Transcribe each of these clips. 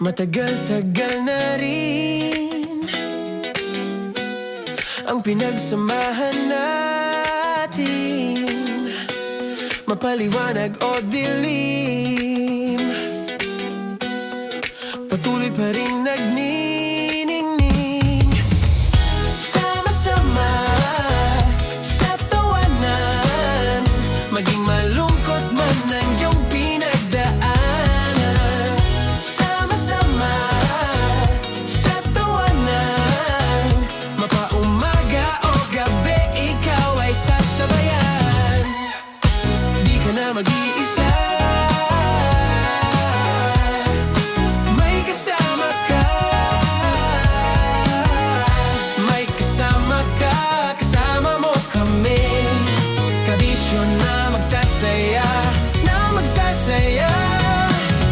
Matagal-tagal na rin ang pinagsamahan natin, mapaliwanag o dilim, patuloy pa rin nagniningning. Sama-sama sa tawanan, maging malungkot man ang iyong pinagdaanan. Sama-sama sa tawanan, mapaumaga o gabi, ikaw ay sasabayan. Di ka na mag-iisa, may kasama ka. May kasama ka, kasama mo kami. Kabisyo na magsasaya, na magsasaya.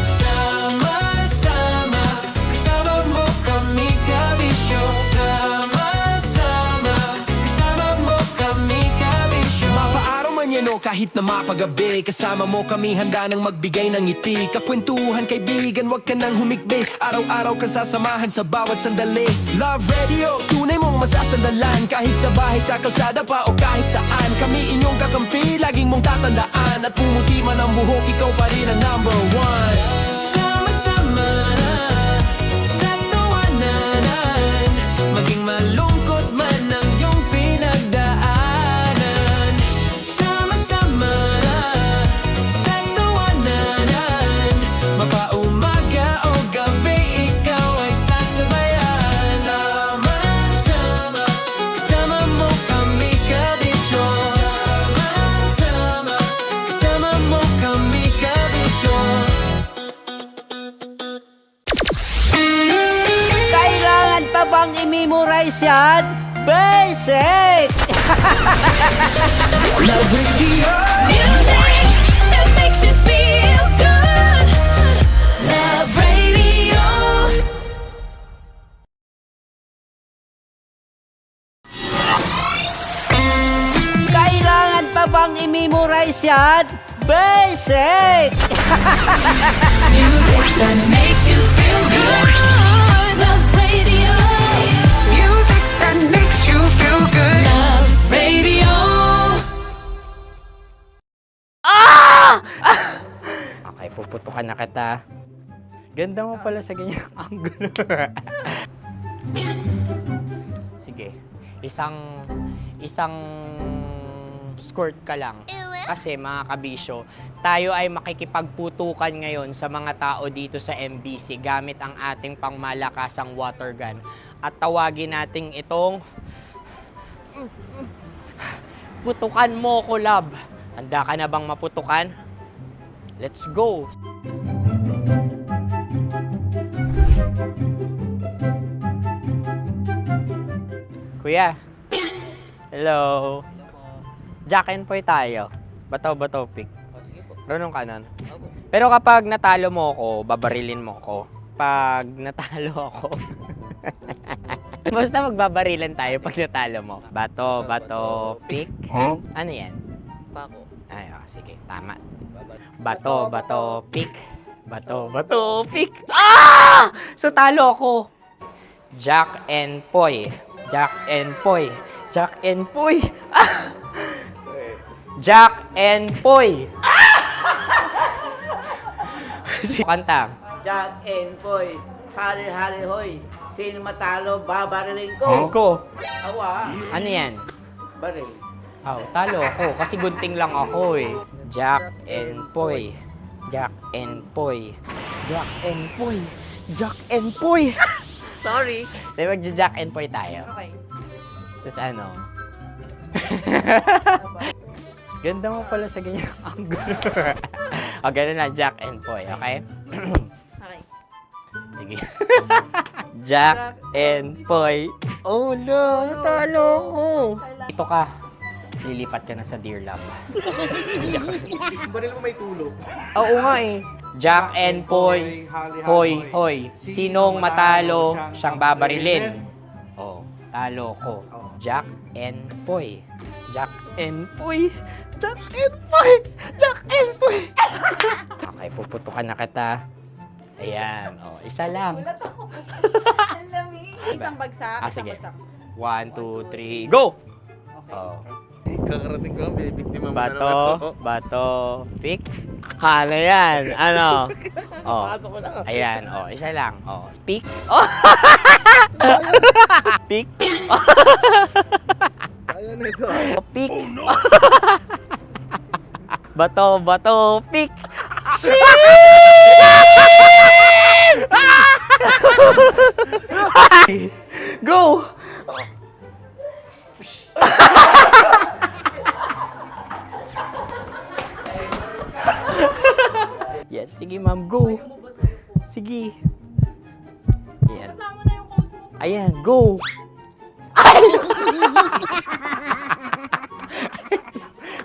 Sama-sama, kasama mo kami, kabisyo. Sama-sama, kasama mo kami, kabisyo. Mapaaraw man yan o kahit na mapagabi, kasama mo kami, handa nang magbigay ng ngiti. Kakwentuhan kaibigan, wag ka nang humikbi. Araw-araw ka sasamahan sa bawat sandali. Love Radio, tunay mong masasandalan. Kahit sa bahay, sa kalsada pa o kahit saan, kami inyong kakampi, laging mong tatandaan. At pumuti man ang buhok, ikaw pa rin ang number one. Sama-sama sa tawanan, maging malungkot man ang iyong pinagdaanan. Sama-sama sa tawanan, mapaumaga o gabi, ikaw ay sasabayan. Sama-sama, kasama mo kami, kabisyo. Sama-sama, kasama mo kami, kabisyo. Kailangan pa bang i-memorize yan? Basic! Love Radio. Music that makes you feel good. Love Radio. Kailangan pa bang i-memorize yan? Basic! Music that makes you feel good. Love Radio. Music that makes you feel good. Love Radio. Okay, puputukan na kita. Ganda mo pala sa ganyang angulo. Sige, isang skirt ka lang. Kasi mga kabisyo, tayo ay makikipagputukan ngayon sa mga tao dito sa MBC gamit ang ating pangmalakasang water gun. At tawagin natin itong putukan mo ko, love. Handa ka na bang maputukan? Let's go! Kuya. Hello. Jack and Poy tayo. Bato-bato pick. Runong ka nun. Pero kapag natalo mo ako, babarilin mo ako. Pag natalo ako, basta magbabarilan tayo pag natalo mo. Bato, pick. Ano yan? Pako. Ay, sige, tama. Bato, pick. Bato, pick. So talo ako. Jack and Poy. Jack and Poy. Jack and Poy. Jack and Poy. Kanta. Jack and Poy, hali-hali hoy. Sino matalo, babariling ko. Ko. Awa, Ano yan? baril. Oh, talo ako kasi gunting lang ako eh. Jack and Poy. Jack and Poy. Jack and Poy. Jack and Poy. Sorry. Di ba Jack and Poy tayo? Okay. Tapos ano? Ganda mo pala sa ganyang angulo. O, ganun na, Jack and Poy, okay? Okay. Sige. Jack and Poy. Oh no, natalo ko. Ito ka. Lilipat ka na sa Dear Love. Baril mo may tulog. Oo nga eh. Jack and Poy. Hoy, hoy. Sinong matalo, siyang babarilin. Oh, talo ko. Jack and Poy. Jack and Poy. Jack and Poy. Jack and Poy. Okay, puputukan na kita. Ayan, isa lang. Ang lamig. Isang bagsak. Ah, isang sige. bagsak. 1, 2, 3, go! Oh. Kakarating ko, binibiktima mo na naman Bato, to. bato, pick. Hala yan, ano? Oh. Pasok ko na. Ayan, isa lang. Pick. Oh. Pick. Ayaw na ito. Pick. Bato, bato, pick. Go! Yan, sige ma'am, go. Sige. Yan. Ayan, go.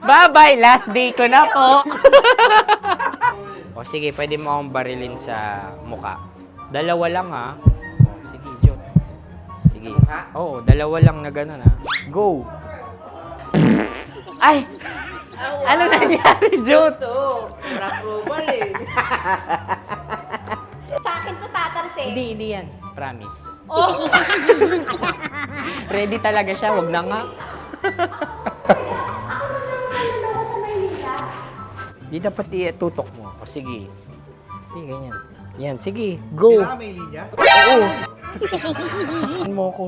Bye-bye, last day ko na po. O sige, pwede mo akong barilin sa muka. Dalawa lang ha. O, sige, Jot. Sige. Oo, dalawa lang na gano'n ha. Go. Ay! Ano nangyari, Jot? Ito, approval eh. Sa akin to tatalsik. Hindi yan. Promise. Oh. Ready talaga siya, wag na nga. Di dapat tutok mo. O sige. Sige, ganyan. Yan, sige. Go. Kailangan may linya? Oo. Ano mo ko?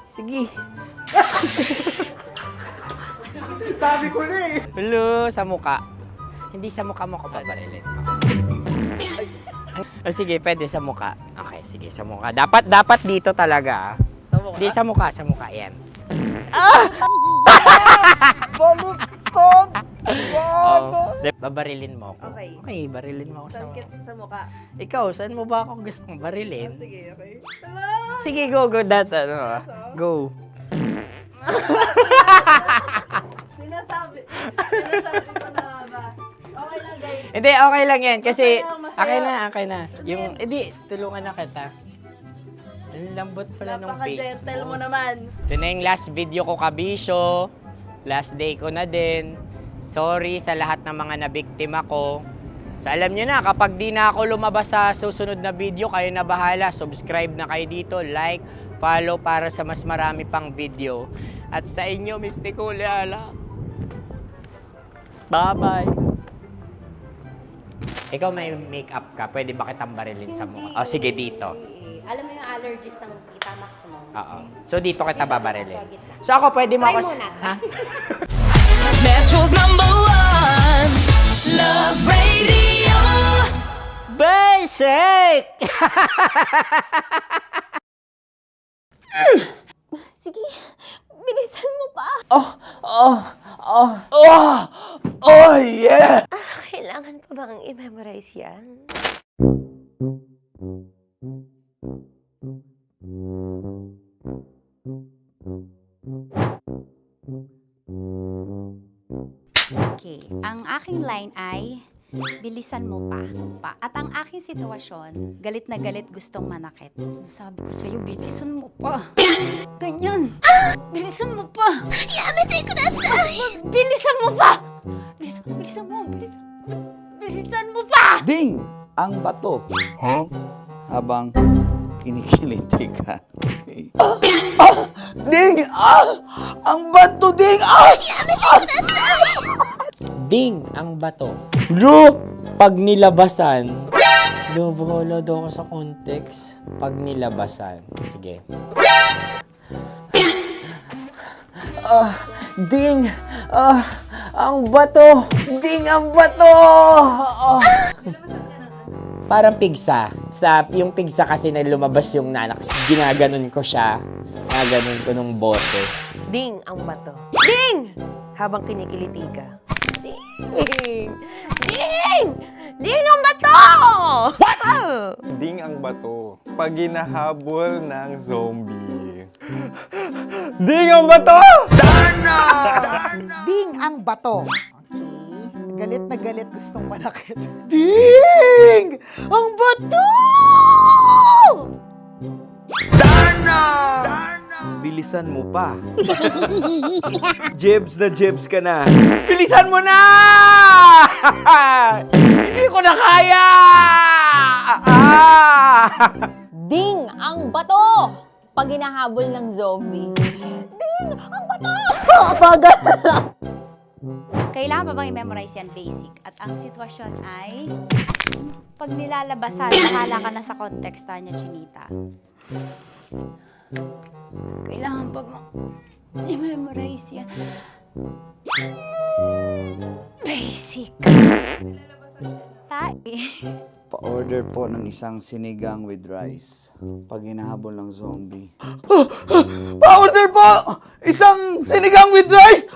Sige. Sabi ko na eh. Hello, sa muka. Hindi sa muka mo ko paparilin. O sige, pwede sa muka. Okay, sige, sa muka. Dapat dito talaga. Sa mukha? Hindi, sa muka, yan. Baluktot! Oh, babarilin mo ako. Okay. Okay, barilin mo ako sa Sangkit sa mukha. Ikaw, saan mo ba ako gustong barilin? Sige, okay. Tama! Sige, go, go. Sinasabi ko na nga ba? Okay lang, guys. Hindi, okay lang yan. Kasi, Masaya, masaya. okay na. Yung, hindi, tulungan na kita. Ang lambot pala nung face Napaka-gentle mo mo. naman. Ito na yung last video ko, kabisyo. Last day ko na din. Sorry sa lahat ng mga nabiktima ko. So alam nyo na, kapag di na ako lumabas sa susunod na video, kayo na bahala. Subscribe na kayo dito, like, follow para sa mas marami pang video. At sa inyo, Mistiko Leala. Bye-bye. Ikaw may makeup ka, pwede ba kitang barilin sa mukha? O sige, dito. Alam mo yung allergies ng Tita Max mo? Oo. So dito kita babarilin. Sa gitna. So ako, pwede mo Try ako... muna. Ha? Metro's #1 Love Radio. Basic! Sige, bilisan mo pa. Oh yeah! Kailangan pa bang i-memorize yan? Okay, ang aking line ay, bilisan mo pa. At ang aking sitwasyon, galit na galit gustong manakit. Sabi ko sa'yo, bilisan mo pa. Ganyan. Bilisan mo pa. Yamitay ko na sa... Bilisan mo pa. Bilisan mo pa. Ding! Ang bato. Habang kinikiliti ka. Okay. Ding! Ang bato, Ding! Ding ang bato. Bro, pag nilabasan. Wala daw ako sa context. Pag nilabasan. Sige. Ding! Ang bato! Ding ang bato! Parang pigsa. Yung pigsa kasi na lumabas yung nanak. Ginaganon ko siya. Ginaganon ko nung bote. Ding ang bato. Ding! Habang kinikiliti ka. Ding! Ding! Ding ang bato! What? Ding ang bato pag hinahabol ng zombie. Ding ang bato! Ding ang bato. Okay. Galit na galit gustong manakit. Ding! Ang bato! Bilisan mo pa. Jebs ka na. Bilisan mo na! Hindi ko na kaya! bato! Pag hinahabol ng zombie. Ding! Ang bato! Bagal! Kailangan pa bang i-memorize yan basic? At ang sitwasyon ay, pag nilalabasan, bahala ka na sa context niya, Chinita. Kailangan pa bang i-memorize yan? Basic. Pa-order po ng isang sinigang with rice. Pag hinahabol ng zombie. Pa-order po! Isang sinigang with rice!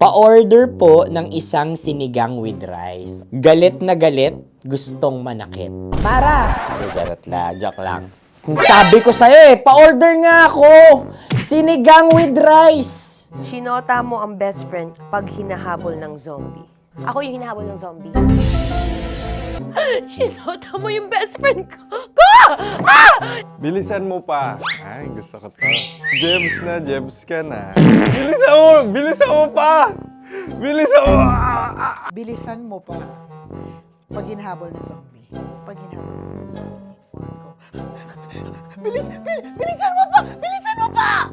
Pa-order po ng isang sinigang with rice. Galit na galit, gustong manakit. Para! Charot la, joke lang. Sabi ko sa'yo pa-order nga ako! Sinigang with rice! Sinota mo ang best friend pag hinahabol ng zombie. Ako yung hinahabol ng zombie. Sinota mo yung best friend ko! Bilisan mo pa. Ay, gusto ko to. Jebs ka na. Bilisan mo pa! Bilisan mo! Bilisan mo pa. Pag hinahabol ng zombie. Pag hinahabol ng zombie. Bilisan mo pa! Bilisan mo pa!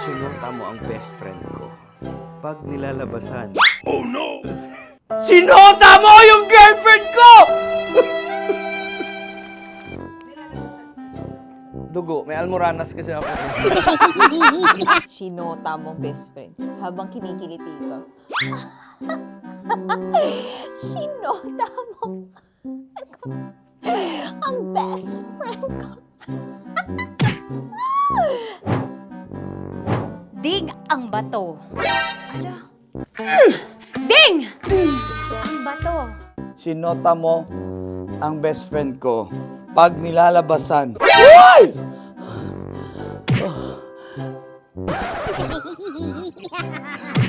Sinunta mo ang best friend ko. Pag nilalabasan. Sinota mo yung girlfriend ko! Dugo, may almoranas kasi ako. Sinota mo best friend habang kinikiliti ka. Sinota mo ang best friend ko. Ding ang bato. Ala. Ding! Ang bato. Sinota mo ang best friend ko. Pag nilalabasan. Uy!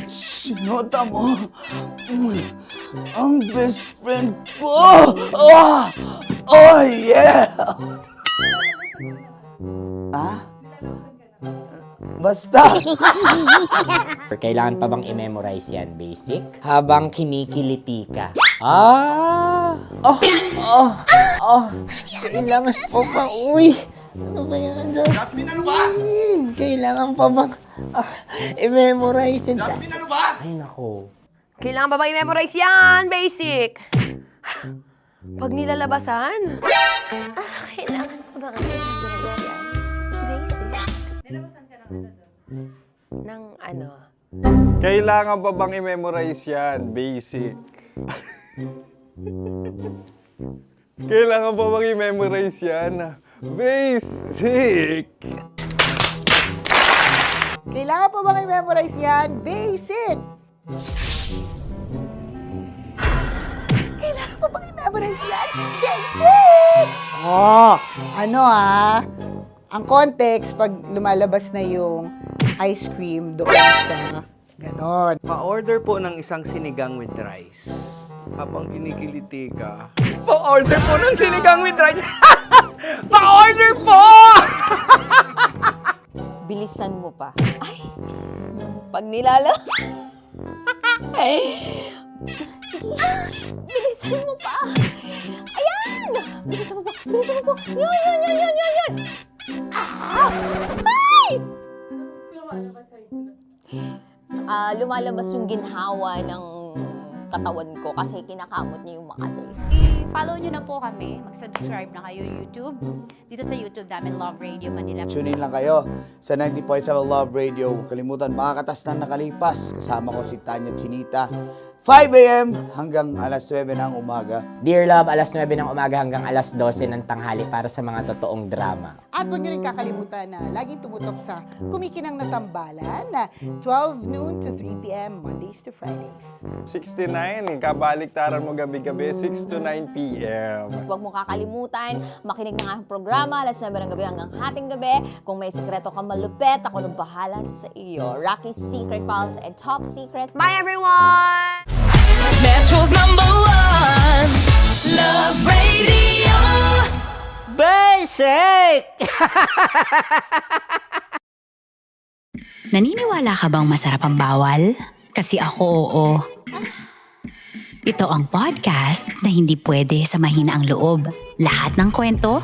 Sinota mo ang best friend ko. Oh yeah! Basta. Kailangan pa bang i-memorize yan, basic? Habang kinikiliti ka. Kailangan pa bang, uy! Ano ba yan, Jasmine, ano ba? Kailangan pa bang i-memorize yan, Jasmine, ano ba? Ay, nako. Kailangan ba bang i-memorize yan? Basic! Pag nilalabasan? Kailangan pa bang i-memorize yan? Basic. Nilabasan ka ng ano? Kailangan pa bang i-memorize yan? Basic. Kailangan pa bang i-memorize yan? Basic. Kailangan pa bang i-memorize yan? Basic! Kailangan pa bang i-memorize yan? Basic! Ano ang context pag lumalabas na yung ice cream doon sa ganon. Pa-order po ng isang sinigang with rice. Habang kinikiliti ka. Pa-order po ng sinigang with rice! Pa-order po! Bilisan mo pa. Ay! Pag bilisan mo pa! Ayan! Bilisan mo pa! Bilisan mo pa! Yan! Ay! Lumalabas yung ginhawa ng katawan ko kasi kinakamot niya yung Makati. I-follow nyo na po kami. Mag-subscribe na kayo YouTube. Dito sa YouTube namin, Love Radio Manila. Tune in lang kayo sa 90.7 Love Radio. Huwag kalimutan, makakatas na nakalipas. Kasama ko si Tanya Chinita. 5 a.m. hanggang alas 9 ng umaga. Dear Love, alas 9 ng umaga hanggang alas 12 ng tanghali para sa mga totoong drama. At huwag niyo rin kakalimutan na laging tumutok sa Kumikinang na Tambalan na 12 noon to 3 p.m. Mondays to Fridays. 69, kabaliktaran mo gabi-gabi, 6 to 9 p.m. Huwag mo kakalimutan, makinig ng aking programa, alas 9 ng gabi hanggang hating gabi. Kung may sekreto ka malupet, ako nang bahala sa iyo. Rocky's Secret Files and Top Secret. Bye everyone! Metro's #1 Love Radio. Basic! Naniniwala ka bang masarap ang bawal? Kasi ako, oo. Ito ang podcast na hindi pwede sa mahina ang loob. Lahat ng kwento,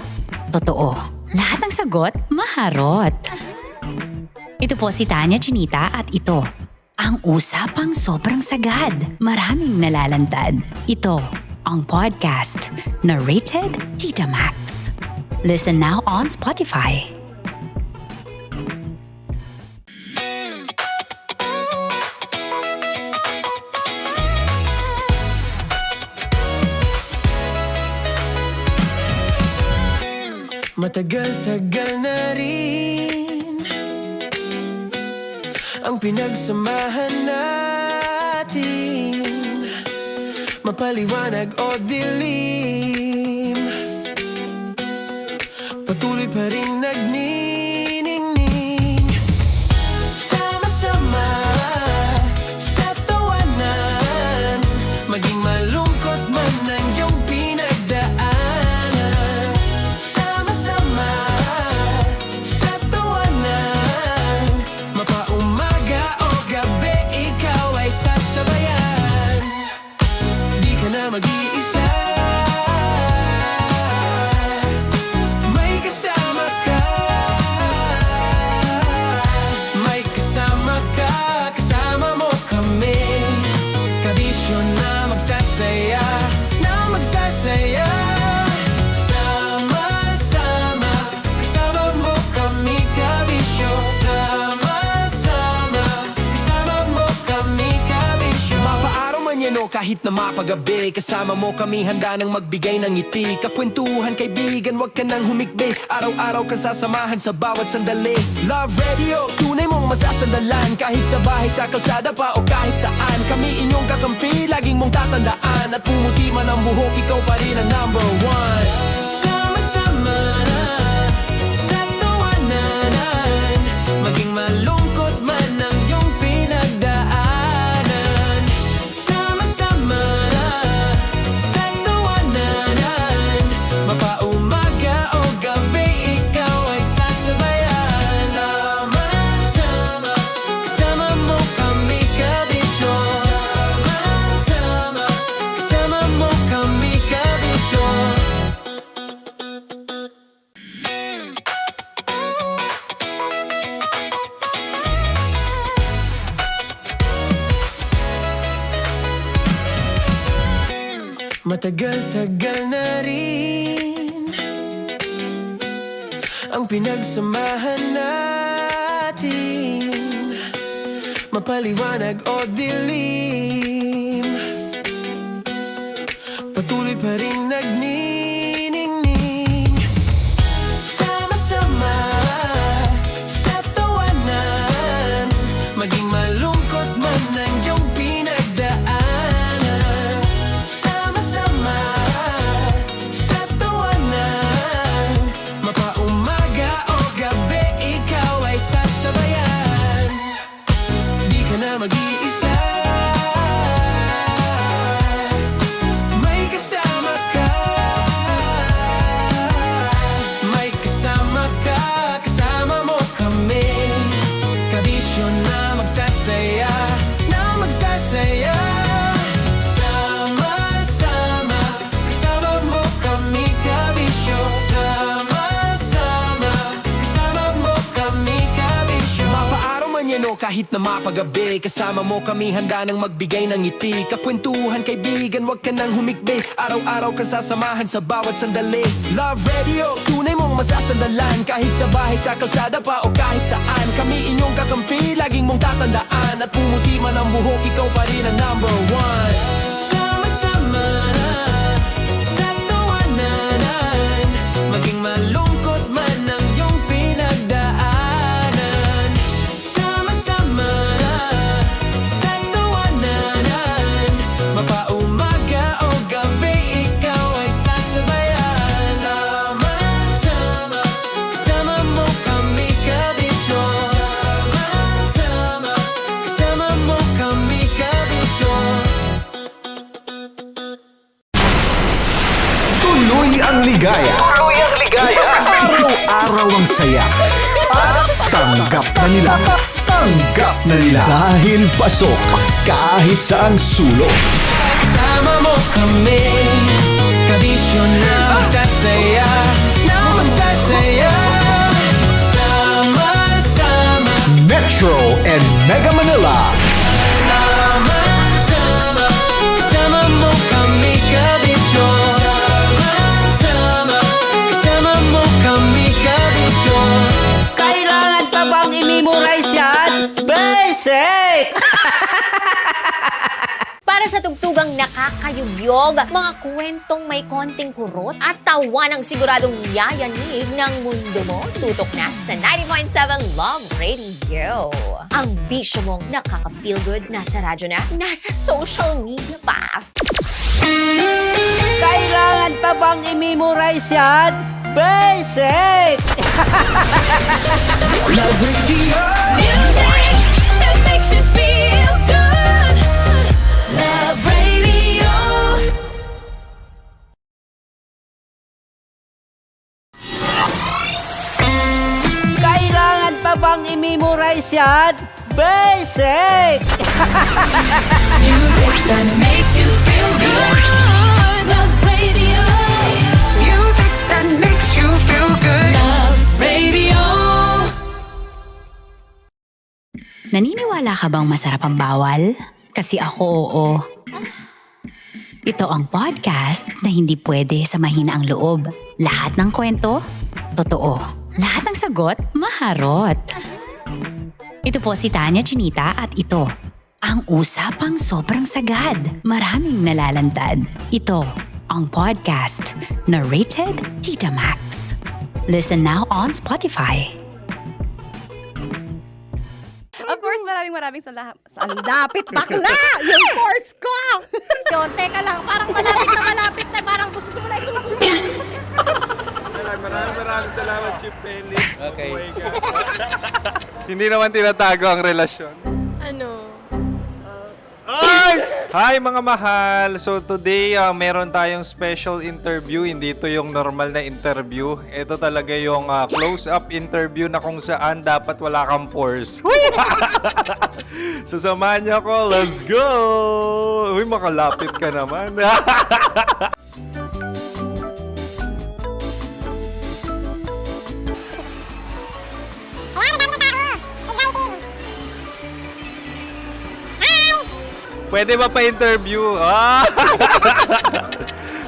totoo. Lahat ng sagot, maharot. Ito po si Tanya Chinita at ito, ang usapang sobrang sagad. Maraming nalalantad. Ito, ang podcast na Rated Tita Max. Listen now on Spotify. Matagal-tagal na rin ang pinagsamahan natin, mapaliwanag o dilim, patuloy pa rin nagniningning. Sama-sama sa tawanan, maging malungkot man ang iyong pinagdaanan. Sama-sama sa tawanan, mapaumaga o gabi, ikaw ay sasabayan. Di ka na mag-iisa, may kasama ka. May kasama ka, kasama mo kami. Kabisyo na magsasaya, na magsasaya. Sama-sama, kasama mo kami, kabisyo. Sama-sama, kasama mo kami, kabisyo. Mapaaraw man yan o kahit na mapagabi, kasama mo kami, handa nang magbigay ng ngiti. Kakwentuhan, kaibigan, wag ka nang humikbi. Araw-araw ka sasamahan sa bawat sandali. Love Radio, tunay mong masasandalan. Kahit sa bahay, sa kalsada pa o kahit saan, kami inyong kakampi, laging mong tatandaan. At pumuti man ang buhok, ikaw pa rin ang number one. Sama-sama sa tawanan, maging malungkot man ang iyong pinagdaanan. Sama-sama sa tawanan, mapaumaga o gabi, ikaw ay sasabayan. Sama-sama, kasama mo kami, kabisyo. Sama-sama, kasama mo kami, kabisyo. Matagal-tagal na rin ang pinagsamahan natin, mapaliwanag o dilim, patuloy pa rin nagniningning. Sama-sama sa tawanan, maging malungkot man ang iyong pinagdaanan. Sama-sama sa tawanan, mapaumaga o gabi, ikaw ay sasabayan. Di ka na mag-iisa, may kasama ka. May kasama ka, kasama mo kami. Kabisyo na magsasaya, na magsasaya. Sama-sama, kasama mo kami, kabisyo. Sama-sama, kasama mo kami, kabisyo. Mapaaraw man yan o kahit na mapagabi, kasama mo kami, handa nang magbigay ng ngiti. Kakwentuhan, kaibigan, wag ka nang humikbi. Araw-araw ka sasamahan sa bawat sandali. Love Radio, tunay mong masasandalan. Kahit sa bahay, sa kalsada pa o kahit saan, kami inyong kakampi, laging mong tatandaan. At pumuti man ang buhok, ikaw pa rin ang number one. Sama-sama sa tawanan, maging malungkot man ang iyong pinagdaanan. Sama-sama sa tawanan, mapaumaga o gabi, ikaw ay sasabayan. Sama-sama, kasama mo kami, kabisyo. Sama-sama, kasama mo kami, kabisyo. Tuloy ang ligaya. Araw-araw ang saya. At tanggap na nila. Tanggap na nila. Dahil pasok kahit saan sulok. Kasama mo kami, kabisyo na magsasaya, na magsasaya. nakakayugyog, mga kwentong may konting kurot, at tawa ng siguradong yayanig ng mundo mo. Tutok na sa 90.7 Love Radio. Ang bisyo mong nakaka-feel good, nasa radyo na, nasa social media pa. Kailangan pa bang i-memorize yan? Basic! Love Radio. Music that makes you feel good. Love Radio. Kailangan pa bang i-memorize yan? Basic! Music that makes you feel good. Love Radio. Music that makes you feel good. Love Radio. Naniniwala ka bang masarap ang bawal? Kasi ako oo. Ito ang podcast na hindi pwede sa mahina ang loob. Lahat ng kwento, totoo. Lahat ng sagot, maharot. Ito po si Tanya Chinita at ito, ang usapang sobrang sagad. Maraming nalalantad. Ito, ang podcast na rated Tita Max. Listen now on Spotify. Of course, maraming salamat. Ang lapit bakla! Yung course ko! Yun, teka lang, parang malapit na, parang gusto mo na isulat. Maraming salamat, Chief Felix. Okay. Oh my God. Hindi naman tinatago ang relasyon. Ano? Ay! Hi mga mahal! So today, meron tayong special interview. Hindi ito yung normal na interview. Ito talaga yung close-up interview na kung saan dapat wala kang pores. So samahan niyo ako. Let's go! Uy, makalapit ka naman. Pwede ba pa-interview? Ah!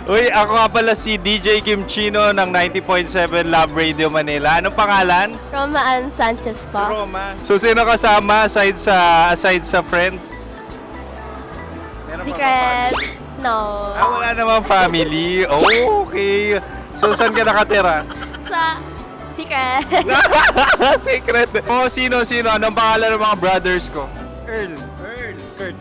Uy, ako nga pala si DJ Kim Chino ng 90.7 Love Radio Manila. Anong pangalan? Roma Ann Sanchez po. Roma. So, sino kasama aside sa friends? Meron pa ba Secret. family? No. Wala namang family. Oh, okay. So, saan ka nakatira? Sa secret. Secret. Oh, sino? Anong pangalan ng mga brothers ko? Earl, Kurt.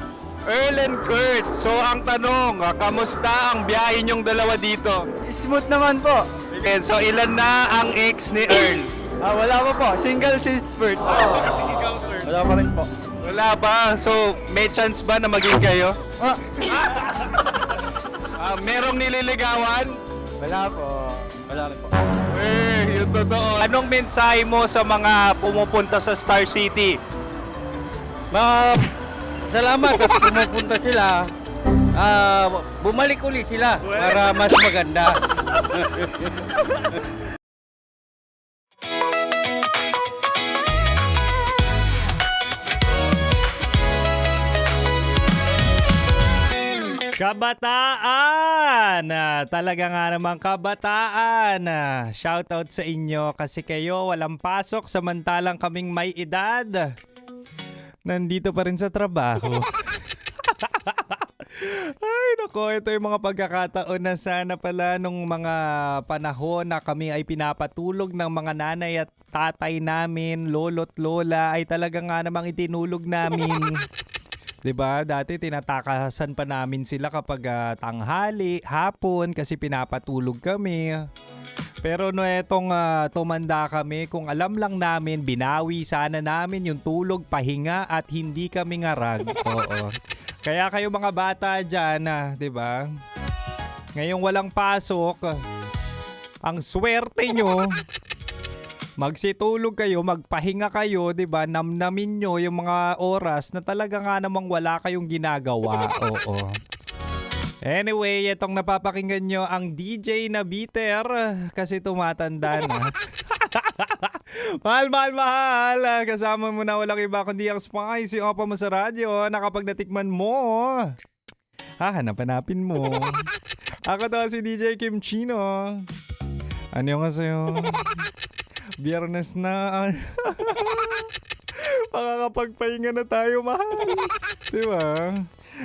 Earl and Kurt. So, ang tanong, kamusta ang biyahe niyong dalawa dito? Smooth naman po. Okay, so ilan na ang ex ni Earl? Wala pa po. Single since birth. Wala pa rin po. Wala ba? So, may chance ba na maging kayo? Merong nililigawan? Wala po. Wala rin po. Yung totoo. Anong mensahe mo sa mga pumupunta sa Star City? Salamat at pumupunta sila. Bumalik ulit sila para mas maganda. Kabataan! Talaga nga namang kabataan. Shoutout sa inyo kasi kayo walang pasok samantalang kaming may edad. Nandito pa rin sa trabaho. Ay, nako, ito yung mga pagkakataon na sana pala nung mga panahon na kami ay pinapatulog ng mga nanay at tatay namin, lolo't lola, ay talaga nga namang itinulog namin. 'Di ba? Dati tinatakasan pa namin sila kapag tanghali, hapon kasi pinapatulog kami. Pero no etong tumanda kami, kung alam lang namin, binawi sana namin yung tulog, pahinga at hindi kami ngarag. Oo. Kaya kayo mga bata dyan, 'di ba? Ngayong walang pasok, ang swerte nyo. Magsitulog kayo, magpahinga kayo, 'di ba? Namnamin nyo yung mga oras na talaga nga namang wala kayong ginagawa. Oo. Anyway, itong napapakinggan nyo ang DJ na bitter kasi tumatanda na. Mahal. Kasama mo na walang iba kundi ang Spice, yung opa mo sa radyo na kapag natikman mo, hanap-hanapin mo. Ako to si DJ Kim Chino. Ano yung sa'yo? Biyernes na. Makakapagpahinga na tayo, mahal. Diba?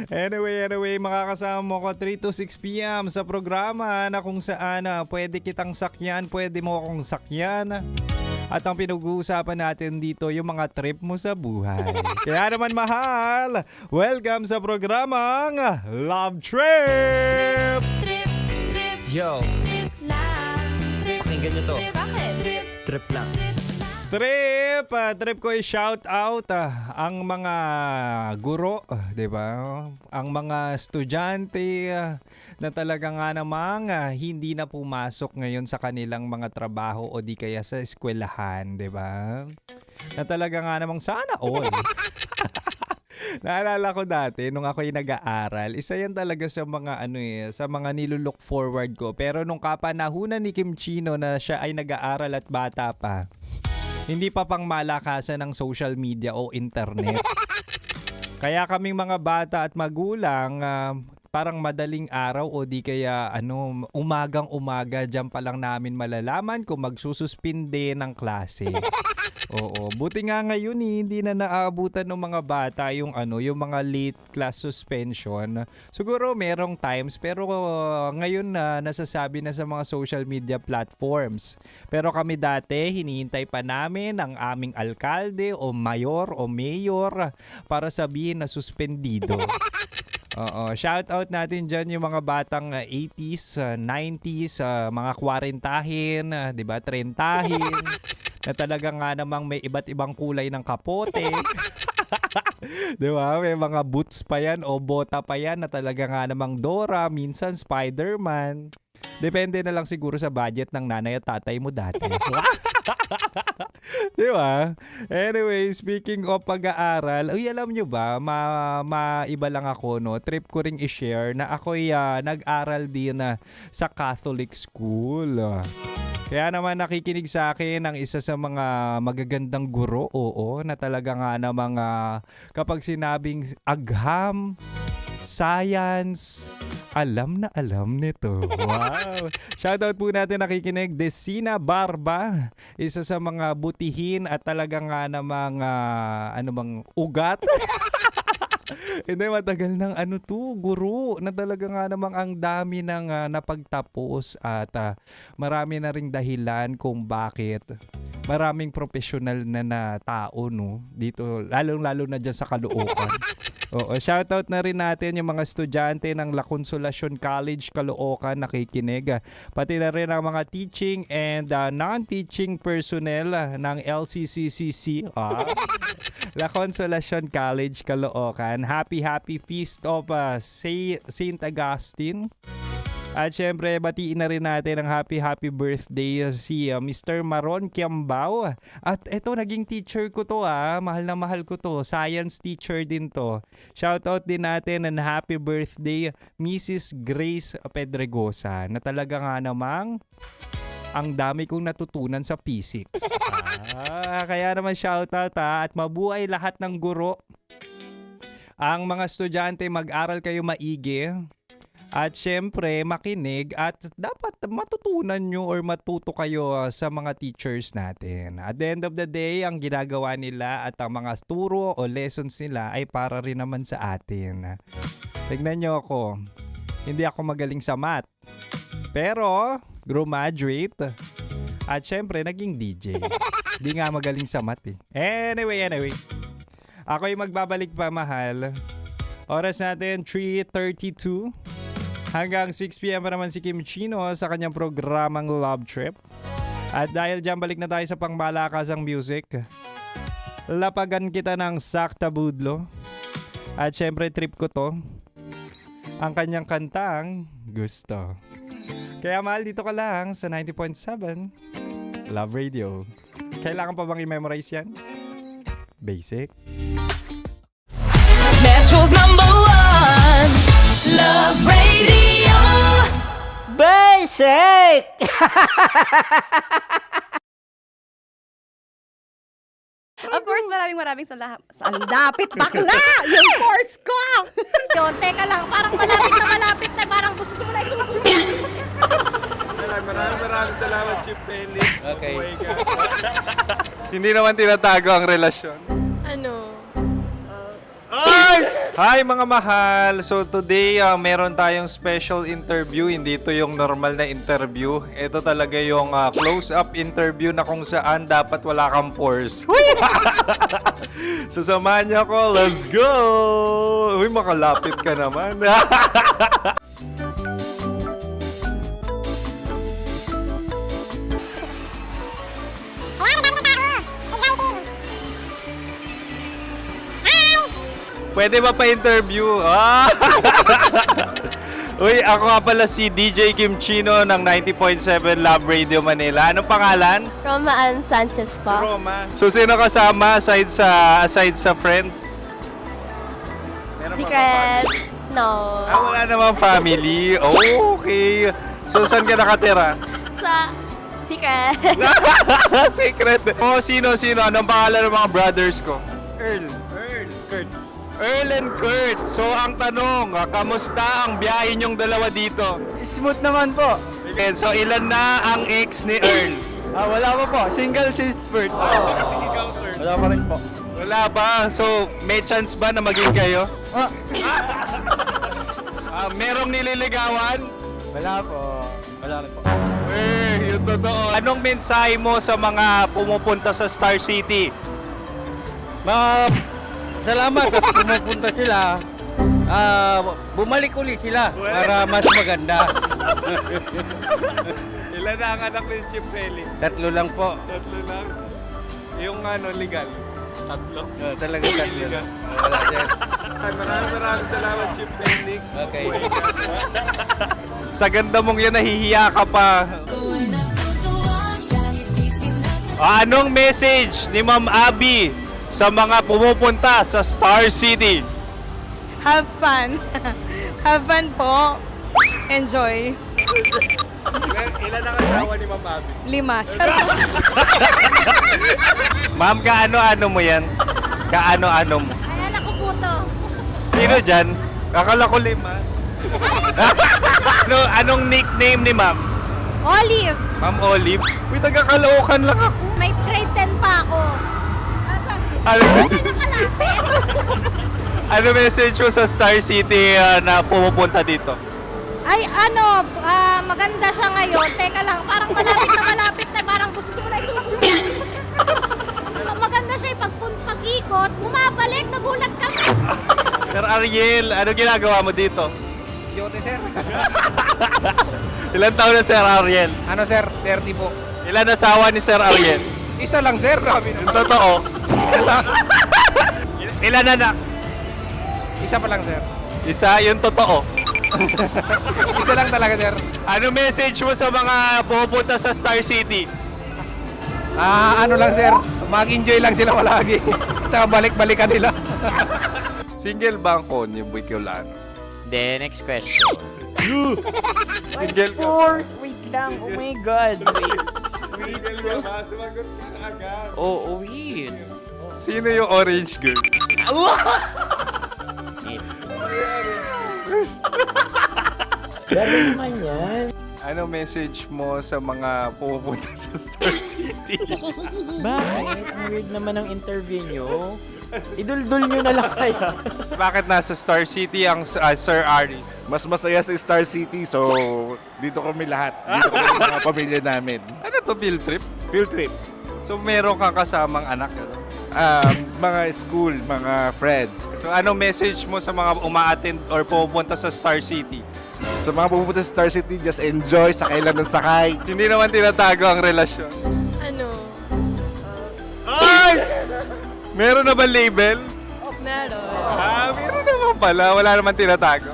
Anyway, makakasama mo ko 3 to 6 p.m. sa programa na kung saan pwede kitang sakyan, pwede mo akong sakyan. At ang pinag-uusapan natin dito, yung mga trip mo sa buhay. Kaya naman mahal, welcome sa programang Love Trip! Trip, trip, Yo, trip lang. Trip, pakinggan nyo to. trip, bakit? Trip, Trip lang. Trip ko i-shout out ang mga guro, 'di ba? Ang mga estudyante na talaga nga namang hindi na pumasok ngayon sa kanilang mga trabaho o di kaya sa eskwelahan, 'di ba? Na talaga nga namang sana all. Naalala ko dati nung ako'y nag-aaral, isa yan talaga sa mga sa mga nilulook forward ko. Pero nung kapanahunan ni Kim Chino na siya ay nag-aaral at bata pa, hindi pa pang malakasan ng social media o internet. Kaya kaming mga bata at magulang, parang madaling araw o di kaya umagang-umaga diyan pa lang namin malalaman kung magsususpinde ng klase. Oo, buti nga ngayon hindi na naaabutan ng mga bata yung yung mga late class suspension. Siguro merong times pero ngayon na nasasabi na sa mga social media platforms. Pero kami dati hinihintay pa namin ang aming alkalde o mayor para sabihin na suspendido. Oo, shout out natin dyan yung mga batang 80s, 90s, mga 40-hin, 'di ba? 30-hin. Na talaga nga namang may iba't ibang kulay ng kapote. 'Di ba? May mga boots pa yan o bota pa yan na talaga nga namang Dora, minsan Spider-Man. Depende na lang siguro sa budget ng nanay at tatay mo dati. Di ba? Anyway, speaking of pag-aaral, alam nyo ba, maiba lang ako, no? Trip ko ring i-share na ako'y nag-aral din sa Catholic school. Kaya naman nakikinig sa akin ang isa sa mga magagandang guro, na talaga nga namang kapag sinabing agham, science, alam na alam nito. Wow! Shoutout po natin nakikinig, Desina Barba, isa sa mga butihin at talaga nga namang ugat. Hindi, matagal ng guro na talaga nga namang ang dami ng napagtapos at marami na ring dahilan kung bakit maraming professional na tao dito, lalong-lalo na dyan sa Caloocan. Oo, shoutout na rin natin yung mga estudyante ng La Consolacion College, Caloocan, nakikinig. Pati na rin ang mga teaching and non-teaching personnel ng LCCCC. La Consolacion College, Caloocan. Happy Feast of Saint Augustine. At syempre, batiin na rin natin ang happy birthday si Mr. Maron Kiambao. At eto, naging teacher ko to mahal na mahal ko to. Science teacher din to. Shoutout din natin and happy birthday Mrs. Grace Pedregosa na talaga nga namang ang dami kong natutunan sa physics. Kaya naman shoutout at mabuhay lahat ng guro. Ang mga estudyante, mag-aral kayo maigi. At syempre, makinig at dapat matutunan nyo or matuto kayo sa mga teachers natin. At the end of the day, ang ginagawa nila at ang mga turo o lessons nila ay para rin naman sa atin. Tignan nyo ako, hindi ako magaling sa math. Pero, graduate. At syempre, naging DJ. Di nga magaling sa math eh. Anyway. Ako'y magbabalik pa, mahal. Oras natin, 3:32. Hanggang 6 p.m. pa naman si Kim Chino sa kanyang programang Love Trip. At dahil dyan, balik na tayo sa pangmalakasang music. Lapagan kita ng Sakta Budlo. At syempre, trip ko to. Ang kanyang kantang Gusto. Kaya mahal, dito ka lang sa 90.7 Love Radio. Kailangan pa bang i-memorize yan? Basic. Metro's #1 Love Radio. Basic! Of course, maraming salamat. Ang lapit, bakla! Yung force ko! Yun, teka lang, parang malapit na, parang gusto mo na isulat. Maraming salamat, Chief Felix. Okay. Mabuhay ka. Hindi naman tinatago ang relasyon. Ano? Ay! Hi mga mahal! So today, meron tayong special interview. Hindi ito yung normal na interview. Ito talaga yung close-up interview na kung saan dapat wala kang pores. So samahan niyo ako. Let's go! Uy, makalapit ka naman. Pwede ba pa-interview? Ah! Uy, ako nga pala si DJ Kim Chino ng 90.7 Love Radio Manila. Anong pangalan? Roma Ann Sanchez po. Roma. So, sino kasama aside sa friends? Meron pa ba Secret. No. wala namang family. Oh, okay. So, saan ka nakatira? Sa Secret. Secret. Oh, sino? Anong pangalan ng mga brothers ko? Earl, Kurt. Earl and Kurt. So, ang tanong, kamusta ang biyahe niyong dalawa dito? Smooth naman po. Okay, so, ilan na ang ex ni Earl? Wala pa po. Single since birth. Wala pa rin po. Wala ba? So, may chance ba na maging kayo? Merong nililigawan? Wala po. Wala rin po. Yung totoo. Anong mensahe mo sa mga pumupunta sa Star City? Salamat at pumupunta sila. Bumalik uli sila para mas maganda. Ilan na ang anak ni Chief Felix? 3 lang po. 3 lang. Yung legal? 3? Talaga 3 lang. Wala sir. Maraming salamat, Chief Felix. Okay. Sa ganda mong yan, nahihiya ka pa. Anong message ni Ma'am Abby sa mga pumupunta sa Star City? Have fun. Have fun po. Enjoy. Ilan ang asawa ni Ma'am Abby? 5. Charot. Ma'am, kaano-ano mo yan? Kaano-ano mo? Ayan ako po to. Sino dyan? Akala ko 5. Anong nickname ni Ma'am? Olive. Ma'am Olive? Uy, taga-Caloocan lang ako. May grade 10 pa ako. Ano message mo sa Star City na pumupunta dito? Ay, maganda siya ngayon. Teka lang, parang malapit na. Parang gusto mo na isulat. Maganda siya pag-ikot, bumabalik, nagulat ka. Sir Ariel, ano ginagawa mo dito? Yote sir. Ilan taon na Sir Ariel? Ano sir? 30 po. Ilan asawa ni Sir Ariel? Isa lang sir. Yung totoo. Ilan anak? Isa pa lang sir. Isa, yung totoo. Isa lang talaga sir. Ano message mo sa mga pumupunta sa Star City? Ano lang sir. Mag-enjoy lang sila palagi. Tsaka balik-balikan nila. Single ba ang Konyo Bicolano? Then, next question. Single ka? Course, wait lang. Oh my God. Single ka ba? Sumagot ka na agad. Oh, wait. Sino yung orange girl? Grabe naman yan. Ano message mo sa mga pumupunta sa Star City? Bakit? Ang weird naman ang interview nyo. Iduldul nyo na lang kaya. Bakit nasa Star City ang Sir Aris? Mas masaya sa Star City, so dito kami lahat. Dito kami mga pamilya namin. Ano to, field trip? Field trip. So meron kang kasamang anak? Ano? Mga school, mga friends. So anong message mo sa mga uma-attend or pumupunta sa Star City? Sa mga pupunta sa Star City, just enjoy, sakay lang ng sakay. Hindi naman tinatago ang relasyon. Ano? Ay! Meron na ba label? Meron. Meron naman pala. Wala naman tinatago.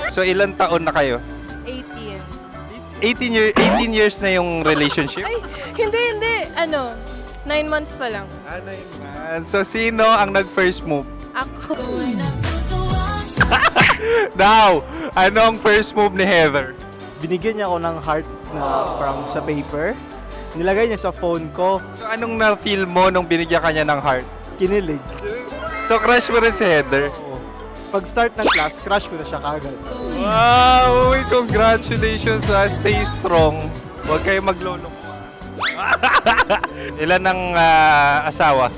So ilan taon na kayo? 18. 18 years na yung relationship? Ay, hindi. 9 months pa lang. 9 months. So sino ang nag-first move? Ako. Now, anong first move ni Heather? Binigyan niya ako ng heart na from sa paper. Nilagay niya sa phone ko. So anong na-feel mo nung binigyan ka niya ng heart? Kinilig. So crush mo rin si Heather? Pag-start ng class, crush ko na siya kagad. Wow! Uy, congratulations ha. Stay strong. Huwag kayo maglolo. Ilan ang asawa?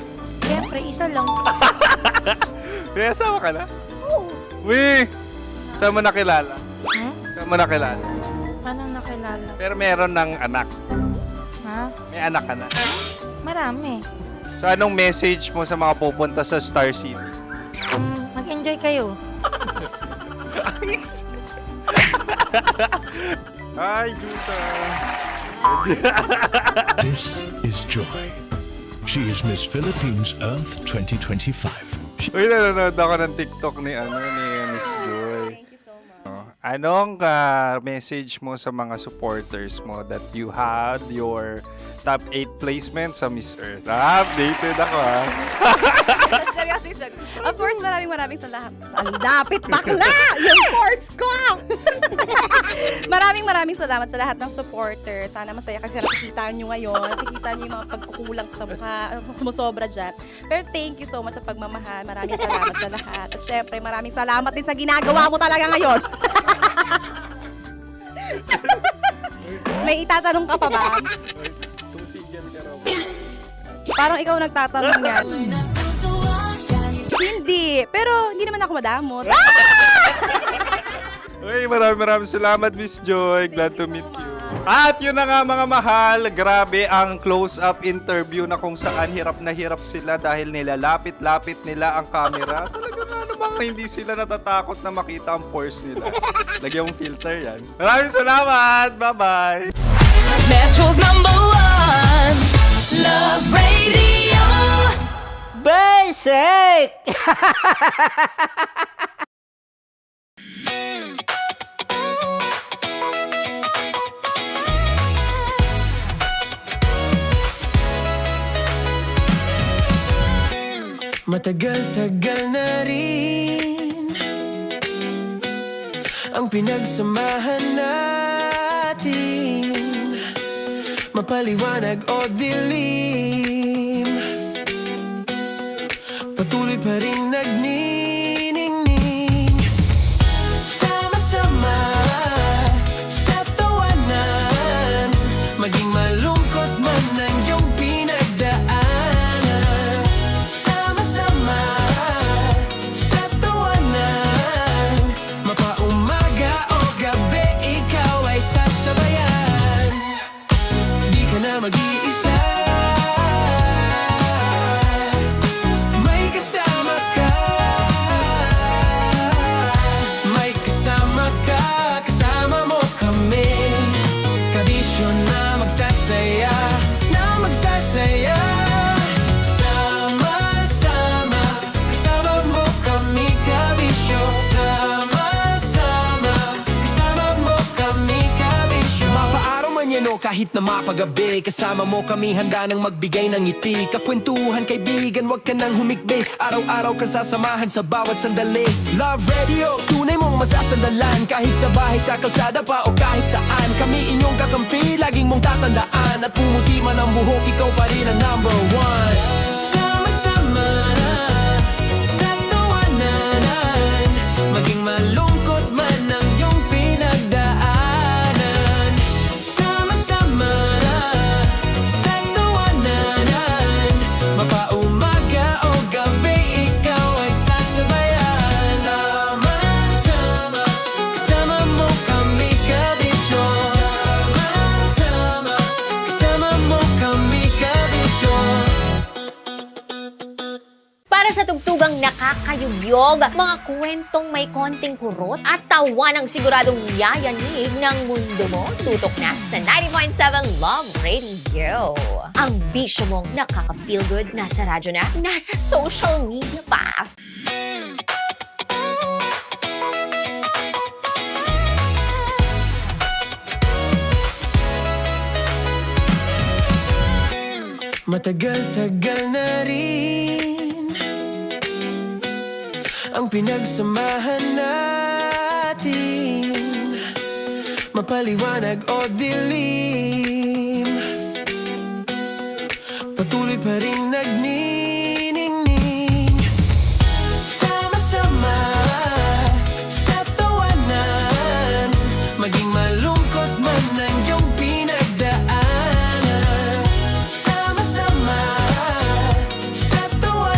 Siyempre, isa lang. May asawa ka na? Oo. Uy! Saan mo nakilala? Hmm? Saan mo nakilala? Paano nakilala? Pero meron ng anak. Ha? May anak ka na. Marami. So anong message mo sa mga pupunta sa Star City? Mag-enjoy kayo. Hi, Jusa! This is Joy. She is Miss Philippines Earth 2025. Uy, nanonood ako ng TikTok ni Miss Joy. Thank you so much. Anong message mo sa mga supporters mo that you had your top 8 placement sa Miss Earth? Updated ako Seryoso. Of course, maraming salamat. Ang dapit bakla! Yung course ko! maraming salamat sa lahat ng supporter. Sana masaya kasi nakikita nyo ngayon. Nakikita nyo yung mga pagkukulang ko sa mukha. Sumusobra dyan. Pero thank you so much sa pagmamahal. Maraming salamat sa lahat. At syempre, maraming salamat din sa ginagawa mo talaga ngayon. May itatanong ka pa ba? Parang ikaw nagtatanong yan. Hindi. Pero hindi naman ako madamot. Uy, maraming salamat, Miss Joy. Glad to meet you. At yun na nga mga mahal, grabe ang close-up interview na kung saan hirap na hirap sila dahil nilalapit-lapit nila ang camera. Talaga nga namang hindi sila natatakot na makita ang pores nila. Lagyan mong filter yan. Maraming salamat! Bye-bye! Metro's #1 Love Radio. Basic! Matagal-tagal na rin ang pinagsamahan natin, mapaliwanag o dilim, patuloy pa rin nagniningning, sama-sama sa tawanan, maging malungkot man ang iyong pinagdaanan. Sama-sama sa tawanan, mapaumaga o gabi, ikaw ay sasabayan. Di ka na mag-iisa, may kasama ka. May kasama ka, kasama mo kami. Kabisyo na magsasaya, na magsasaya. Sama-sama, kasama mo kami, kabisyo. Sama-sama, kasama mo kami, kabisyo. Mapaaraw man yan o kahit na mapagabi, kasama mo kami, handa nang magbigay ng ngiti. Kakwentuhan, kaibigan, wag ka nang humikbi. Araw-araw kasasamahan sa bawat sandali. Love Radio, tunay mong masasandalan. Kahit sa bahay, sa kalsada pa o kahit saan, kami inyong kakampi, laging mong tatandaan. At pumuti man ang buhok, ikaw pa rin ang #1. Sama-sama sa tawanan, maging malungkot man ang iyong pinagdaanan. Sama-sama sa tawanan, mapaumaga o gabi, ikaw ay sasabayan. Sama-sama, kasama mo kami, kabisyo. Sama-sama, kasama mo kami, kabisyo. Para sa tugtugang nakakayugyog, mga kwentong may konting kurot at tawa ng siguradong yayanig ng mundo mo, tutok na sa 90.7 Love Radio. Ang bisyo mong nakaka-feel good, nasa radyo na, nasa social media pa. Matagal-tagal na rin ang pinagsamahan natin, mapaliwanag o dilim, patuloy pa rin nagniningning. Sama-sama sa tawanan, maging malungkot man ang iyong pinagdaanan. Sama-sama sa tawanan,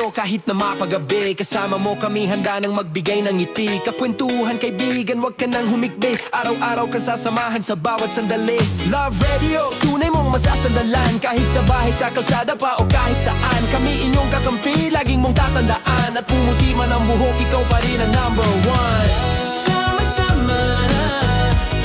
manyano kahit na mapagabi. Kasama mo kami handa nang magbigay ng ngiti. Kakwentuhan kaibigan, wag ka nang humikbi. Araw-araw kasasamahan sa bawat sandali. Love Radio, tunay mong masasandalan. Kahit sa bahay, sa kalsada pa o kahit saan. Kami inyong kakampi, laging mong tatandaan. At pumuti man ang buhok, ikaw pa rin ang number one. Sama-sama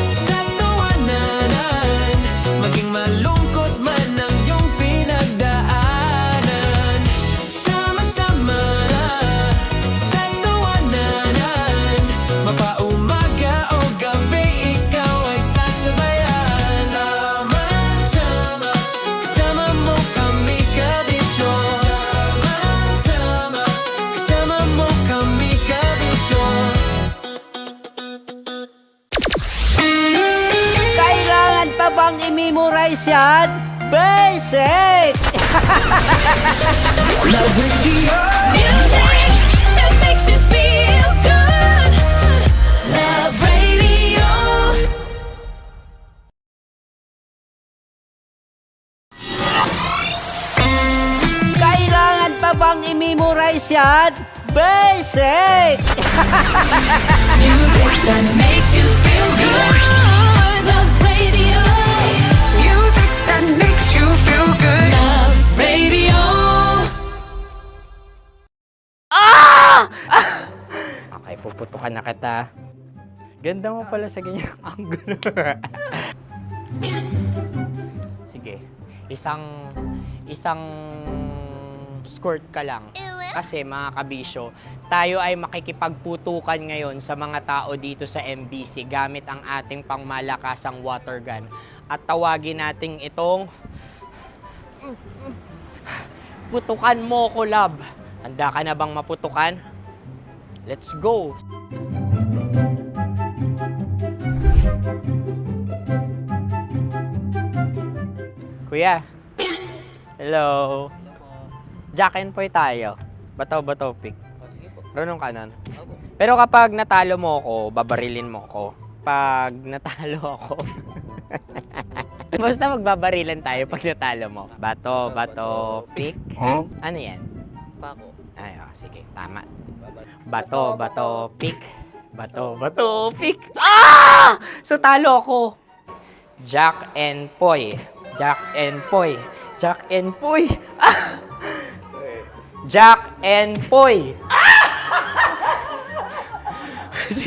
sa tawanan, maging malungkot man ang iyong pinagdaanan. Sama-sama sa tawanan, mapaumaga o gabi, ikaw ay sasabayan. Sama-sama, kasama mo kami kabisyo. Sama-sama, kasama mo kami kabisyo. Kailangan pa bang i-memorize yan? Basic! Love Radio. Music that makes you feel good. Love Radio. Kailangan pa bang i-memorize yan? Basic! Music that makes you feel good. Love Radio. Music that makes you feel good. Love Radio. Okay, puputukan na kita. Ganda mo pala sa ganyang angulo. Sige, isang skirt ka lang. Kasi mga kabisyo, tayo ay makikipagputukan ngayon sa mga tao dito sa MBC gamit ang ating pangmalakasang water gun. At tawagin natin itong putukan mo ko, love. Handa ka na bang maputukan? Let's go! Kuya. Hello. Jack and Poy tayo. Bato-bato pick. Runong ka nun. Pero kapag natalo mo ako, babarilin mo ako. Pag natalo ako, basta magbabarilan tayo pag natalo mo. Bato, pick. Ano yan? Pako. Ay, sige, tama. Bato, pick. Bato, pick. So talo ako. Jack and Poy. Jack and Poy. Jack and Poy. Jack and Poy.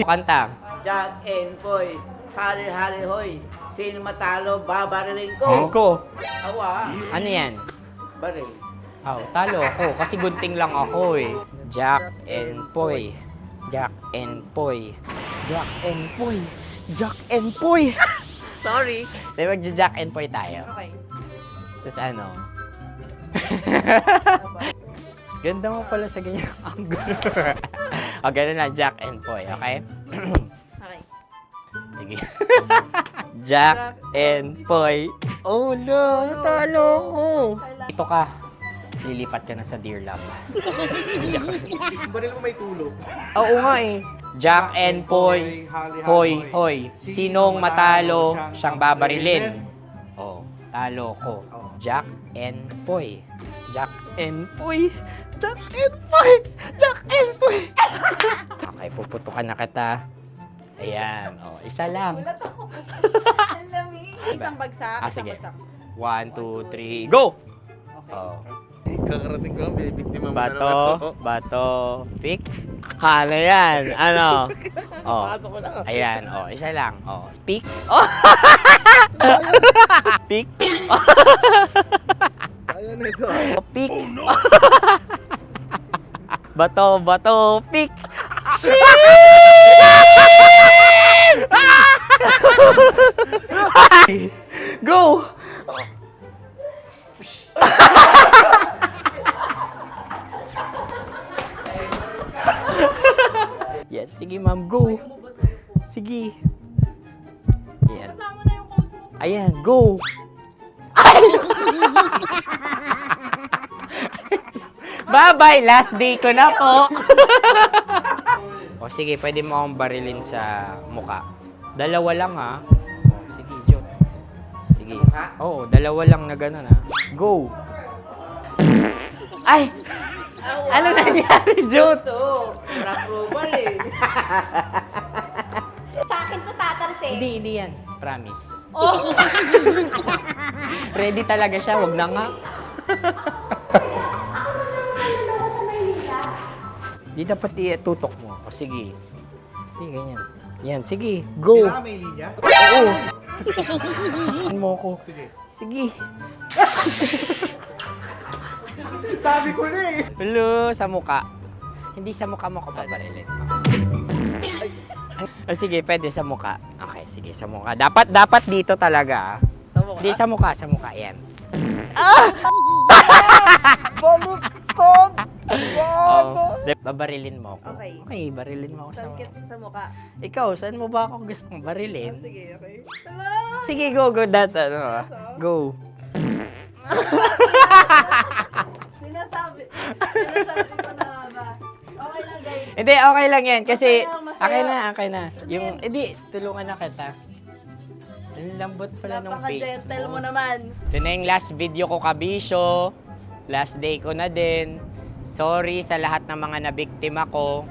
Kanta. Jack and Poy, hali-hali hoy. Sino matalo, babariling ko. Ko. Awa. Ano yan? Baril. Oh, talo ako kasi gunting lang ako eh. Jack and Poy. Jack and Poy. Jack and Poy. Jack and Poy. Sorry. Di ba Jack and Poy tayo? Okay. Tapos ano? Ganda mo pala sa ganyang angulo. O, ganun lang, Jack and Poy, okay? Okay. Sige. Jack and Poy. Oh no, talo ko. Ito ka. Lilipat ka na sa Dear Love. Baril mo may tulog. Oo nga eh. Jack and Poy. Hoy, hoy. Sinong matalo, siyang babarilin. Oh, talo ko. Jack and Poy. Jack and Poy. Jack and Poy. Jack and Poy. Okay, puputukan na kita. Ayan. Oh, isa lang. Isang bagsak. Sige. 1, 2, 3, go! Oh. Kakarating ko lang, binibiktima mo Bato, pick. Hala yan. Ano? Oh. Ayan. Oh, isa lang. Oh, pick. Oh. Pick. Ayaw na ito. Oh, pick. Bato, pick. Go! Yan, sige ma'am, go. Sige. Ayan. Ayan, go. Bye-bye, last day ko na po. O sige, pwede mo akong barilin sa muka. Dalawa lang ha. O, sige, Jot. Sige. Oo, dalawa lang na gano'n ha. Go. Ay! Ano nangyari, Jut? Ito, wala approval eh. Sa akin to tatalsik. Hindi yan. Promise. Oh. Ready talaga siya, wag na nga. Di dapat tutok mo. O sige. Sige, ganyan. Yan, sige. Go. Kailangan may linya? Oo. mo ko. Sige. Sabi ko na eh. Hello, sa muka. Hindi sa muka mo ko paparilin. O sige, pwede sa muka. Okay, sige, sa muka. Dapat dito talaga. Sa mukha? Hindi, sa muka, yan. Baluktot! Oh, babarilin mo ako. Okay. Okay, barilin mo ako sa muka. Sa mukha. Ikaw, saan mo ba ako gustong barilin? Sige, okay. Sige, go, go. Sinasabi ko na nga ba? Okay lang, guys. Hindi, okay lang yan. Kasi, Masaya. okay na. Yung, hindi, tulungan na kita. Ang lambot pala nung face Napaka-gentle mo. mo naman. Ito na yung last video ko, kabisyo. Last day ko na din. Sorry sa lahat ng mga nabiktima ko.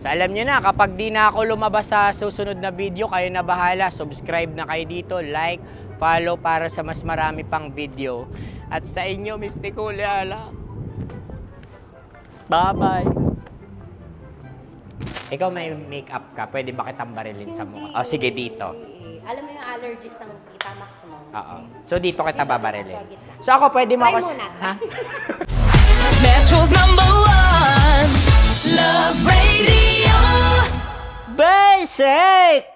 So alam nyo na, kapag di na ako lumabas sa susunod na video, kayo na bahala. Subscribe na kayo dito, like, follow para sa mas marami pang video. At sa inyo, Mistiko Leala. Bye-bye. Ikaw may makeup ka, pwede ba kitang barilin sa mukha? O sige, dito. Alam mo yung allergies ng Tita Max mo? Oo. So dito kita babarilin. So ako pwede mo Try ako... muna. Ha? Metro's #1 Love Radio. Basic!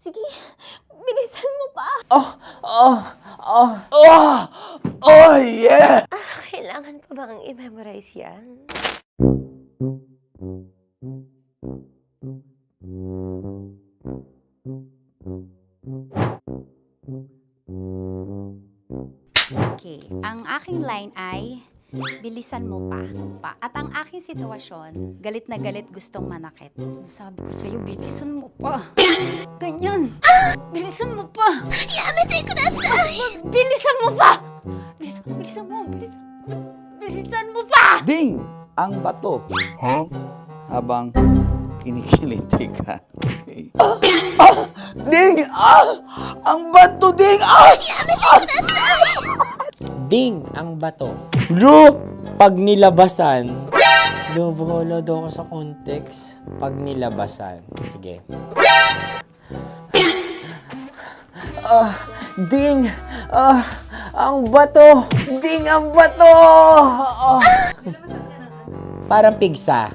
Sige, bilisan mo pa. Oh, yeah! Kailangan pa bang i-memorize yan? Okay, ang aking line ay bilisan mo pa. At ang aking sitwasyon, galit na galit gustong manakit. Sabi ko sa'yo, bilisan mo pa. Ganyan. Bilisan mo pa. Yamitay ko na sa... Bilisan mo pa. Bilisan mo pa. Ding! Ang bato. Habang kinikiliti ka. Okay. Ding! Ang bato, Ding! Ding ang bato. Bro! Pag nilabasan. Wala daw ako sa context. Pag nilabasan. Sige. Ding! Ang bato! Ding ang bato! Parang pigsa.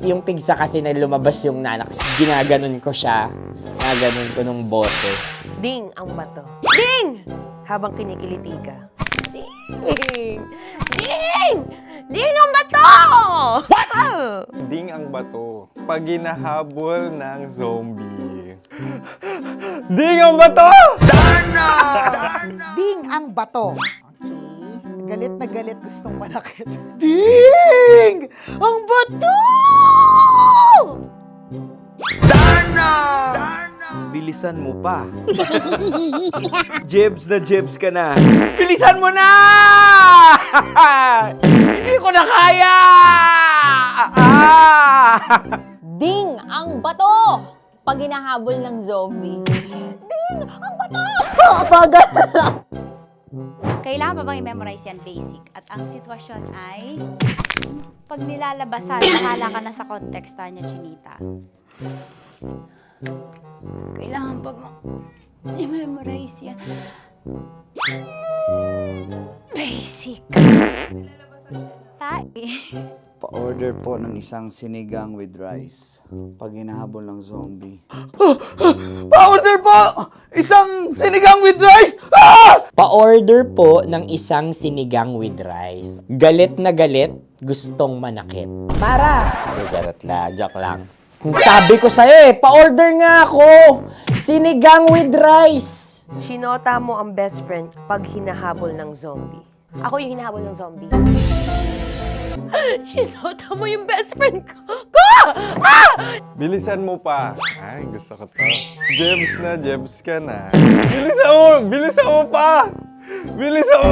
Yung pigsa kasi na lumabas yung nanak. Ginaganon ko siya. Ginaganon ko nung bote. Ding ang bato. Ding! Habang kinikiliti ka. Ding! Ding! Ding ang bato! What? Ding ang bato. Pag hinahabol ng zombie. Ding ang bato! Ding ang bato. Okay. Galit na galit gustong manakit. Ding! Ang bato! Bilisan mo pa. Jebs na jebs ka na. Bilisan mo na! Hindi ko na kaya! Ding ang bato! Pag hinahabol ng zombie. Ding ang bato! Bagal! Kailangan pa bang i-memorize yan basic? At ang sitwasyon ay, pag nilalabasan, bahala ka na sa konteksta niya, Chinita. Kailangan pa bang i-memorize yan? Basic. Pa-order po ng isang sinigang with rice. Pag hinahabol ng zombie. Pa-order po! Isang sinigang with rice! Pa-order po ng isang sinigang with rice. Galit na galit, gustong manakit. Para! Joke lang. Sabi ko sa'yo pa-order nga ako! Sinigang with rice! Sinota mo ang best friend pag hinahabol ng zombie. Ako yung hinahabol ng zombie. Sinota mo yung best friend ko! Bilisan mo pa. Ay, gusto ko to. Jebs na, jebs ka na. Bilisan mo pa! Bilisan mo!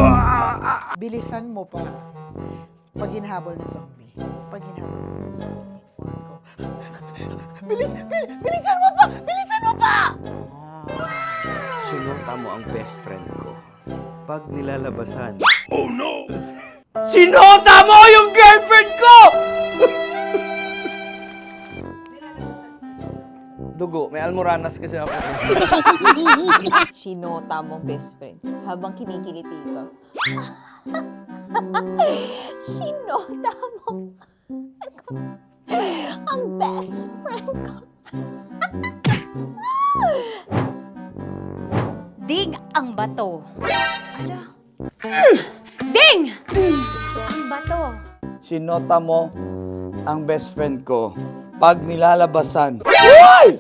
Bilisan mo pa. Pag hinahabol ng zombie. Pag hinahabol ng zombie. Bilisan mo pa! Bilisan mo pa! Sinota mo ang best friend ko. Pag nilalabasan. Oh no! Sinota mo yung girlfriend ko! Dugo, may almoranas kasi ako. Sinota mong best friend habang kinikiliti ka. Sinota mo ang best friend ko. Ding ang bato. Ala. Ding! Ang bato. Sinota mo ang best friend ko pag nilalabasan. Uy!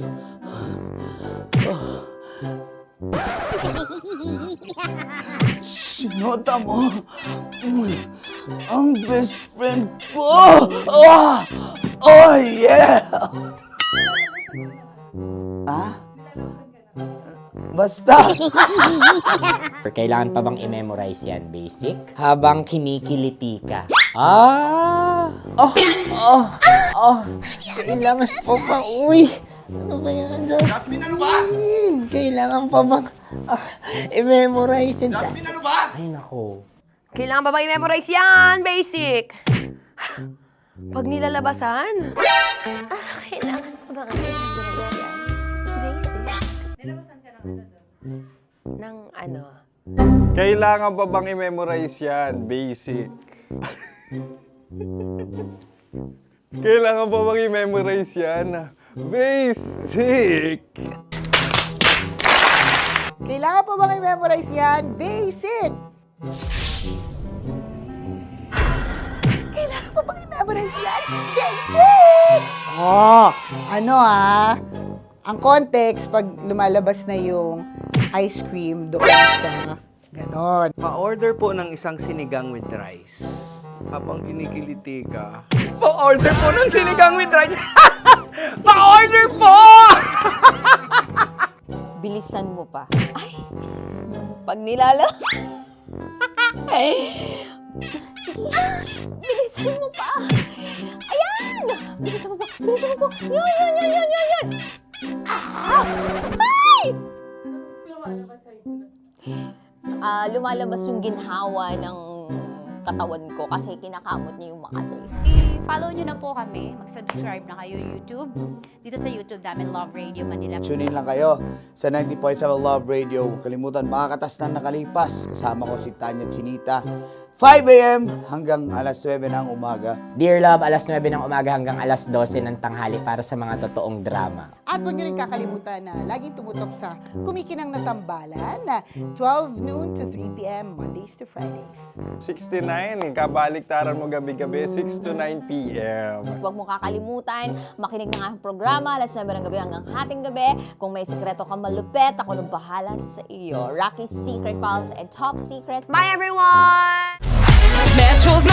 Sinota mo ang best friend ko. Oh yeah! Ah? Basta! Kailangan pa bang i-memorize yan, basic? Habang kinikiliti ka. Ah! Kailangan pa ba? Uy! Ano ba yan, Jasmine? Jasmine, ano ba? Kailangan pa bang i-memorize yan, Jasmine, ano ba? Ay, nako. Kailangan ba bang i-memorize yan? Basic. Pag nilalabasan? Kailangan ba bang i-memorize yan? Basic. Nilabasan ka ng ano doon? Ng ano? Kailangan pa bang i-memorize yan? Basic. Kailangan pa bang i-memorize yan? Basic. Kailangan pa bang i-memorize yan? Basic! Kailangan pa bang i-memorize yan? Basic! Ano ang context pag lumalabas na yung ice cream doon sa ganon. Pa-order po ng isang sinigang with rice. Habang kinikiliti ka. Pa-order po ng sinigang with rice. Pa-order po! Bilisan mo pa. Ay! Pag nilala... Bilisan mo pa! Ayan! Bilisan mo pa! Bilisan mo pa! Yan! Ay! Lumalabas yung ginhawa ng katawan ko kasi kinakamot niya yung Makati. I-follow nyo na po kami. Mag-subscribe na kayo YouTube. Dito sa YouTube namin, Love Radio Manila. Tune in lang kayo sa 90.7 Love Radio. Huwag kalimutan, makakatas na nakalipas. Kasama ko si Tanya Chinita. 5 a.m. hanggang alas 9 ng umaga. Dear Love, alas 9 ng umaga hanggang alas 12 ng tanghali para sa mga totoong drama. At huwag nyo rin kakalimutan na laging tumutok sa Kumikinang na Tambalan na 12 noon to 3 p.m. Mondays to Fridays. 69, kabaliktaran mo gabi-gabi, 6 to 9 p.m. Huwag mo kakalimutan, makinig ng aking programa, alas 9 ng gabi hanggang hating gabi. Kung may sikreto ka malupet, ako nang bahala sa iyo. Rocky's Secret Files and Top Secret. Bye everyone! Metro's #1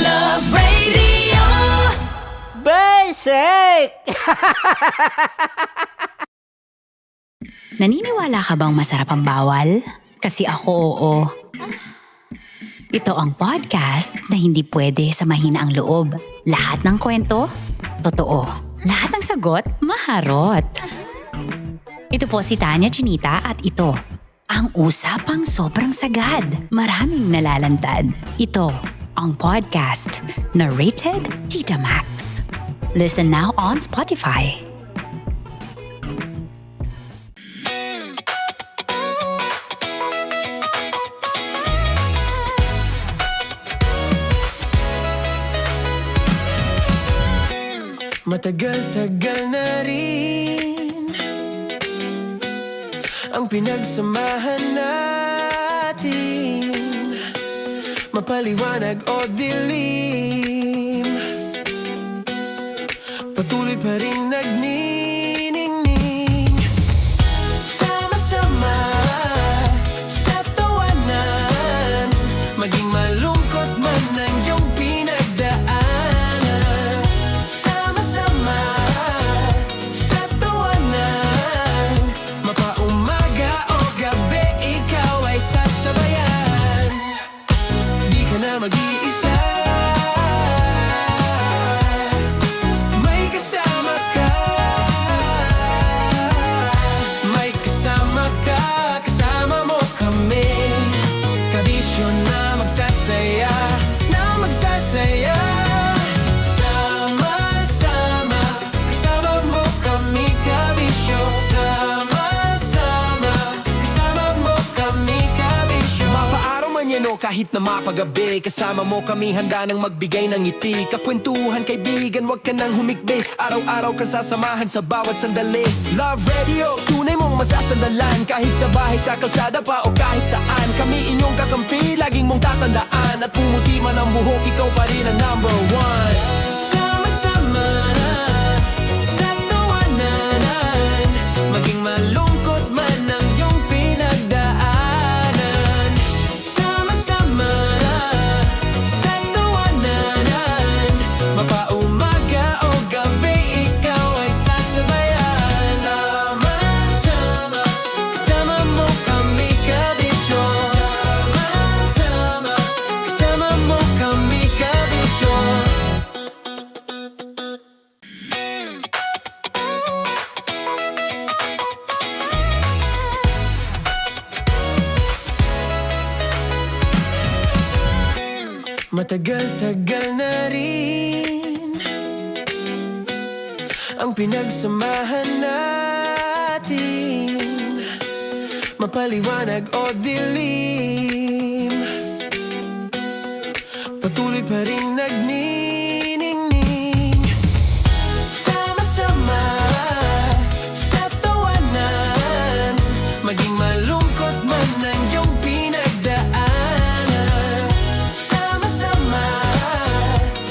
Love Radio. Basic! Naniniwala ka bang masarap ang bawal? Kasi ako, oo. Ito ang podcast na hindi pwede sa mahina ang loob. Lahat ng kwento, totoo. Lahat ng sagot, maharot. Ito po si Tanya Chinita at ito, ang usapang sobrang sagad. Maraming nalalantad. Ito, ang podcast na rated Tita Max. Listen now on Spotify. Matagal-tagal na rin ang pinagsamahan natin, mapaliwanag o dilim, patuloy pa rin nagniningning. Sama-sama sa tawanan, maging malungkot man ang iyong pinagdaanan. Sama-sama sa tawanan, mapaumaga o gabi ikaw manyano kahit na mapagabi. Kasama mo kami handa nang magbigay ng ngiti. Kakwentuhan kaibigan, wag ka nang humikbi. Araw-araw kasasamahan sa bawat sandali. Love Radio, tunay mong masasandalan. Kahit sa bahay, sa kalsada pa o kahit saan. Kami inyong kakampi, laging mong tatandaan. At pumuti man ang buhok, ikaw pa rin ang number one. Sama-sama na sa tawanan, maging malungkot man ang iyong pinagdaanan. Sama-sama na sa tawanan, mapaumaga o gabi, ikaw ay sasabayan. Sama-sama, kasama mo kami kabisyo. Sama-sama, kasama mo kami kabisyo. Matagal-tagal na rin ang pinagsamahan natin, mapaliwanag o dilim, patuloy pa rin nagniningning. Sama-sama sa tawanan, maging malungkot man ang iyong pinagdaanan. Sama-sama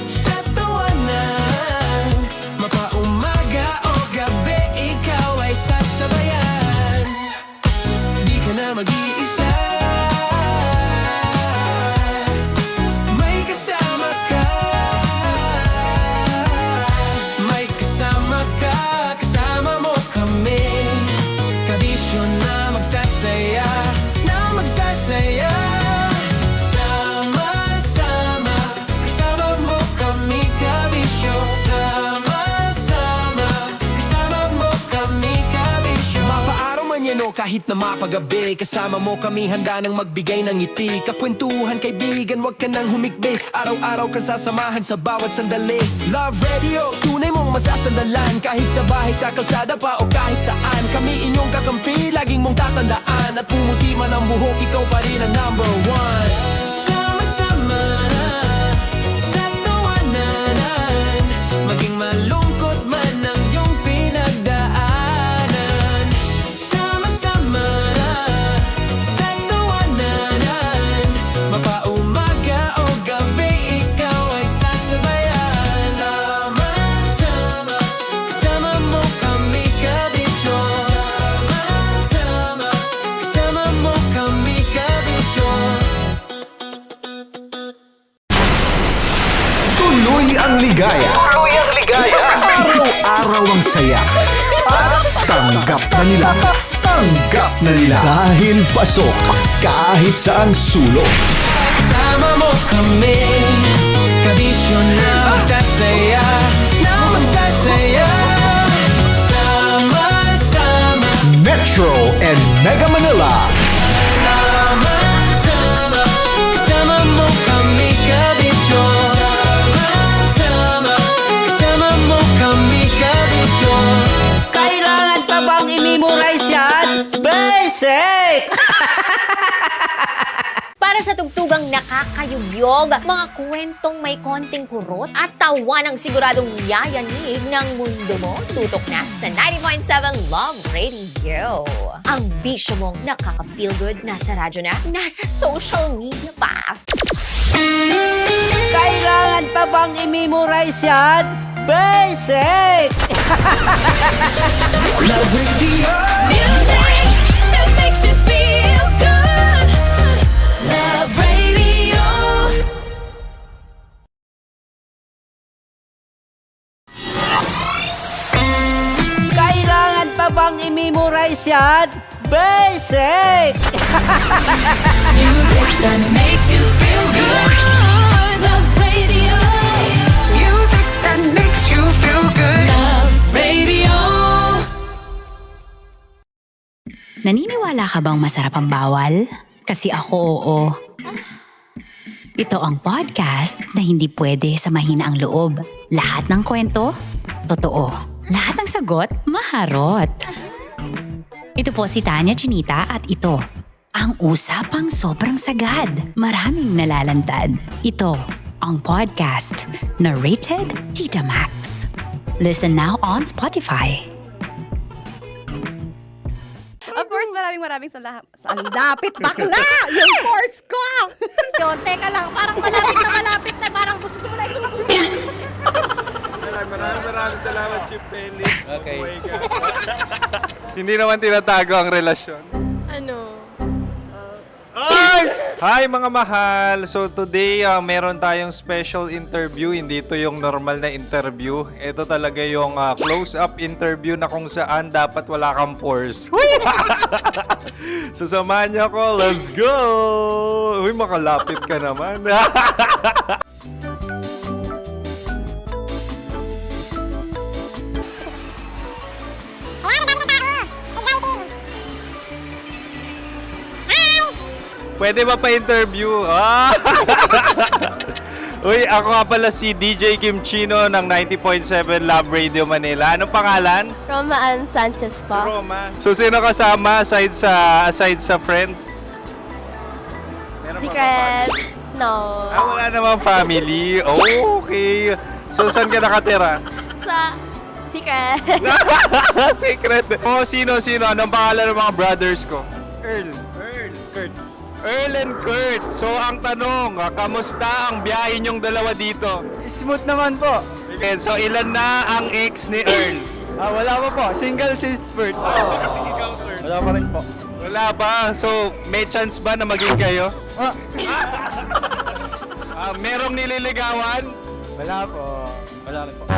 sa tawanan, mapaumaga o gabi, ikaw ay sasabayan. Di ka na mag-iisa, may kasama ka. May kasama ka, kasama mo kami. Kabisyo na magsasaya, na magsasaya. Sama-sama, kasama mo kami kabisyo. Sama-sama, kasama mo kami kabisyo. Mapaaraw man yan o kahit na mapagabi, kasama mo kami handa nang magbigay ng ngiti. Kakwentuhan kaibigan, wag ka nang humikbi. Araw-araw kasasamahan sa bawat sandali. Love Radio, tunay mong masasandalan. Kahit sa bahay, sa kalsada pa o kahit saan. Kami inyong kakampi, laging mong tatandaan. At pumuti man ang buhok, ikaw pa rin ang number one. Sama-sama na sa tawanan, maging malungkot man ang iyong pinagdaanan. Sama-sama na sa tawanan, mapaumaga o gabi, ikaw ay sasabayan. Sama-sama, kasama mo kami kabisyo. Sama-sama, kasama mo kami kabisyo. Tuloy ang ligaya. Araw-araw ang saya. At tanggap na nila. Tanggap na nila. Dahil pasok kahit saang sulok. Sama mo kami, kabisyo na magsasaya, na magsasaya. Sama-sama, Metro and Mega Manila. sama-sama, kasama mo kami kabisyo. Sama-sama, kasama mo kami kabisyo. Kailangan pa bang i-memorize yan? Basic! Para sa tugtugang nakakayugyog, mga kwentong may konting kurot at tawanang siguradong yayanig ng mundo mo, tutok na sa 90.7 Love Radio. Ang bisyo mong nakaka-feel good, nasa radyo na, nasa social media pa. Kailangan pa bang i-memorize yan? Basic! Love Radio. Music that makes you feel good. Love Radio. Kailangan pa bang i-memorize yan? Basic! Music that makes you feel good. Love Radio. Music that makes you feel good. Love Radio. Naniniwala ka bang masarap ang bawal? Kasi ako, oo. Ito ang podcast na hindi pwede sa mahina ang loob. Lahat ng kwento, totoo. Lahat ng sagot, maharot. Ito po si Tanya Chinita at ito, Ang usapang sobrang sagad, maraming nalalantad. Ito ang podcast na Rated Tita Max. Listen now on Spotify. Of course, maraming salamat. Ang lapit bakla! Yung course ko! Yun, teka lang, parang malapit na, parang gusto mo na isulat. Maraming salamat, Chief Felix. Okay. Oh my God. Hindi naman tinatago ang relasyon. Ano? Hi mga mahal! So today, meron tayong special interview. Hindi ito yung normal na interview. Ito talaga yung close-up interview na kung saan dapat wala kang pores. So samahan niyo ako. Let's go! Uy, makalapit ka naman. Pwede ba pa-interview? Uy, ako nga pala si DJ Kim Chino ng 90.7 Love Radio Manila. Anong pangalan? Roma Ann Sanchez po. Roma. So, sino kasama aside sa friends? Meron pa ba Secret. family? No. Wala namang family. Oh, okay. So, saan ka nakatira? Sa secret. Secret. Oh, sino? Anong pangalan ng mga brothers ko? Earl, Kurt. Earl and Kurt. So, ang tanong, kamusta ang biyahe niyong dalawa dito? Smooth naman po. Okay, so ilan na ang ex ni Earl? Wala pa po. Single since birth. Wala pa rin po. Wala ba? So, may chance ba na maging kayo? Merong nililigawan? Wala po. Wala rin po.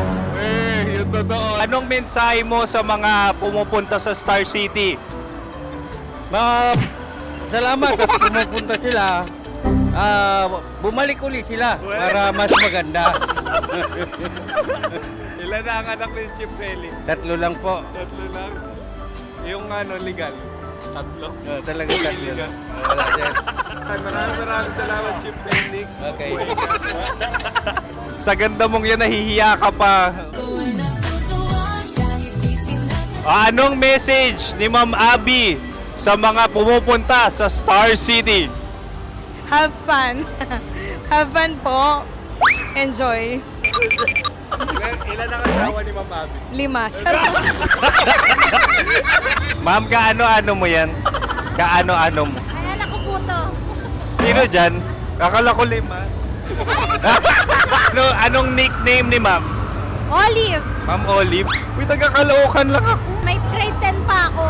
Yung totoo. Anong mensahe mo sa mga pumupunta sa Star City? Salamat at pumupunta sila. Bumalik uli sila para mas maganda. Ilan na ang anak ni Chief Felix? 3 lang po. 3 lang. Yung legal? 3? Talaga 3 lang. Wala din. Maraming salamat, Chief Felix. Okay. Sa ganda mong yan, nahihiya ka pa. Anong message ni Ma'am Abby sa mga pumupunta sa Star City? Have fun. Have fun po. Enjoy. Ilan ang asawa ni Ma'am Abby? 5. Ma'am, kaano-ano mo yan? Kaano-ano mo? Ay, anak ko po to. Sino dyan? Akala ko 5. Anong nickname ni Ma'am? Olive, Ma'am Olive? Uy, taga-Caloocan lang ako. may grade 10 pa ako.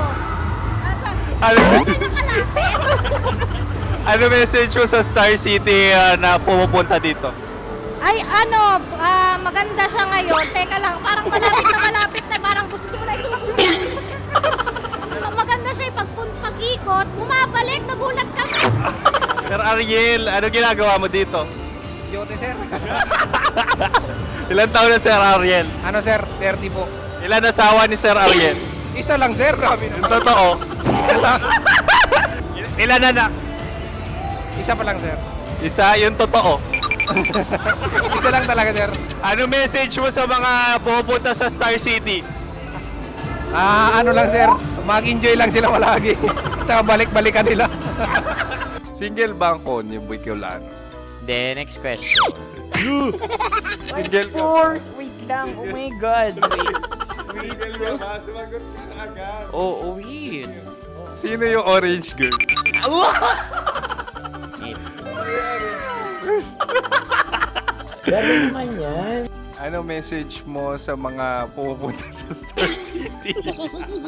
Ano message mo sa Star City na pumupunta dito? Ay, maganda siya ngayon. Teka lang, parang malapit na, parang gusto mo na isulat. Maganda siya pag-ikot, bumabalik, nagulat kami. Sir Ariel, ano ginagawa mo dito? Yote, sir. Ilan taon na Sir Ariel? Ano, sir? 30 po. Ilan asawa ni Sir Ariel? Isa lang, sir. Grabe Yung totoo? Isa lang. Ilan anak? Isa pa lang, sir. Isa, yung totoo. Isa lang talaga, sir. Ano message mo sa mga pumupunta sa Star City? Ano lang, sir. Mag-enjoy lang sila palagi. Tsaka balik-balikan nila. Single ba ang Boy Kiolano? Then, next question. Single ka? Wait lang. Oh my God. Single ka ba? Sumagot ka na agad. Oh, wait. Sino yung orange girl? Gano'n naman yan. Ano message mo sa mga pumupunta sa Star City?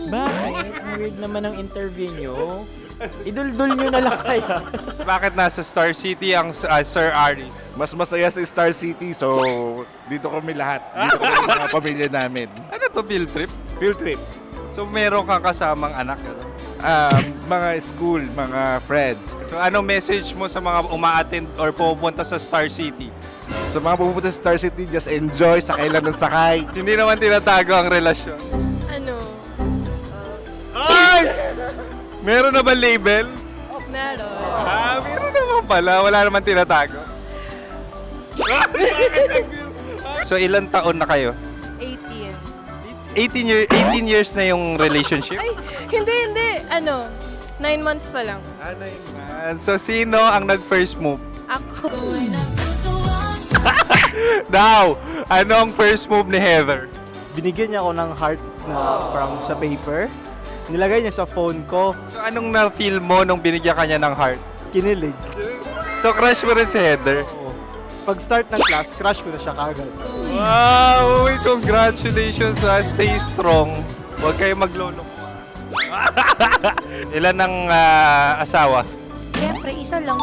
Bakit? Ang weird naman ang interview nyo. Iduldul nyo na lang kaya. Bakit nasa Star City ang Sir Aris? Mas masaya sa Star City, so dito kami lahat. Dito kami mga pamilya namin. Ano to, field trip? Field trip. So meron kang kasamang anak? Ano? Mga school, mga friends. So anong message mo sa mga uma-attend or pumupunta sa Star City? Sa mga pupunta sa Star City, just enjoy, sakay lang ng sakay. Hindi naman tinatago ang relasyon. Ano? Ay! Meron na ba label? Meron. Meron naman pala. Wala naman tinatago. So ilan taon na kayo? 18. 18 years na yung relationship? Ay, hindi. Ano? 9 months pa lang. So, sino ang nag-first move? Ako. Now, ano ang first move ni Heather? Binigyan niya ako ng heart na from sa paper. Nilagay niya sa phone ko. So, anong na-feel mo nung binigyan ka niya ng heart? Kinilig. So, crush mo rin si Heather? Pag start ng class, crush ko na siya kagad. Wow! Uy, congratulations! Stay strong. Huwag kayo maglolo. Ilan ang asawa? Siyempre, isa lang.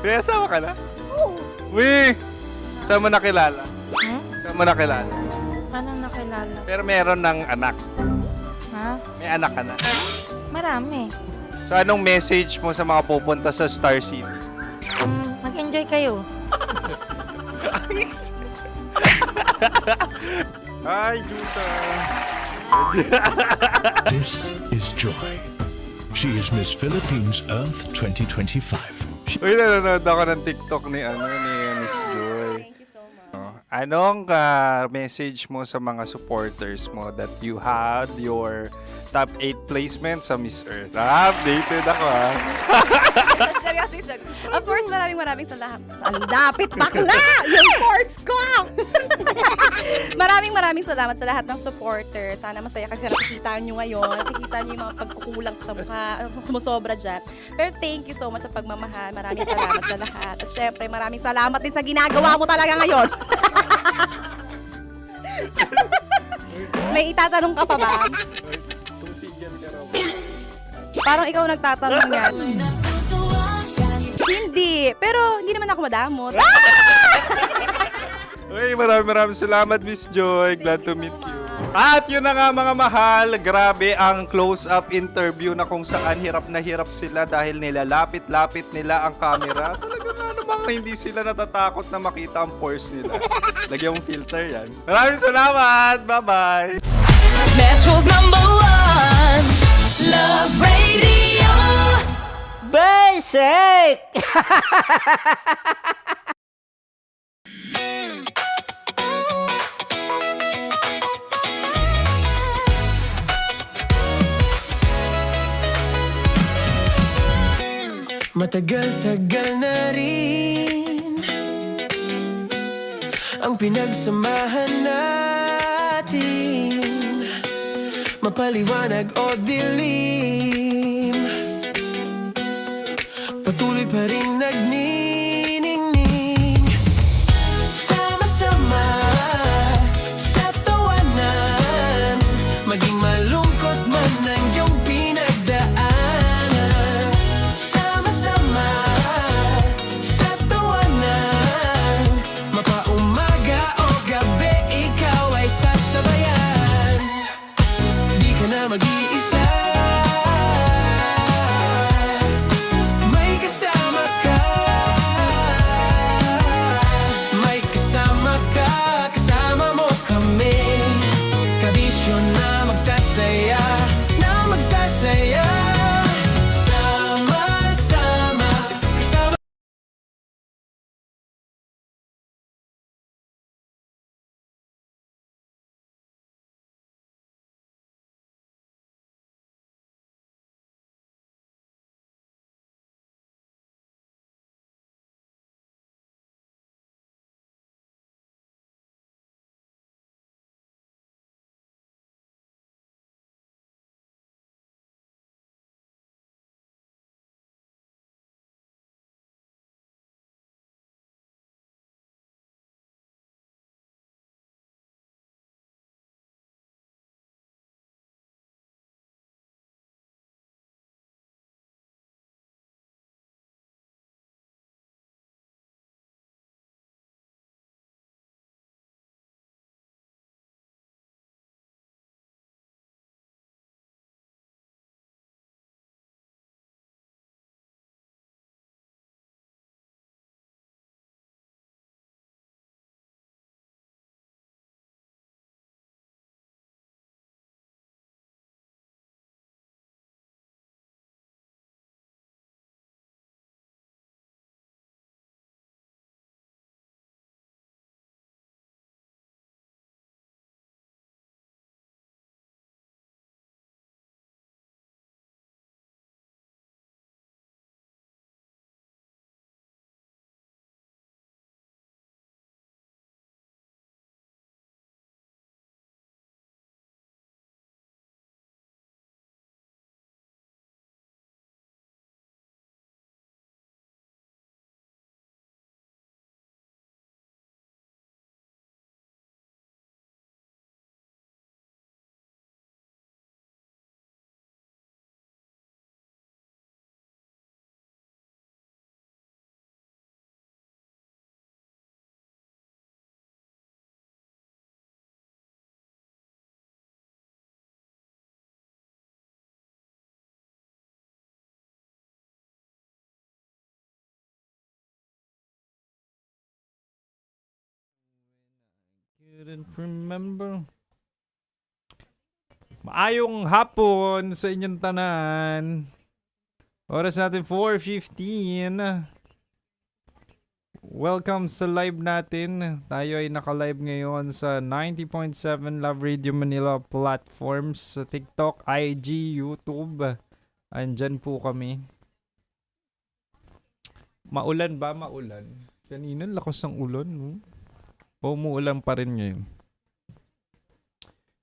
May asawa ka na? Oo. Uy! Saan mo nakilala? Saan mo nakilala? Paano nakilala? Pero meron ng anak. Ha? May anak ka na. Marami. So, anong message mo sa mga pupunta sa Star City? Mag-enjoy kayo. Hi, Jusa! This is Joy. She is Miss Philippines Earth 2025. Uy, nanonood ako ng TikTok ni Miss Joy. Thank you so much. Anong message mo sa mga supporters mo that you had your top 8 placement sa Miss Earth? Updated ako Seryoso. Of course, maraming salamat. Ang dapit bakla! Yung course ko! maraming salamat sa lahat ng supporters. Sana masaya kasi nakikita nyo ngayon. Nakikita nyo yung mga pagkukulang sa mukha. Sumusobra dyan. Pero thank you so much sa pagmamahal. Maraming salamat sa lahat. At syempre, maraming salamat din sa ginagawa mo talaga ngayon. May itatanong ka pa ba? Parang ikaw nagtatanong yan. Hindi. Pero hindi naman ako madamot. Uy, maraming salamat, Miss Joy. Glad to meet you. At yun na nga mga mahal, grabe ang close-up interview na kung saan hirap na hirap sila dahil nilalapit-lapit nila ang camera. Talaga na namang hindi sila natatakot na makita ang pores nila. Lagyan mong filter yan. Maraming salamat! Bye-bye! Metro's #1 Love Radio. Basic! Matagal-tagal na rin ang pinagsamahan natin, mapaliwanag o dilim, patuloy pa rin nagniningning. Sama-sama sa tawanan, maging malungkot man ang iyong pinagdaanan. Sama-sama sa tawanan, mapaumaga o gabi, ikaw ay sasabayan. Di ka na mag-iisa, may kasama ka. Couldn't remember. Maayong hapon sa inyong tanan. Oras natin 4:15. Welcome sa live natin. Tayo ay naka-live ngayon sa 90.7 Love Radio Manila platforms sa TikTok, IG, YouTube. Andyan po kami. Maulan ba? Maulan. Kanina lakas ng ulan, no? O umuulan pa rin ngayon.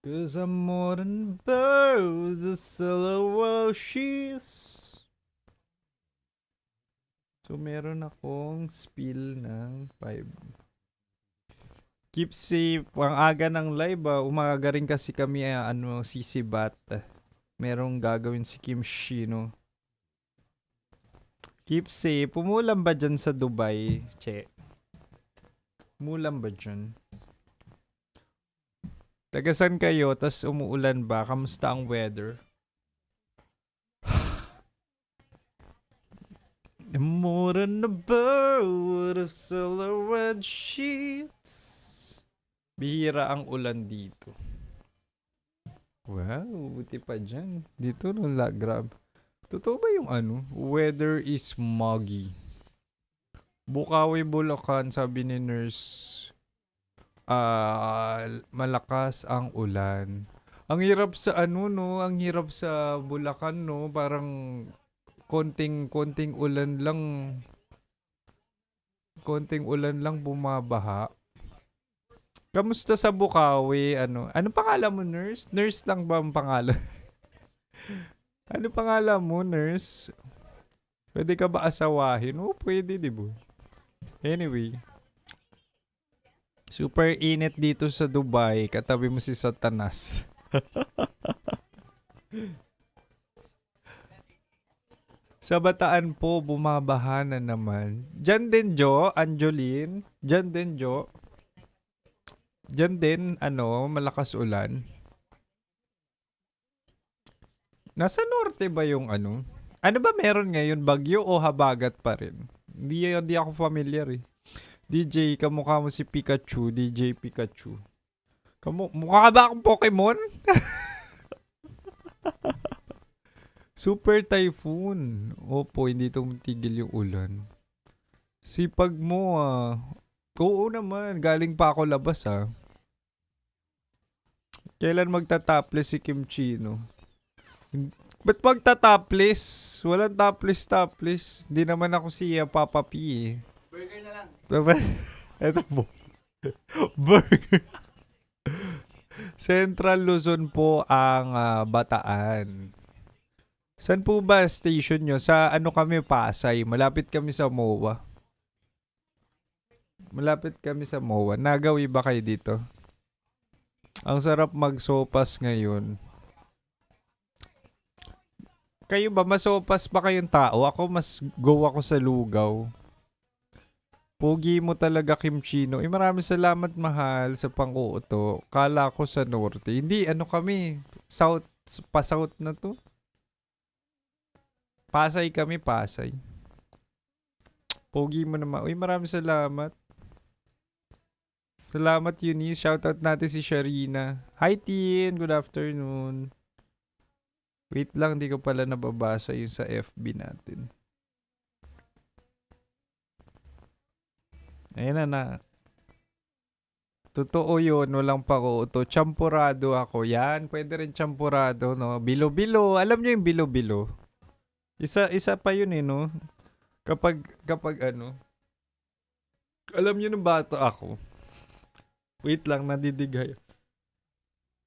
'Cause I'm more than birds, the she's. So, meron akong spill ng 5. Keep safe. Ang aga ng live, umaga rin kasi kami, sisibat. Merong gagawin si Kim Shino. Keep safe. Umulan ba dyan sa Dubai, Che? Umulan ba dyan? Tagasan kayo, tas umuulan ba? Kamusta ang weather? More than a bird of silhouette sheets. Bihira ang ulan dito. Wow, buti pa dyan. Dito grab. Totoo ba yung weather is muggy? Bukawi, Bulacan, sabi ni nurse. Malakas ang ulan. Ang hirap sa ang hirap sa Bulacan, no? Parang konting ulan lang. Konting ulan lang bumabaha. Kamusta sa Bukawi? Ano pangalan mo, nurse? Nurse lang ba ang pangalan? Ano pangalan mo, nurse? Pwede ka ba asawahin? Oo, pwede, di ba? Anyway. Super init dito sa Dubai. Katabi mo si Satanas. Sa Bataan po, bumabaha na naman. Diyan din, Jo, Angeline. Diyan din, Jo. Diyan din, malakas ulan. Nasa norte ba yung ano? Ano ba meron ngayon? Bagyo o habagat pa rin? Hindi ako familiar eh. DJ, kamukha mo si Pikachu. DJ Pikachu. Mukha ba akong Pokemon? Super typhoon. Opo, hindi tumitigil yung ulan. Sipag mo Oo naman, galing pa ako labas Kailan magta-topless si Kim Chino? Ba't magta-topless? Walang topless. Hindi naman ako si Papa P Burger na lang. Eto po. Burger. Central Luzon po ang Bataan. Saan po ba station nyo? Sa kami, Pasay. Malapit kami sa MOA. Nagawi ba kayo dito? Ang sarap magsopas ngayon. Kayo ba, masopas ba kayong tao? Ako, mas go ako sa lugaw. Pogi mo talaga, Kim Chino. Maraming salamat, mahal, sa pang-uuto. Kala ko sa norte. Hindi, kami. South, pa-south na to. Pasay kami, Pasay. Pogi mo naman. Maraming salamat. Salamat, Eunice. Shoutout natin si Sharina. Hi, Tin. Good afternoon. Wait lang, di ko pala nababasa yung sa FB natin. Ayan na. Totoo yun, walang pakuuto. Champurado ako. Yan, pwede rin champurado, no? Bilo-bilo. Alam nyo yung bilo-bilo? Isa pa yun no? Kapag alam nyo nung bata ako. Wait lang, nadidigay.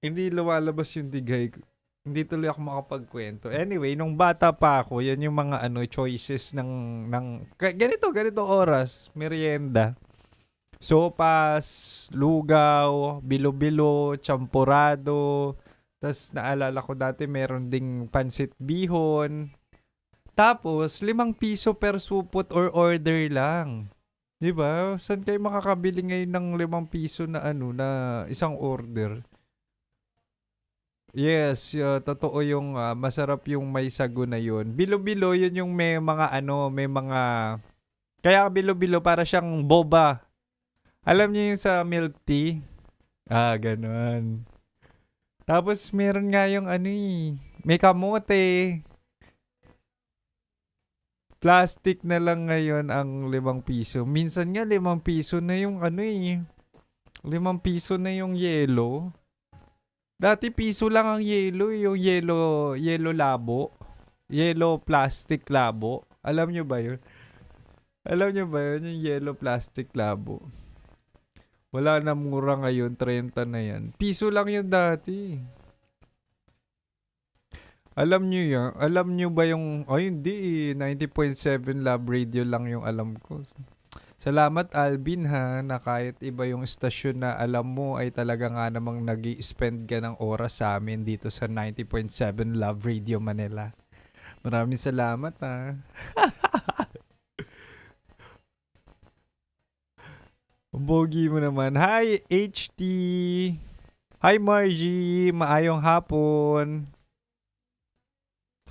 Hindi lumalabas yung digay ko. Hindi tuloy ako makapagkwento. Anyway, nung bata pa ako, yan yung mga choices ng ganito oras, merienda. Sopas, lugaw, bilo-bilo, champurado. Tas naalala ko dati meron ding pansit bihon. Tapos 5 piso per supot or order lang. 'Di ba? Saan kayo makakabili ngayon ng 5 piso na na isang order? Yes, totoo yung masarap yung may sago na yun. Bilo-bilo yun yung may mga may mga kaya bilo-bilo para siyang boba. Alam niyo yung sa milk tea? Ganun. Tapos meron nga yung ano eh. May kamote. Plastic na lang ngayon ang 5 piso. Minsan nga 5 piso na yung ano eh. 5 piso na yung yelo. Dati piso lang ang yelo, yung yelo labo. Yelo plastic labo. Alam nyo ba yun? Alam nyo ba yun? Yung yelo plastic labo. Wala na, mura ngayon. 30 na yan. Piso lang yun dati. Alam nyo yan? Alam nyo ba yung... Ay, hindi eh. 90.7 Lab Radio lang yung alam ko. Salamat Alvin ha, na kahit iba yung estasyon na alam mo ay talaga nga namang nag-i-spend ka ng oras sa amin dito sa 90.7 Love Radio Manila. Maraming salamat ha. Bogi mo naman. Hi HT. Hi Margie, maayong hapon.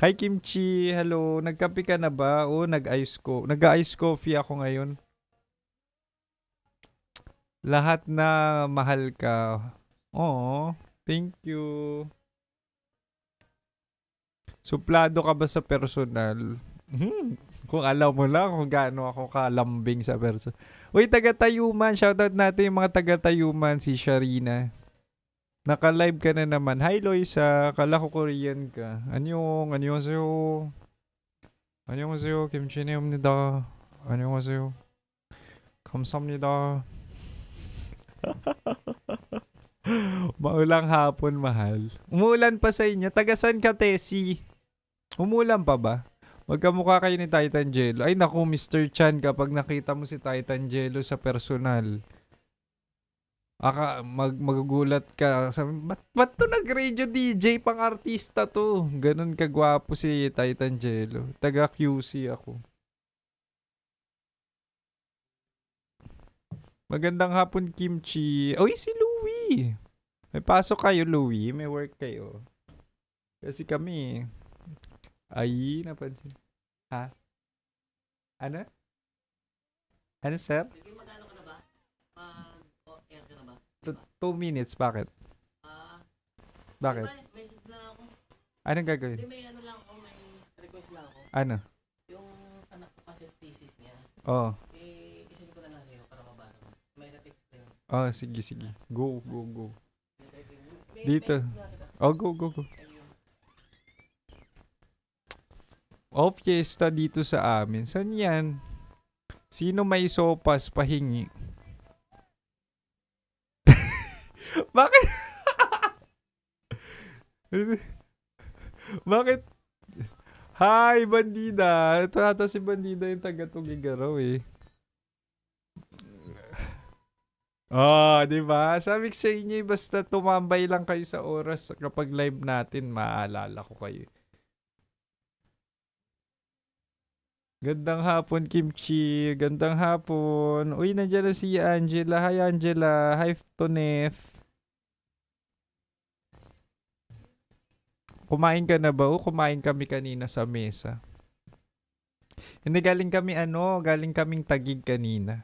Hi Kimchi, hello. Nagkape ka na ba? O nag-ice coffee ako ngayon. Lahat na mahal ka. Oo, thank you. Suplado ka ba sa personal? Kung alam mo lang kung gaano ako kalambing sa personal. Uy, taga-Tayuman. Shoutout natin yung mga taga-Tayuman. Si Sharina. Naka-live ka na naman. Hi Loisa. Kala ko Korean ka. 안녕하세요. 안녕하세요. 김치네입니다. 안녕하세요. 감사합니다. Maulang hapon, mahal. Umuulan pa sa inyo. Tagasan ka, Tessie? Umuulan pa ba? Magkamukha kayo ni Titan Jello. Ay naku, Mr. Chan, kapag nakita mo si Titan Jello sa personal, magugulat ka. Sabi, ba't to nag-radio DJ? Pang artista to. Ganon kagwapo si Titan Jello. Taga QC ako. Magandang hapon, Kimchi. Uy, si Louie. May pasok kayo, Louie. May work kayo. Kasi kami, ay, napansin. Ha? Ano? Ano, sir? Magkano ka na ba? Air ka na ba? 2 minutes, bakit? Bakit? Message lang ako. Anong gagawin? May ano lang ako, may request lang ako. Ano? Yung anak ko kasi thesis niya. Oo. Isin ko na lang sa'yo para mabasa mo. May na-text ko yun. Oh, sige. Go. Dito. Oh, go. Oh, fiesta dito sa amin. San yan? Sino may sopas pahingi? Bakit? Bakit? Hi, Bandida. Ito ata si Bandida yung taga-Tugigaraw eh. Oh, di ba? Sabi ko sa inyo, basta tumambay lang kayo sa oras kapag live natin, maalala ko kayo. Gandang hapon, Kimchi. Gandang hapon. Uy, nandiyan na si Angela. Hi, Angela. Hi, Tonef. Kumain ka na ba? O, kumain kami kanina sa mesa. Hindi, galing kaming Tagig kanina.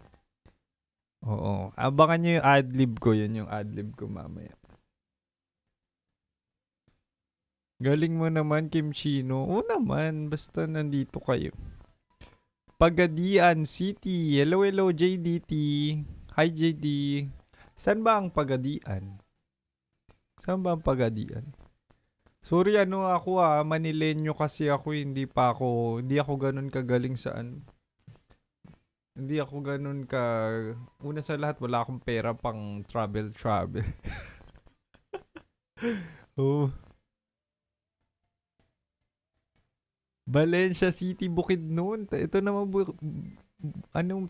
Oo. Abangan nyo yung adlib ko. Yun yung adlib ko mamaya. Galing mo naman, Kimchino. Oo naman. Basta nandito kayo. Pagadian City. Hello, JDT. Hi, JD. Saan ba ang Pagadian? Sorry, ako Manilenyo kasi ako, hindi ako ganun kagaling saan. Hindi ako ganun una sa lahat, wala akong pera pang travel. Oh. Valencia City, Bukidnon. Ito naman,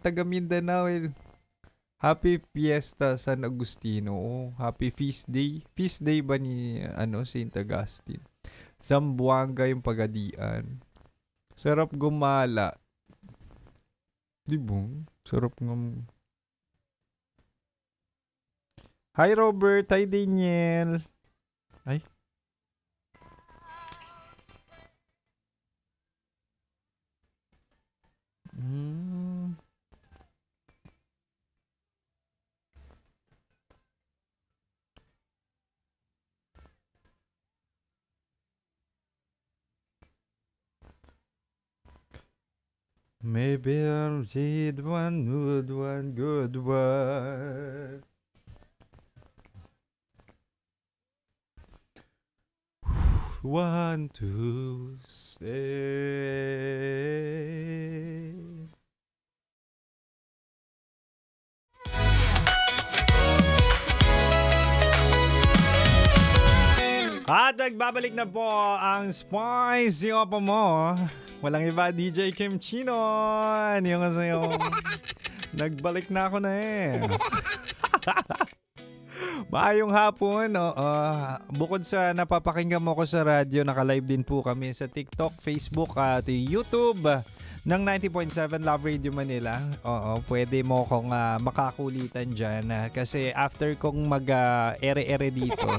taga Mindanao eh. Happy Fiesta San Agustino. Oh, happy feast day. Feast day ba ni Saint Augustine? Zamboanga yung Pagadian. Sarap gumala. Di ba? Sarap nga. Hi Robert. Hi Daniel. Ay. Maybe I'll see one good one. Want to say. At nagbabalik na po ang Spicy Opo mo. Walang iba, DJ Kim Chino. Yung nagbalik na ako na eh. Maayong hapon. Bukod sa napapakinggan mo ko sa radyo, naka-live din po kami sa TikTok, Facebook at YouTube ng 90.7 Love Radio Manila. Pwede mo kong makakulitan dyan kasi after kong mag-ere-ere dito,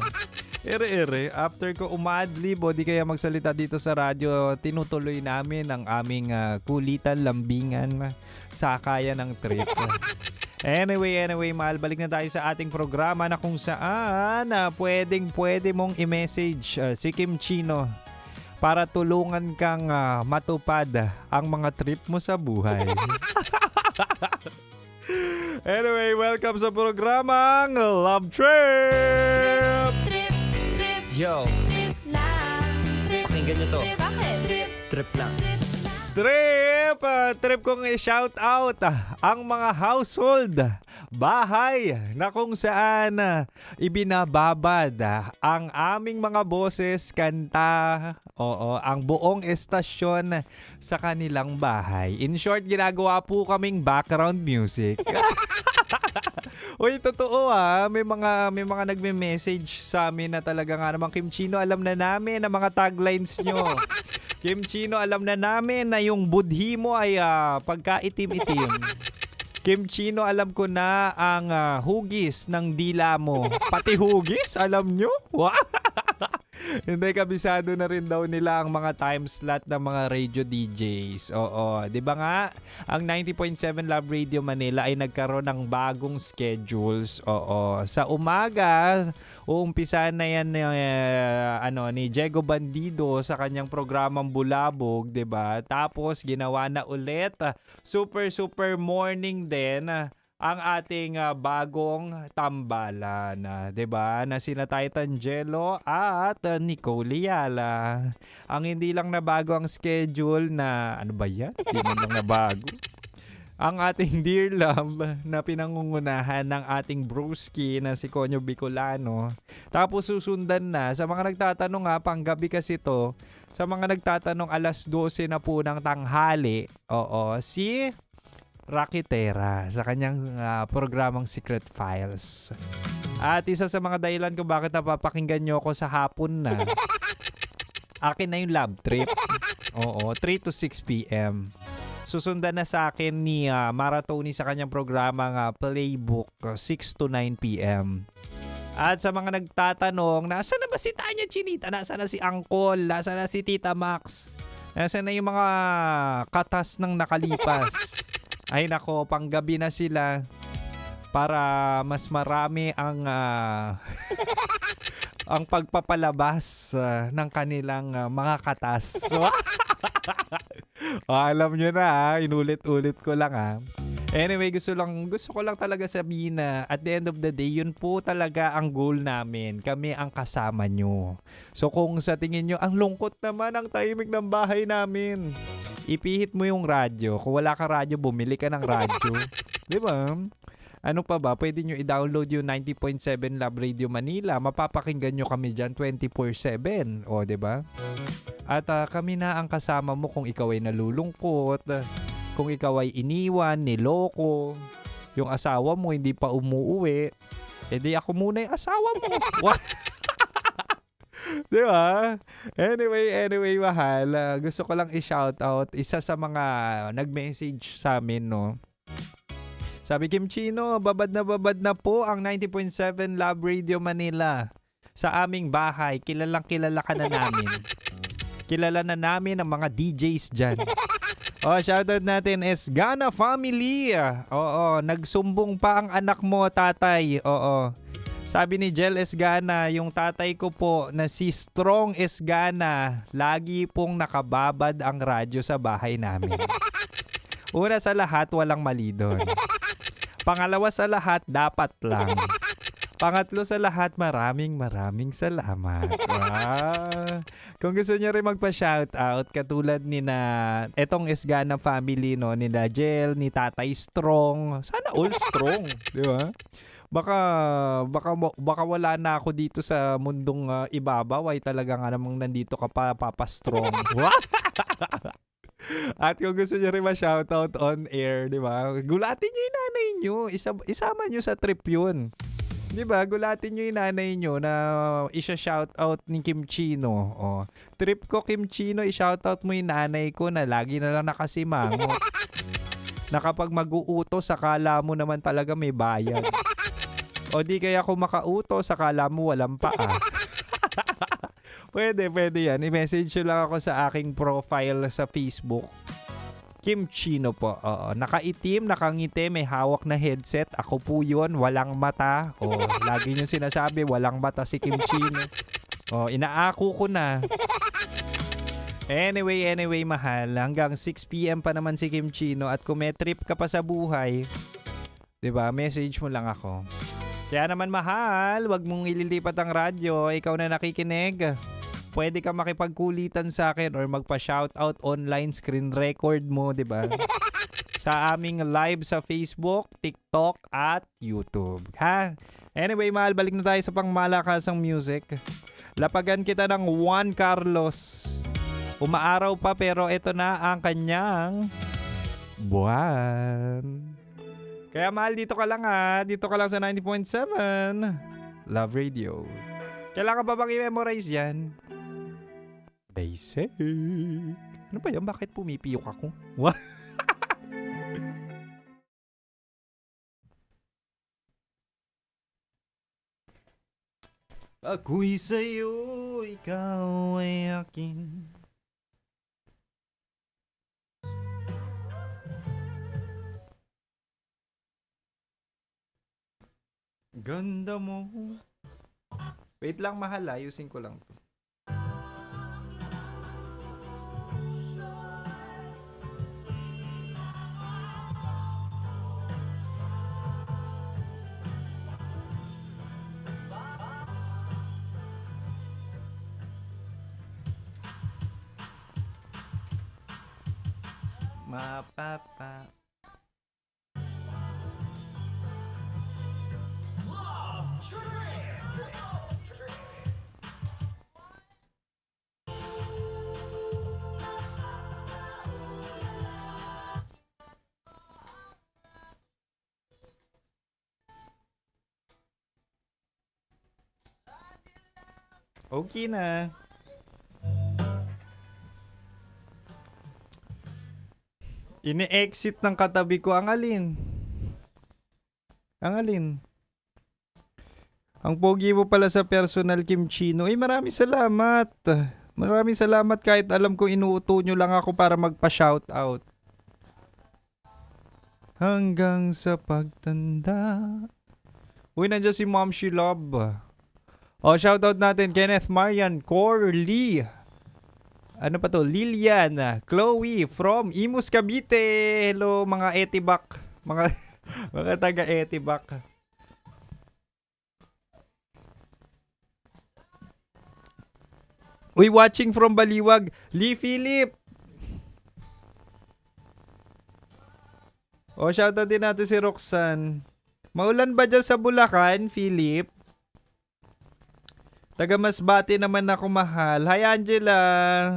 after ko umadlib o di kaya magsalita dito sa radyo, tinutuloy namin ang aming kulitan, lambingan, sakayan ng trip. Anyway, mahal, balik na tayo sa ating programa na kung saan pwede mong i-message si Kim Chino para tulungan kang matupad ang mga trip mo sa buhay. Anyway, welcome sa programang Love Trip! Yo, pakinggan nyo to. Trip lang. Trip kong i-shout out ang mga household, bahay na kung saan ibinababad ang aming mga boses, kanta, ang buong estasyon sa kanilang bahay. In short, ginagawa po kaming background music. Uy, totoo may mga nagme-message sa amin na talaga nga naman, Kim Chino, alam na namin ang mga taglines nyo. Kim Chino, alam na namin na yung budhi mo ay pagka-itim-itim. Kim Chino, alam ko na ang hugis ng dila mo. Pati hugis, alam nyo? Hindi, kabisado na rin daw nila ang mga time slot ng mga radio DJs. Di ba nga? Ang 90.7 Love Radio Manila ay nagkaroon ng bagong schedules. Sa umaga, uumpisahan na yan ni Diego Bandido sa kanyang programang Bulabog, 'di ba? Tapos ginawa na ulit super morning din ang ating bagong tambalan, 'di ba? Na sina Titan Jello at Nicole Liala. Ang hindi lang nabago ang schedule na ano ba 'yan? Hindi man lang nabago. Ang ating Dear Love na pinangungunahan ng ating broski na si Conyo Bicolano. Tapos susundan na sa mga nagtatanong panggabi kasi to. Sa mga nagtatanong alas 12 na po ng tanghali. Si Rocky Terra sa kanyang programang Secret Files. At isa sa mga dahilan kung bakit napapakinggan nyo ako sa hapon na, akin na yung Love Trip. 3 to 6 p.m. Susundan na sa akin ni Maratoni sa kanyang programang Playbook 6 to 9 p.m. At sa mga nagtatanong, nasa na ba si Tanya Chinita? Nasa na si Angkol? Nasa na si Tita Max? Nasa na yung mga katas ng nakalipas? Ay nako, panggabi na sila para mas marami ang ang pagpapalabas ng kanilang mga katas. Alam nyo na, inulit-ulit ko lang Anyway, gusto ko lang talaga sabihin na at the end of the day, yun po talaga ang goal namin. Kami ang kasama nyo. So kung sa tingin nyo, ang lungkot naman ang tahimik ng bahay namin, ipihit mo yung radyo. Kung wala ka radyo, bumili ka ng radyo. Di ba? Ano pa ba? Pwede nyo i-download yung 90.7 Love Radio Manila. Mapapakinggan nyo kami dyan 24/7. Di ba? At kami na ang kasama mo kung ikaw ay nalulungkot, kung ikaw ay iniwan, niloko, yung asawa mo hindi pa umuuwi, edi ako muna yung asawa mo. Di ba? Anyway, mahal. Gusto ko lang i-shoutout isa sa mga nag-message sa amin, no? Sabi, Kim Chino, babad na po ang 90.7 Love Radio Manila sa aming bahay. Kilalang kilala ka na namin. Kilala na namin ang mga DJs dyan. Shoutout natin Esgana Family. Nagsumbong pa ang anak mo, tatay. Sabi ni Jel Esgana, yung tatay ko po na si Strong Esgana, lagi pong nakababad ang radyo sa bahay namin. Una sa lahat, walang mali doon. Pangalawa sa lahat, dapat lang. Pangatlo sa lahat, maraming salamat. Wow. Kung gusto niyo rin magpa-shoutout, katulad ni na etong Esgana family, no, ni Jel, ni Tatay Strong. Sana all strong, di ba? Baka wala na ako dito sa mundong ibabaw, ay talaga nga namang nandito ka pa, Papa Strong. At kung gusto niyo rin ma-shoutout on air, di ba? Gulatin niyo yung nanay niyo. Isama niyo sa trip yun. Di ba? Gulatin niyo yung nanay niyo na isa-shoutout ni Kim Chino. Oh. Trip ko, Kim Chino, i-shoutout mo yung nanay ko na lagi na lang nakasimangot. Na kapag mag-uutos, akala mo naman talaga may bayad. O di kaya kung makautos, akala mo walang paa. Pwede yan. I-message nyo lang ako sa aking profile sa Facebook. Kim Chino po. Oo. Nakaitim, nakangiti, may hawak na headset. Ako po yun, walang mata. O, lagi nyo sinasabi, walang mata si Kim Chino. O, inaako ko na. Anyway, mahal. Hanggang 6 p.m. pa naman si Kim Chino. At kung may trip ka pa sa buhay, 'di ba? Message mo lang ako. Kaya naman, mahal, wag mong ililipat ang radyo. Ikaw na nakikinig. Pwede ka makipagkulitan sa akin or magpa-shoutout online, screen record mo, 'di ba? Sa aming live sa Facebook, TikTok at YouTube. Ha? Anyway, mahal, balik na tayo sa pangmalakasang music. Lapagan kita ng Juan Carlos. Umaaraw pa pero ito na ang kanyang buwan. Kaya mahal, dito ka lang ha. Dito ka lang sa 90.7 Love Radio. Kailangan pa bang i-memorize yan? Basic. Ano ba yan? Bakit pumipiyok ako? What? Ako'y sa'yo, ikaw ay akin. Ganda mo. Wait lang, mahal, ayusin ko lang to. Mapapa. Okay na. Ini-exit ng katabi ko ang alin. Ang alin? Ang pogi mo pala sa personal, Kim Chino. Maraming salamat. Maraming salamat kahit alam ko inuuto nyo lang ako para magpa-shoutout. Hanggang sa pagtanda. Uy, nandiyan si Mom She Love. O, shoutout natin, Kenneth Marian, Corley. Ano pa to? Lilian, Chloe from Imus, Cavite. Hello, mga Etibak. Mga taga Etibak. Uy, watching from Baliwag, Lee Philip. O, shoutout din natin si Roxanne. Maulan ba dyan sa Bulacan, Philip? Taga Masbate naman ako, mahal. Hi, Angela.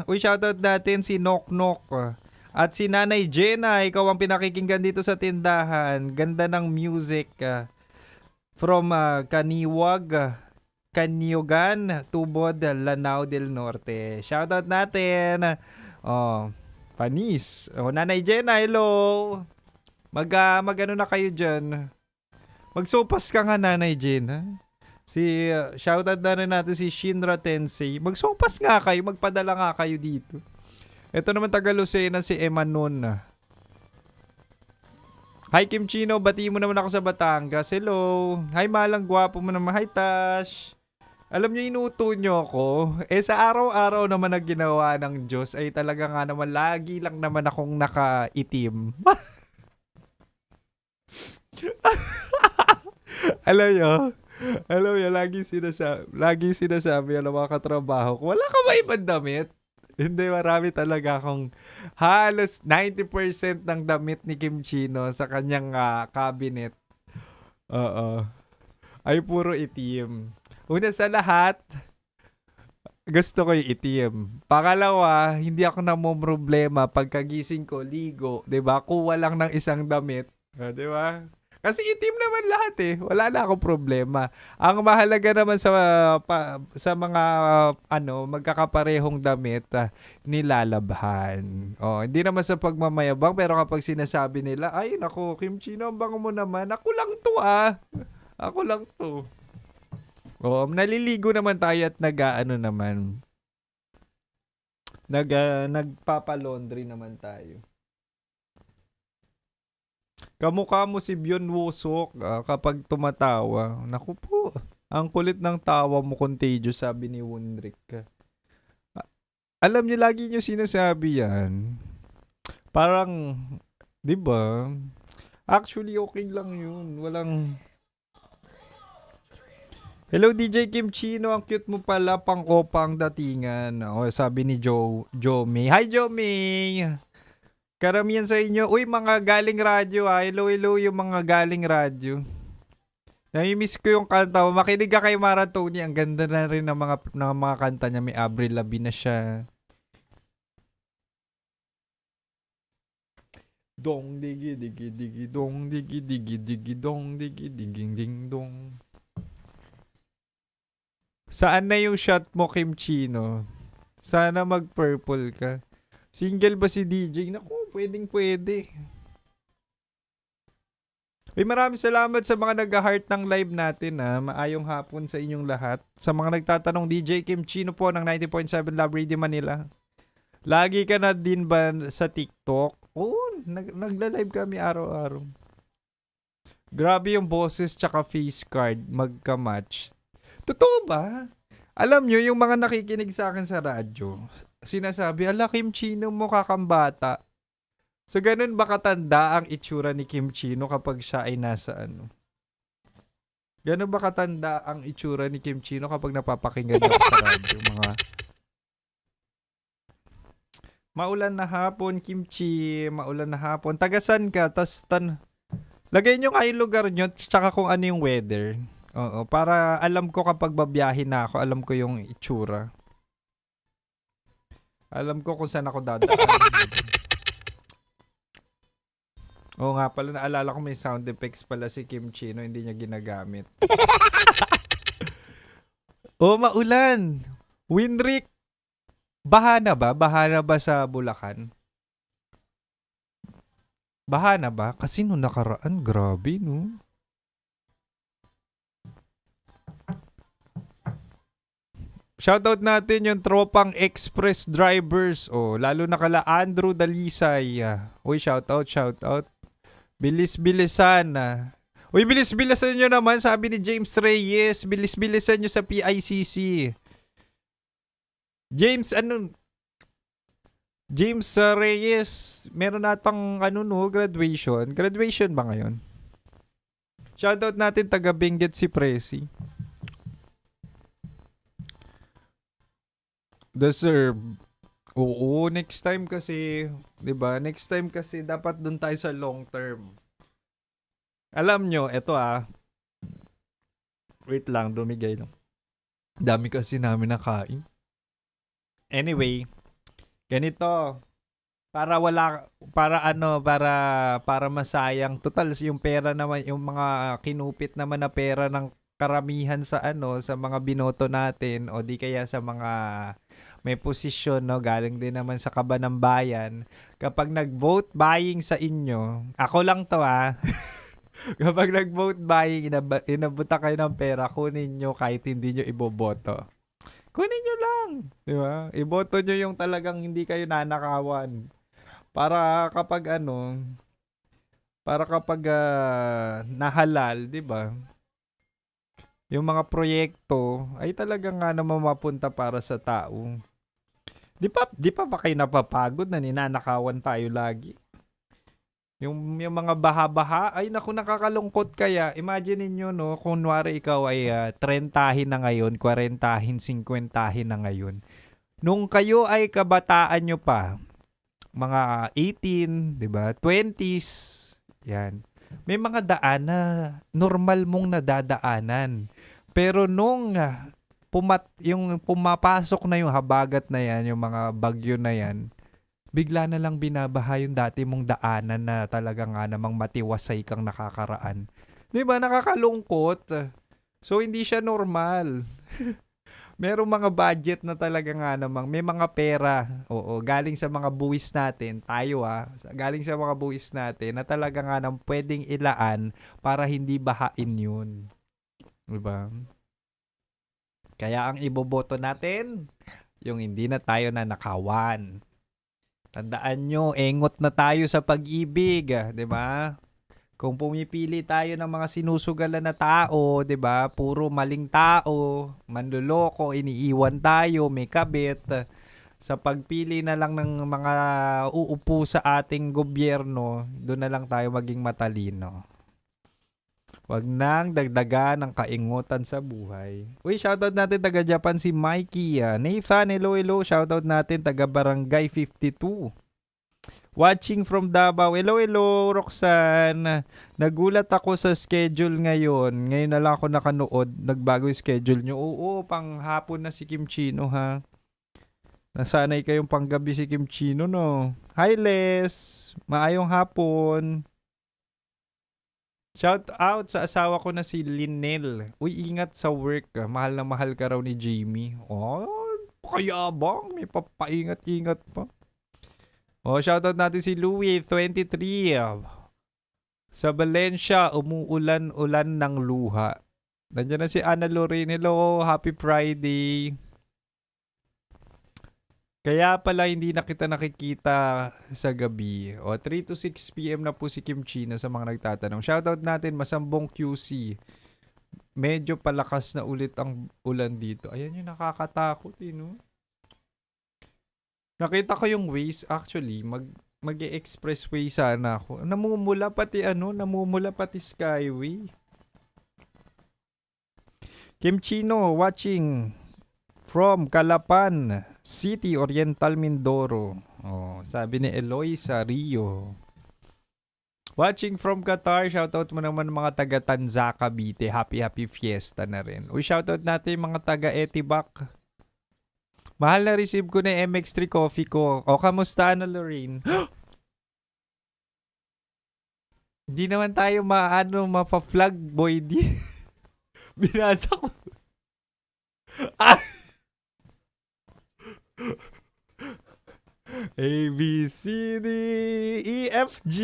Uy, shoutout natin si Nok Nok. At si Nanay Jenna. Ikaw ang pinakikinggan dito sa tindahan. Ganda ng music. From Kaniwag, Kanyugan, Tubod, Lanao del Norte. Shoutout natin. Oh, Panis. Oh, Nanay Jenna, hello. Mag-ano na kayo dyan. Magsopas ka nga, Nanay Jenna. Shoutout na rin natin si Shinra Tensei. Magsopas nga kayo, magpadala nga kayo dito. Ito naman taga Lucena si Emanon. Hi Kim Chino, bati mo naman ako sa Batangas. Hello. Hi Malang, gwapo mo naman. Hi Tash. Alam niyo, inuto niyo ako. Sa araw-araw naman na ginawa ng Diyos ay talaga nga naman lagi lang naman akong nakaitim. Alam niyo, lagi sinasabi ng mga katrabaho ko, wala ka ba ibang damit? Hindi, marami talaga akong halos 90% ng damit ni Kim Chino sa kanyang cabinet. Oo. Ay puro itim. Una sa lahat, gusto ko yung itim. Pangalawa, hindi ako namomroblema pagkagising ko, ligo, 'di ba? Kuha lang ng isang damit, 'di ba? Kasi itim naman lahat eh. Wala na akong problema. Ang mahalaga naman sa mga magkakaparehong damit, nilalabhan. Hindi naman sa pagmamayabang, pero kapag sinasabi nila, ay nako, Kim Chino, ang bango mo naman. Ako lang 'to ah. Ako lang 'to. Naliligo naman tayo at nagpapalaundry naman tayo. Kamukha mo si Byon Wusok kapag tumatawa. Naku po, ang kulit ng tawa mo, contagious, sabi ni Wunrik. Alam niyo, lagi niyo sinasabi yan. Parang, di ba? Actually, okay lang yun. Walang... Hello DJ Kim Chino, ang cute mo pala, pang-opa ang datingan. Sabi ni Jomi. Hi Jomi! Karamihan sa inyo, uy, mga galing radyo hello yung mga galing radyo. Nami-miss ko yung kanta. Makinig ka kay Mara Tony, ang ganda na rin ng mga kanta niya. May Avril Lavigne na siya. Dong digi digi digi dong digi digi digi dong digi digi ding dong. Saan na yung shot mo, Kim Chino? Sana mag-purple ka. Single ba si DJ? Naku, pwedeng-pwede. Maraming salamat sa mga nag-heart ng live natin. Maayong hapon sa inyong lahat. Sa mga nagtatanong, DJ Kim Chino po ng 90.7 Love Radio Manila. Lagi ka na din ba sa TikTok? Nagla-live kami araw-araw. Grabe yung boses tsaka face card magka-match. Totoo ba? Alam nyo, yung mga nakikinig sa akin sa radyo, sinasabi, ala, Kim Chino mo kakambata. So, ganun ba katanda ang itsura ni Kim Chino kapag siya ay nasa Ganun ba katanda ang itsura ni Kim Chino kapag napapakinggan niya sa radyo? Mga maulan na hapon, Kimchi. Maulan na hapon. Tagasan ka, lagay nyo nga yung lugar nyo, tsaka kung ano yung weather. Oo, para alam ko kapag babiyahin na ako, alam ko yung itsura. Alam ko kung saan ako dadaan. Oo nga pala, naalala ko may sound effects pala si Kim Chino, hindi niya ginagamit. Maulan! Winrick! Baha na ba? Baha na ba sa Bulacan? Baha na ba? Kasi nung nakaraan, grabe no? Shoutout natin yung tropang express drivers. Lalo na kala Andrew Dalisay. Uy, shoutout. Bilis-bilisan. Uy, bilis-bilisan nyo naman, sabi ni James Reyes. Bilis-bilisan nyo sa PICC. James Reyes, meron natang graduation. Graduation ba ngayon? Shoutout natin taga Benguet si Presi. Deserve. Oo, next time kasi, 'di ba? Next time kasi dapat doon tayo sa long term. Alam nyo, eto wait lang, dumigay lang. Dami kasi namin nakain. Anyway, ganito. Para masayang. Total, yung pera naman, yung mga kinupit naman na pera ng karamihan sa sa mga binoto natin o di kaya sa mga may posisyon, galing din naman sa kaba ng bayan. Kapag nag-vote buying sa inyo, ako lang to kapag nag-vote buying, inabuta kayo ng pera, kunin nyo kahit hindi nyo iboboto. Kunin nyo lang. Di ba? Iboto nyo yung talagang hindi kayo nanakawan. Para kapag nahalal, di ba? yung mga proyekto ay talagang nga naman mapunta para sa tao. Di pa ba kayo napapagod na ninanakawan tayo lagi? Yung mga baha-baha, ay naku, nakakalungkot kaya. Imagine niyo no, kung kunwari ikaw ay 30 na ngayon, 40, 50 na ngayon. Nung kayo ay kabataan nyo pa, mga 18, di ba? 20s, yan. May mga daan na normal mong nadadaanan. Pero nung yung pumapasok na yung habagat na yan, yung mga bagyo na yan, bigla na lang binabaha yung dati mong daanan na talaga nga namang matiwasay kang nakakaraan. Di ba? Nakakalungkot. So, hindi siya normal. Merong mga budget na talaga nga namang may mga pera. Oo, galing sa mga buwis natin, tayo galing sa mga buwis natin na talaga nga namang pwedeng ilaan para hindi bahain yun. Diba? Kaya ang iboboto natin, yung hindi na tayo nanakawan. Tandaan nyo, engot na tayo sa pag-ibig, 'di ba? Kung pumipili tayo ng mga sinusugalan na tao, 'di ba? Puro maling tao, manloloko, iniiwan tayo, may kabit. Sa pagpili na lang ng mga uupo sa ating gobyerno, doon na lang tayo maging matalino. Wag nang dagdagan ng kaingutan sa buhay. Uy, shoutout natin taga Japan si Mikey. Nathan, hello. Shoutout natin taga Barangay 52. Watching from Davao. Hello, Roxanne. Nagulat ako sa schedule ngayon. Ngayon na lang ako nakanood. Nagbago yung schedule nyo. Oo, pang hapon na si Kim Chino, ha? Nasanay kayong panggabi si Kim Chino, no? Hi, Les. Maayong hapon. Shout out sa asawa ko na si Linel. Uy, ingat sa work. Mahal na mahal ka raw ni Jamie. Oh, pakayabang. May papaingat-ingat pa. Oh, shout out natin si Louie, 23. Sa Valencia, umuulan-ulan ng luha. Nandiyan na si Ana Lorraine. Hello, happy Friday. Kaya pala hindi na kita nakikita sa gabi. O, 3 to 6 p.m. na po si Kim Chino sa mga nagtatanong. Shoutout natin, Masambong QC. Medyo palakas na ulit ang ulan dito. Ayan yung nakakatakot, no? Nakita ko yung ways, actually, mag-expressway sana ako. Namumula pati Skyway. Kim Chino, watching from Calapan City, Oriental Mindoro. Oh, sabi ni Eloisa Rio. Watching from Qatar, shoutout mo naman mga taga Tanza, Cavite. Happy fiesta na rin. Uy, shoutout natin mga taga Etibac. Mahal na receive ko na MX3 coffee ko. O, kamusta na, Lorraine? Hindi naman tayo mapa-flag, boy. Binasa ko. A, B, C, D, E, F, G.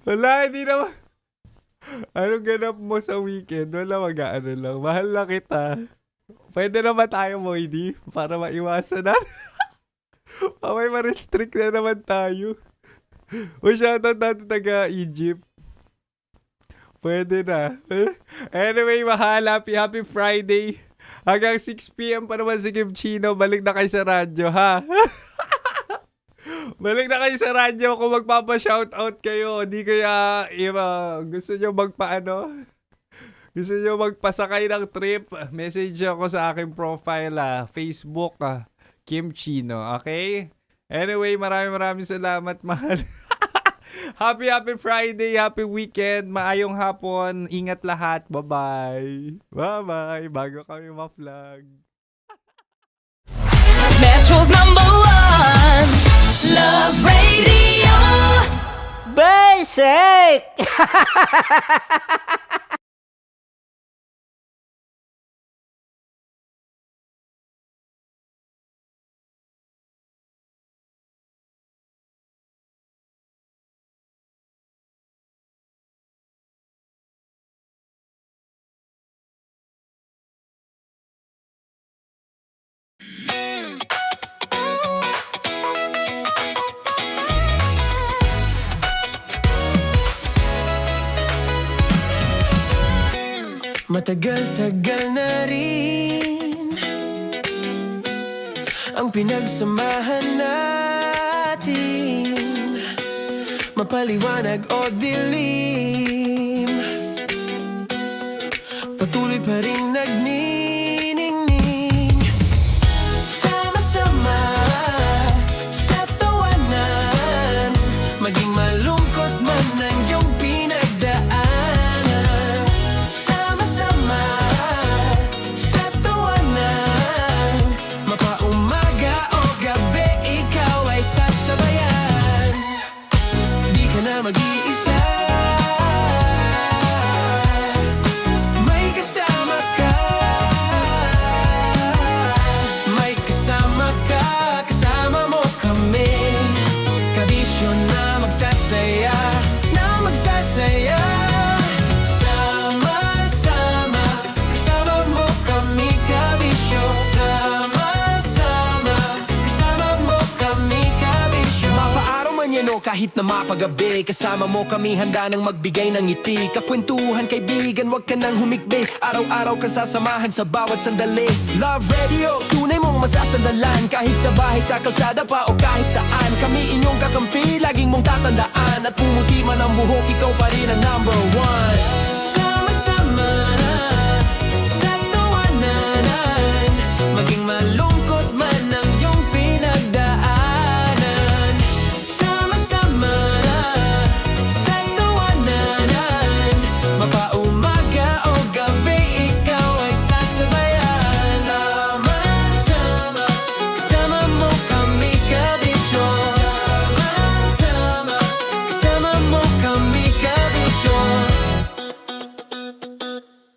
Wala, hindi naman. Anong ganap mo sa weekend? Wala, mag-ano lang. Mahal na kita. Pwede naman tayo, Moidy, para maiwasan na. May ma-restrict na naman tayo. O, shoutout natin taga Egypt. Pwede na. Anyway, mahal. Happy Friday. Hanggang 6 p.m. pa naman si Kim Chino. Balik na kayo sa radyo, ha? Balik na kayo sa radyo kung magpapa-shoutout kayo. Di kaya, gusto nyo gusto nyo magpasakay ng trip, message ako sa aking profile, Facebook, Kim Chino. Okay? Anyway, maraming salamat, mahal. Happy Friday, happy weekend, maayong hapon, ingat lahat, bye-bye. Bye-bye, bago kami ma-vlog. Metro's #1 Love Radio Basic! Matagal-tagal na rin ang pinagsamahan natin, mapaliwanag o dilim, patuloy pa rin nagniningning. Sama-sama sa tawanan, maging malungkot man ang iyong pinagdaanan. Sama-sama sa tawanan, mapaumaga o gabi, ikaw ay sasabayan. Di ka na mag-iisa, may kasama ka. May kasama ka, kasama mo kami. Kabisyo na magsasaya, na magsasaya. Sama-sama, kasama mo kami, kabisyo. Sama-sama, kasama mo kami, kabisyo. Mapaaraw man yan o kahit na mapagabi, kasama mo kami, handa nang magbigay ng ngiti. Kakwentuhan, kaibigan, wag ka nang humikbi. Araw-araw ka sasamahan sa bawat sandali. Love Radio, tunay mong masasandalan. Kahit sa bahay, sa kalsada pa o kahit saan, kami inyong kakampi, laging mong tatandaan. At pumuti man ang buhok, ikaw pa rin ang number one. Sama-sama sa tawanan, maging malungkot man ang iyong pinagdaanan. Sama-sama sa tawanan, mapaumaga o gabi, ikaw ay sasabayan. Sama-sama, kasama mo kami, kabisyo. Sama-sama, kasama mo kami, kabisyo.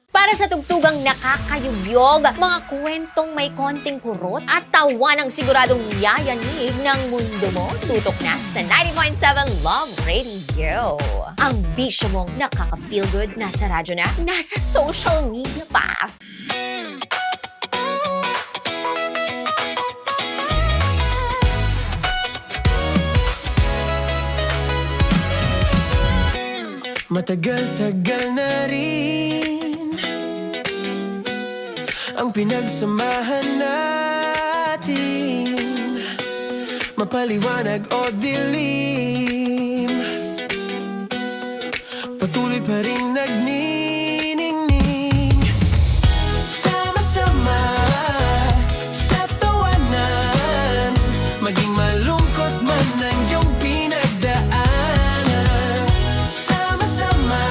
Para sa tugtugang nakakayubyog, mga kwentong may konting kurot at tawanang siguradong yayanig ng mundo mo, tutok na sa 90.7 Love Radio. Ang bisyo mong nakaka-feel good, nasa radyo na, nasa social media pa. Matagal-tagal na rin ang pinagsamahan natin, mapaliwanag o dilim, patuloy pa rin nagniningning. Sama-sama sa tawanan, maging malungkot man ang iyong pinagdaanan. Sama-sama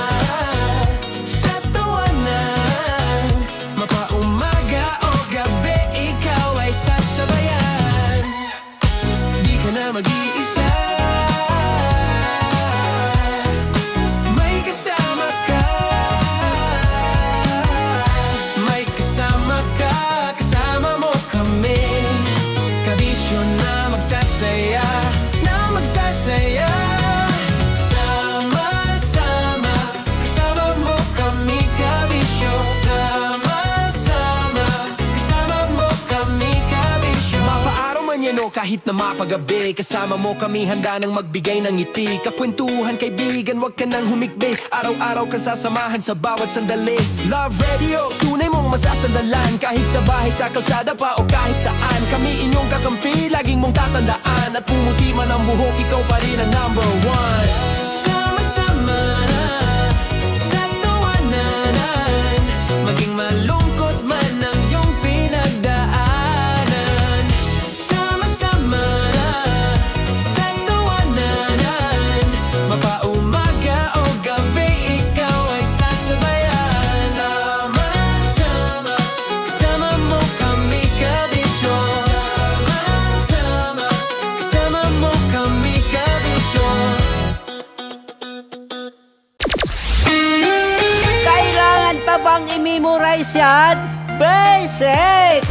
sa tawanan, mapaumaga o gabi, ikaw ay sasabayan. Di ka na mag-iisa, may kasama ka. May kasama ka, kasama mo kami. Kabisyo na magsasaya, na magsasaya. Sama-sama, kasama mo kami, kabisyo. Sama-sama, kasama mo kami, kabisyo. Mapaaraw man yan o kahit na mapagabi, kasama mo kami, handa nang magbigay ng ngiti. Kakwentuhan, kaibigan, wag ka nang humikbi. Araw-araw ka sasamahan sa bawat sandali. Love Radio, tunay mong masasandalan. Kahit sa bahay, sa kalsada pa o kahit saan, kami inyong kakampi, laging mong tatandaan. At pumuti man ang buhok, ikaw pa rin ang number one. Sama-sama sa tawanan, maging malungkot man ang iyong pinagdaanan. Sama-sama sa tawanan, mapaumaga o gabi, ikaw ay sasabayan. Sama-sama, kasama mo kami, kabisyo. Sama-sama, kasama mo kami, kabisyo. Kailangan pa bang i-memorize yan? Basic!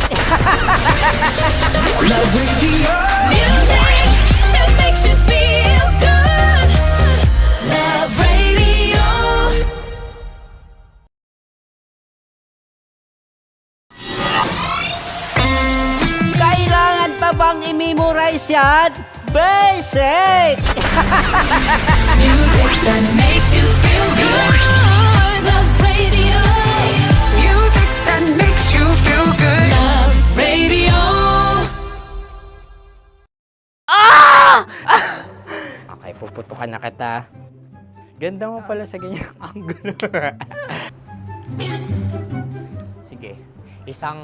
Love Radio. Music that makes you feel good. Love Radio. Kailangan pa bang i-memorize yan? Basic! Music that makes you feel good. Love Radio. Okay, puputukan na kita. Ganda mo pala sa ganyang angulo. Sige, isang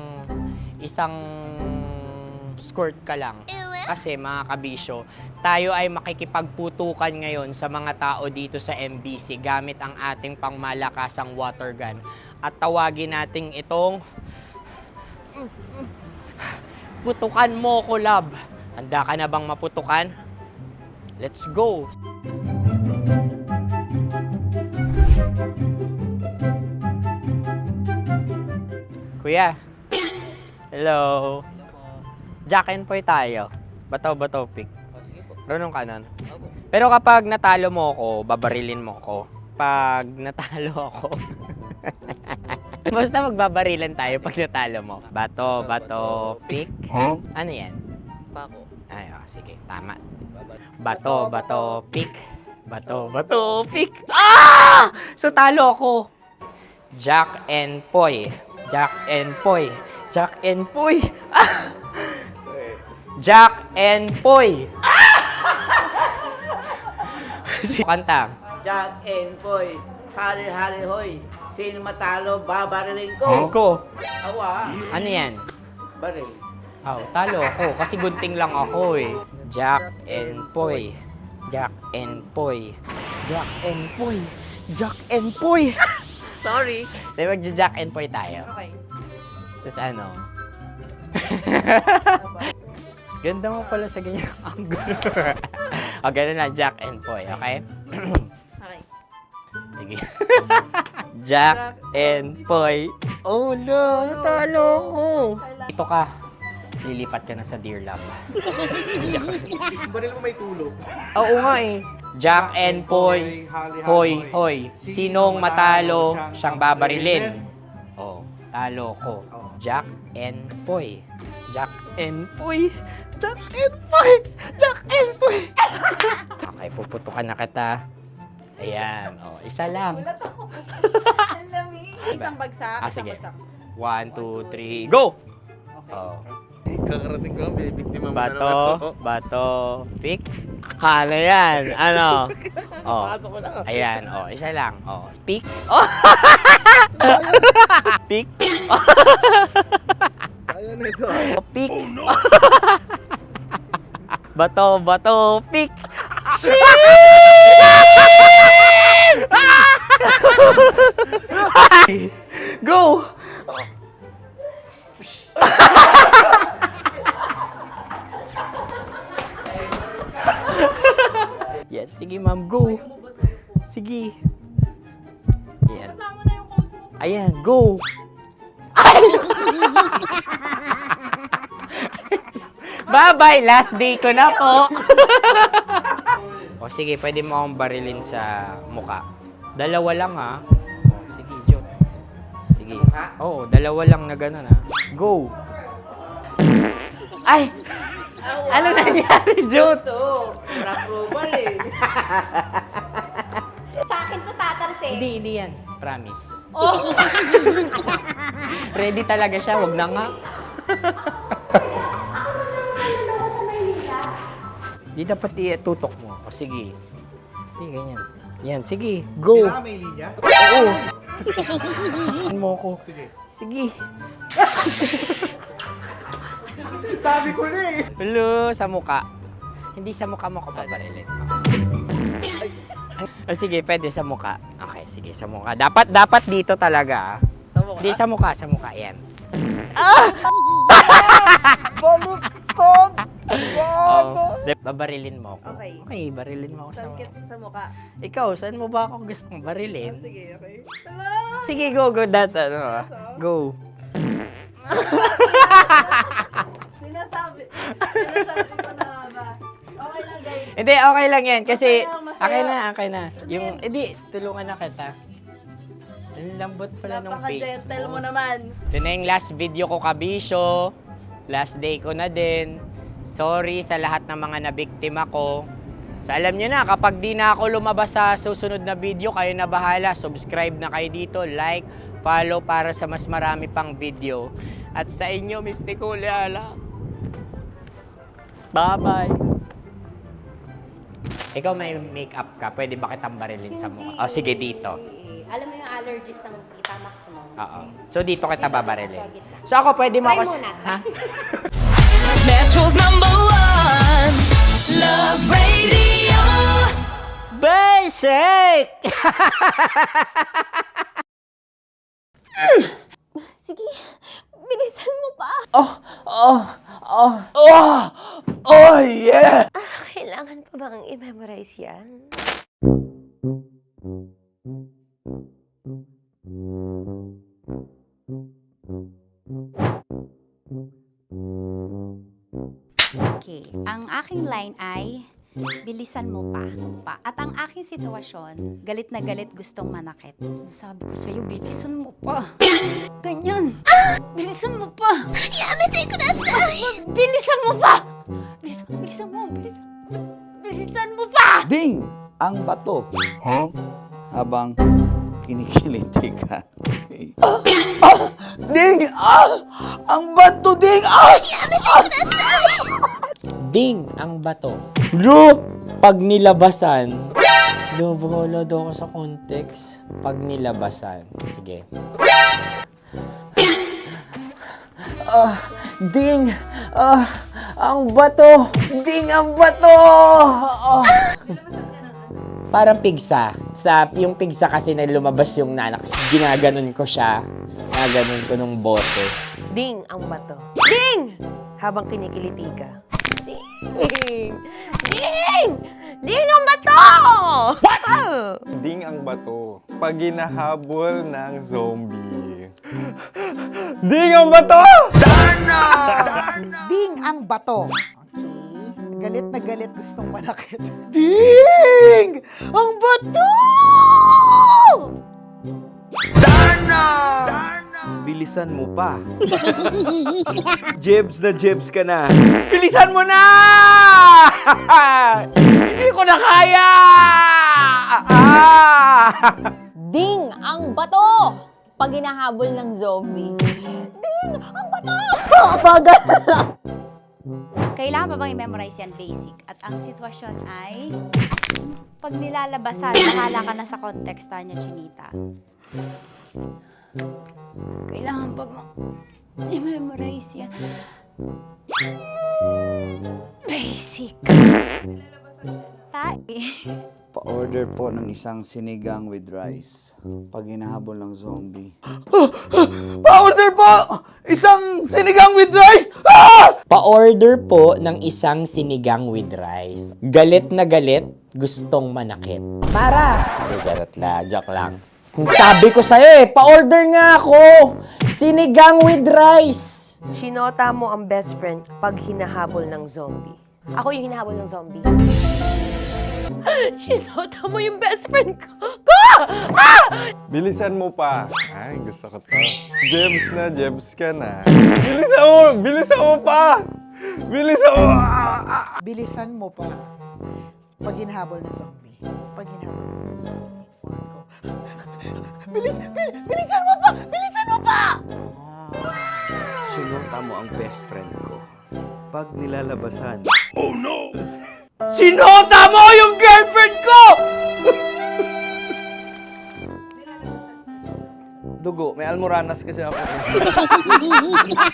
skirt ka lang. Kasi mga kabisyo, tayo ay makikipagputukan ngayon sa mga tao dito sa MBC gamit ang ating pangmalakasang water gun. At tawagin natin itong putukan mo ko, love. Handa ka na bang maputukan? Let's go! Kuya. Hello. Jack and Poy tayo. Bato-bato pick. Runong ka nun. Pero kapag natalo mo ako, babarilin mo ako. Pag natalo ako, basta magbabarilan tayo pag natalo mo. Bato, pick. Ano yan? Bako. Ay, sige, tama. Bato, pick. Bato, pick. Ah! So talo ako. Jack and Poy. Jack and Poy. Jack and Poy. Ah! Jack and Poy. Kanta. Jack and Poy, hali-hali hoy. Sino matalo, babariling ko. Ko. Awa. Ano yan? Baril. Oh, talo ako kasi gunting lang ako eh. Jack and Poy. Jack and Poy. Jack and Poy. Jack and Poy. Sorry. Di mag-Jack and Poy tayo. Okay. Tapos ano? Ganda mo pala sa ganyang angulo. O, ganun lang, Jack and Poy, okay? Okay. Sige. Jack and Poy. Oh no, natalo ko. Ito ka. Lilipat ka na sa Dear Love. Baril mo may tulog. Oo nga eh. Jack and Poy. Hoy, hoy. Sinong matalo, siyang babarilin. Oh, talo ko. Jack and Poy. Jack and Poy. Jack and Poy. Jack and Poy. Okay, puputukan na kita. Ayan. Oh, isa lang. Isang bagsak. Sige. 1, 2, 3, go! Oh. Kakarating ko, binibiktima mo Bato, pick. Ano yan? Ano? Oh. Pasok ko lang. Ayan, oh, isa lang. Oh, pick. Oh. Pick. Ayaw na ito. Oh, pick. Bato, pick. Go! Yan, sige ma'am, go. Sige. Ayan. Ayan, go. Bye-bye, last day ko na po. O sige, pwede mo akong barilin sa muka. Dalawa lang ha. O, sige, Jot. Sige. Oo, dalawa lang na gano'n ha. Go. Ay! Ano nangyari, Jot? Ito, approval eh. Sa akin to tatalsik. Hindi yan. Promise. Oh. Ready talaga siya, wag na nga. Di dapat tutok mo. O sige. Hindi, ganyan. Yan, sige. Go. Kailangan may linya? Oo. Mo ko. Sige. Sabi ko na eh. Hello, sa muka. Hindi sa muka mo ko paparilin. O sige, pwede sa muka. Okay, sige, sa muka. Dapat dito talaga. Sa mukha? Hindi, sa muka, yan. Baliktad! Oh, babarilin mo ako. Okay. Okay, barilin mo ako sa muka. Sa mukha. Ikaw, saan mo ba ako gustong barilin? Sige, okay. Sige, go. Go. Sinasabi ko na ba? Okay lang, guys. Hindi, okay lang yan. Kasi, Masaya. okay na. Yung, hindi, tulungan na kita. Ang lambot pala nung face Napaka-gentle mo mo. naman. Ito na yung last video ko, kabisyo. Last day ko na din. Sorry sa lahat ng mga nabiktima ko. So alam nyo na, kapag di na ako lumabas sa susunod na video, kayo na bahala. Subscribe na kayo dito, like, follow para sa mas marami pang video. At sa inyo, Mr. Kuliala. Bye-bye. Ikaw may makeup ka, pwede ba kitang barilin sa mukha? O, sige, dito. Alam mo yung allergies ng Tita Max mo? Oo. So, dito kita babarilin. So, ako pwede mo Try ako... muna. Ha? Metro's #1 Love Radio. Basic! Sige, bilisan mo pa. Oh, yeah! Kailangan pa bang i-memorize yan? Okay. Ang aking line ay, bilisan mo pa. At ang aking sitwasyon, galit na galit gustong manakit. Sabi ko sa'yo, bilisan mo pa. Ganyan. Bilisan mo pa. Yamitay ko nasay. Bilisan mo pa. Bilisan mo pa. Ding! Ang bato. Habang kinikiliti ka. Okay. Ding! Ang bato, Ding! Ding ang bato. Bro! Pag nilabasan. Wala daw ako sa context. Pag nilabasan. Sige. Ding! Ang bato! Ding ang bato! Parang pigsa. Yung pigsa kasi na lumabas yung nanak. Ginaganon ko siya. Ginaganon ko nung bote. Ding ang bato. Ding! Habang kinikiliti ka. Ding! Ding! Ding ang bato! What? Ding ang bato. Pag hinahabol ng zombie. Ding ang bato! Ding ang bato. Okay. Galit na galit gustong manakit. Ding! Ang bato! Bilisan mo pa. Jebs ka na. Bilisan mo na! Hindi ko na kaya! Ding ang bato! Pag hinahabol ng zombie. Ding ang bato! Bagal! Kailangan pa bang i-memorize yan, basic? At ang sitwasyon ay, pag nilalabasan, nakala ka na sa konteksta niya, Chinita. Kailangan pa bang i-memorize yan? Basic. Pa-order po ng isang sinigang with rice. Pag hinahabol ng zombie. Pa-order po! Isang sinigang with rice! Pa-order po ng isang sinigang with rice. Galit na galit, gustong manakit. Para! Joke lang. Sabi ko sa'yo pa-order nga ako! Sinigang with rice! Sinota mo ang best friend pag hinahabol ng zombie. Ako yung hinahabol ng zombie. Sinota mo yung best friend ko! Bilisan mo pa. Ay, gusto ko to. Jebs ka na. Bilisan mo pa! Bilisan mo pa. Pag hinahabol ng zombie. Pag hinahabol ng zombie. Bilisan mo pa! Bilisan mo pa! Sinota mo ang best friend ko. Pag nilalabasan. Sinota mo yung girlfriend ko! Dugo, may almoranas kasi ako.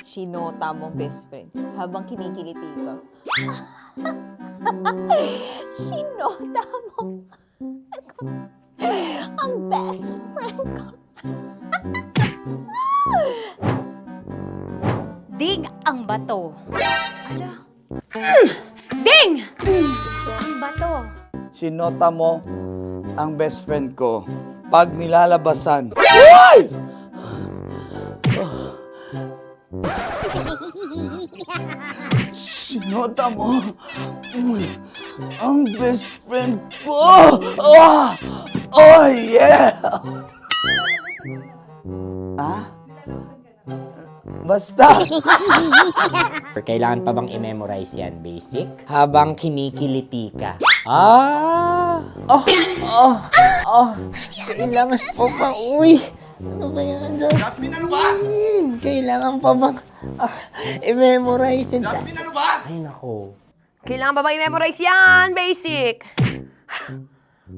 Sinota mo best friend habang kinikiliti ka. Sinota mo ang best friend ko. Ding ang bato. Ala. Ding! Ang bato. Sinota mo ang best friend ko. Pag nilalabasan. Uy! Sinota mo ang best friend ko. Oh yeah! Basta. Kailangan pa bang i-memorize yan, basic? Habang kinikiliti ka. Kailangan pa bang, ano ba yan, Jasmine, ano ba? Kailangan pa bang i-memorize yan, Jasmine, ano ba? Ay, nako. Kailangan ba bang i-memorize yan? Basic.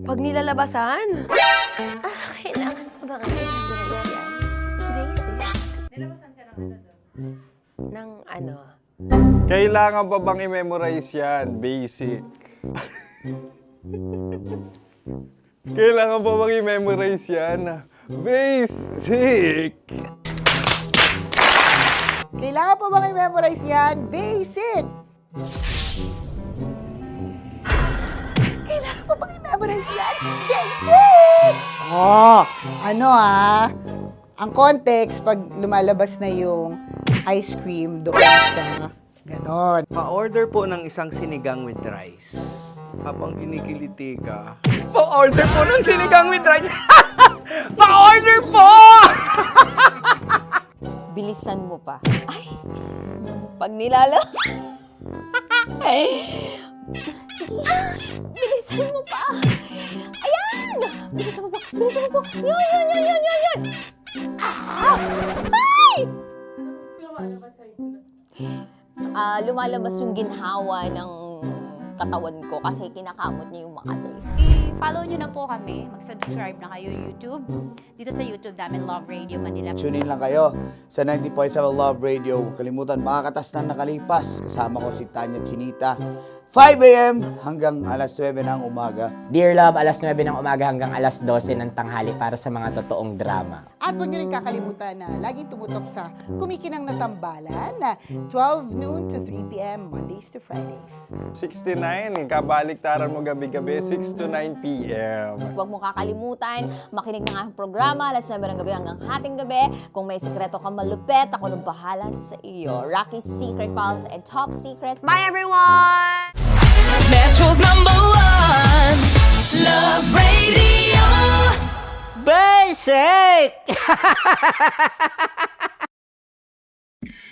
Pag nilalabasan? Kailangan ba bang i-memorize yan? Basic. Nilabasan ka ng ano? Kailangan pa bang i-memorize yan? Basic. Kailangan pa bang i-memorize yan? Basic. Kailangan pa bang i-memorize yan? Basic! Kailangan pa bang i-memorize yan? Basic! Oh, ano ang context pag lumalabas na yung ice cream doon sa ganon. Pa-order po ng isang sinigang with rice. Habang kinikiliti ka. Pa-order po ng sinigang with rice! Pa-order po! Bilisan mo pa. Ay, pag nilala... Bilisan mo pa. Ayan! Bilisan mo pa. Bilisan mo pa. Yan. Ay! Lumalabas yung ginhawa ng katawan ko kasi kinakamot niya yung Makati. I-follow nyo na po kami. Mag-subscribe na kayo YouTube. Dito sa YouTube namin, Love Radio Manila. Tune in lang kayo sa 90.7 Love Radio. Huwag kalimutan, mga katas na nakalipas. Kasama ko si Tanya Chinita. 5 a.m. hanggang alas 9 ng umaga. Dear Love, alas 9 ng umaga hanggang alas 12 ng tanghali para sa mga totoong drama. At huwag niyo rin kakalimutan na laging tumutok sa Kumikinang na Tambalan na 12 noon to 3 p.m. Mondays to Fridays. 69, kabaliktaran mo gabi-gabi, 6 to 9 p.m. Huwag mo kakalimutan, makinig ng aking programa, alas 9 ng gabi hanggang hating gabi. Kung may sekreto ka malupet, ako nang bahala sa iyo. Rocky's Secret Files and Top Secret. Bye everyone! Metro's #1 Love Radio. Basic!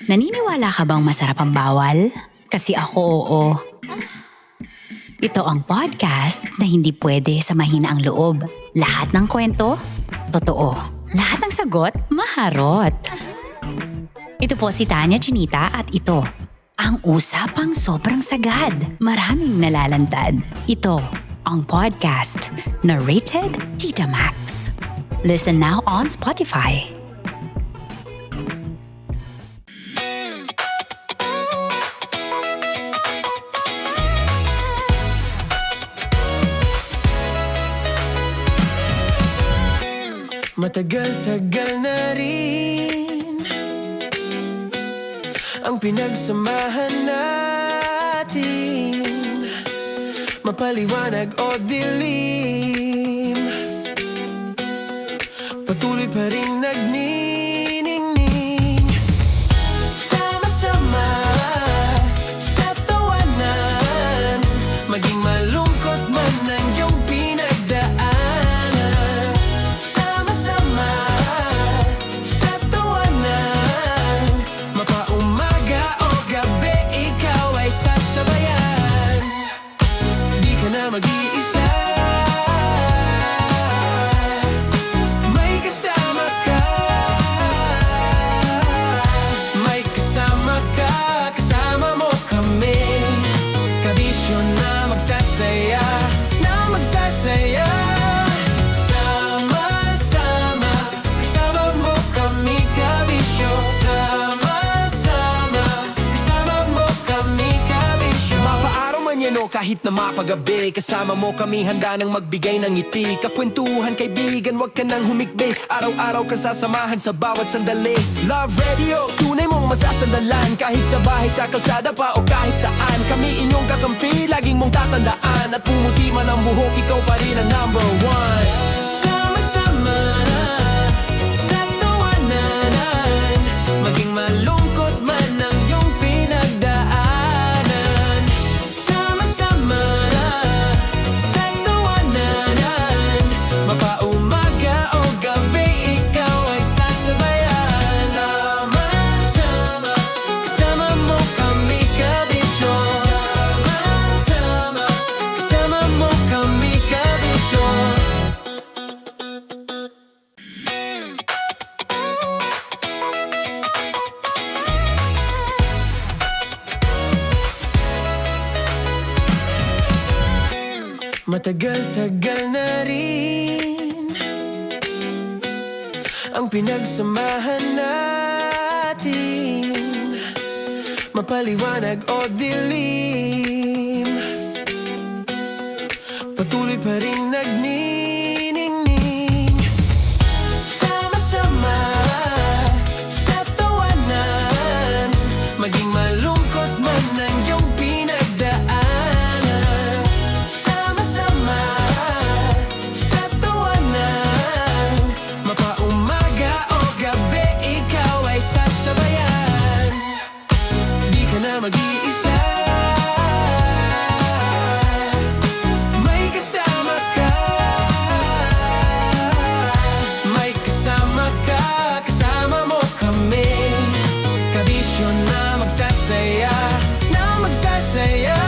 Naniniwala ka bang masarap ang bawal? Kasi ako, oo. Ito ang podcast na hindi pwede sa mahina ang loob. Lahat ng kwento, totoo. Lahat ng sagot, maharot. Ito po si Tanya Chinita at ito, ang usapang sobrang sagad. Maraming nalalantad. Ito, ang podcast na Rated Tita Max. Listen now on Spotify. Matagal-tagal na rin ang pinagsamahan natin, mapaliwanag o dilim, patuloy pa rin nagniningning. Sama-sama sa tawanan, maging malungkot man ang iyong pinagdaanan. Sama-sama sa tawanan, mapaumaga o gabi, ikaw ay sasabayan. Di ka na mag-iisa, may kasama ka. May kasama ka, kasama mo kami. Kabisyo na magsasaya, na magsasaya. Sama-sama, kasama mo kami, kabisyo. Sama-sama, kasama mo kami, kabisyo. Mapaaraw man yan o kahit na mapagabi, kasama mo kami, handa nang magbigay ng ngiti. Kakwentuhan, kaibigan, wag ka nang humikbi. Araw-araw ka sasamahan sa bawat sandali. Love Radio, tunay mong masasandalan. Kahit sa bahay, sa kalsada pa o kahit saan, kami inyong kakampi, laging mong tatandaan. At pumuti man ang buhok, ikaw pa rin ang #1. Sama-sama sa tawanan, maging malungkot man ang iyong pinagdaanan. Sama-sama sa tawanan, mapaumaga o gabi, ikaw ay sasabayan. Sama-sama, kasama mo kami, kabisyo. Sama-sama, kasama mo kami, kabisyo. Matagal-tagal na rin ang pinagsamahan natin, mapaliwanag o dilim, patuloy pa rin nagniningning. Sama-sama sa tawanan, maging malungkot man ang iyong pinagdaanan. Sama-sama sa tawanan, mapaumaga o gabi, ikaw ay sasabayan. Di ka na mag-iisa, may kasama ka. May kasama ka, kasama mo kami. Kabisyo na magsasaya, na magsasaya.